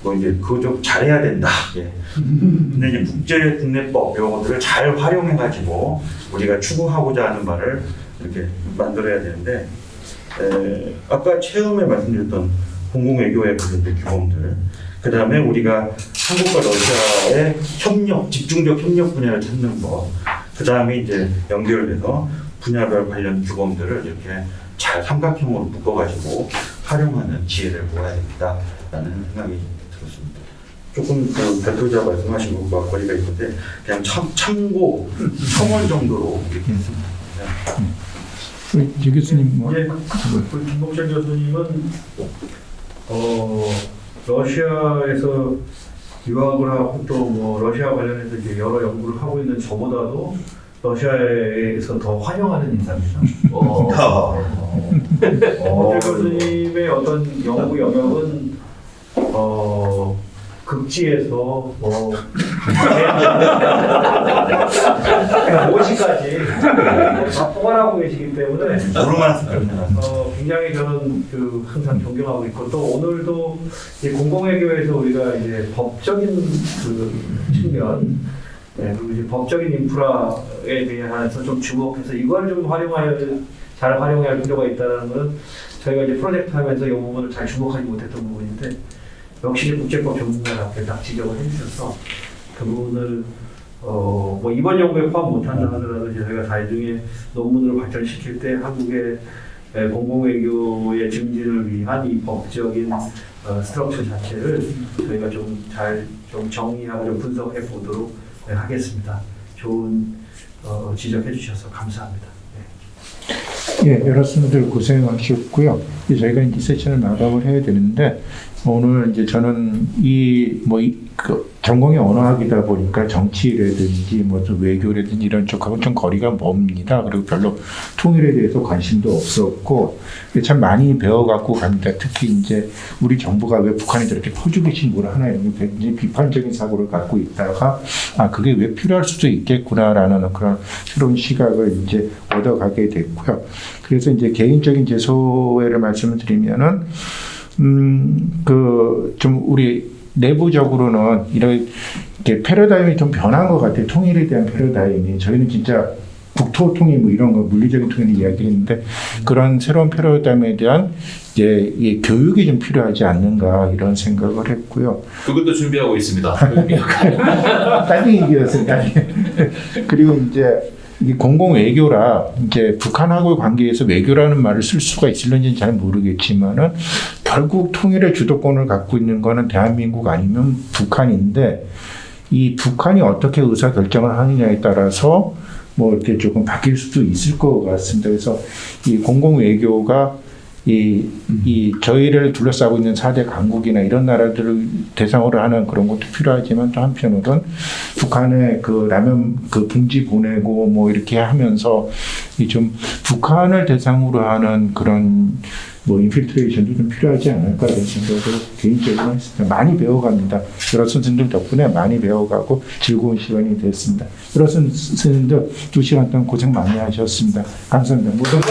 뭐 이제 그거 좀 잘해야 된다. 예. 근데 이제 국제 국내법 이런 것들을 잘 활용해 가지고 우리가 추구하고자 하는 바를 이렇게 만들어야 되는데 아까 처음에 말씀드렸던 공공외교의 관련된 규범들, 그 다음에 우리가 한국과 러시아의 협력, 집중적 협력 분야를 찾는 법, 그 다음에 이제 연결돼서 분야별 관련 규범들을 이렇게 잘 삼각형으로 묶어가지고 활용하는 지혜를 모아야 된다라는 생각이 들었습니다. 조금 그 발표자 말씀하신 것과 거리가 있는데 그냥 참고 첨언 정도로 이렇게 했습니다. 우리 지 교수님 뭐? 예, 우리 김봉철 교수님은 러시아에서 유학을 하고 또 뭐 러시아 관련해서 이제 여러 연구를 하고 있는 저보다도 러시아에서 더 환영하는 인사입니다. 김봉철 교수님의 어떤 연구 영역은 극지에서 5시까지 다 포괄하고 계시기 때문에 모르만 색깔입니다. 굉장히 저는 항상 존경하고 있고 또 오늘도 이 공공외교에서 우리가 이제 법적인 측면 그리고 이제 법적인 인프라에 대해서 좀 주목해서 이걸 좀 잘 활용해야 할 필요가 있다는 것은 저희가 이제 프로젝트 하면서 이 부분을 잘 주목하지 못했던 부분인데 역시 국제법 전문가답게 딱 지적을 해주셔서 그 부분을 뭐 이번 연구에 포함 못한다 하더라도 저희가 나중에 논문으로 발전시킬 때 한국의 공공외교의 증진을 위한 이 법적인 스트럭처 자체를 저희가 좀 잘 정리하고 좀 분석해 보도록 하겠습니다. 좋은 지적해 주셔서 감사합니다. 예, 여러분들 고생하셨고요. 이제 저희가 이제 세션을 마감을 해야 되는데 오늘 이제 저는 전공이 언어학이다 보니까 정치라든지 좀 외교라든지 이런 쪽하고는 좀 거리가 멉니다. 그리고 별로 통일에 대해서 관심도 없었고 참 많이 배워갖고 갑니다. 특히 이제 우리 정부가 왜 북한에 저렇게 퍼주기 신고를 하나 이런 굉장히 비판적인 사고를 갖고 있다가 그게 왜 필요할 수도 있겠구나라는 그런 새로운 시각을 이제 얻어가게 됐고요. 그래서 이제 개인적인 제 소회를 말씀을 드리면은 좀 우리 내부적으로는 이렇게 패러다임이 좀 변한 것 같아요. 통일에 대한 패러다임이. 저희는 진짜 국토 통일 이런 거 물리적인 통일을 이야기했는데 그런 새로운 패러다임에 대한 이제 이 교육이 좀 필요하지 않는가 이런 생각을 했고요. 그것도 준비하고 있습니다. 딴 얘기였습니다. 그리고 이제 이 공공 외교라 이제 북한하고의 관계에서 외교라는 말을 쓸 수가 있을는지는 잘 모르겠지만은 결국 통일의 주도권을 갖고 있는 거는 대한민국 아니면 북한인데 이 북한이 어떻게 의사 결정을 하느냐에 따라서 이렇게 조금 바뀔 수도 있을 것 같습니다. 그래서 이 공공 외교가 이 저희를 둘러싸고 있는 4대 강국이나 이런 나라들을 대상으로 하는 그런 것도 필요하지만 또 한편으로는 북한에 라면 봉지 보내고 이렇게 하면서 좀 북한을 대상으로 하는 그런 인필트레이션도 좀 필요하지 않을까 이런 생각을 개인적으로 했습니다. 많이 배워갑니다. 여러 선생님들 덕분에 많이 배워가고 즐거운 시간이 됐습니다. 여러 선생님들 2시간 동안 고생 많이 하셨습니다. 감사합니다. 모든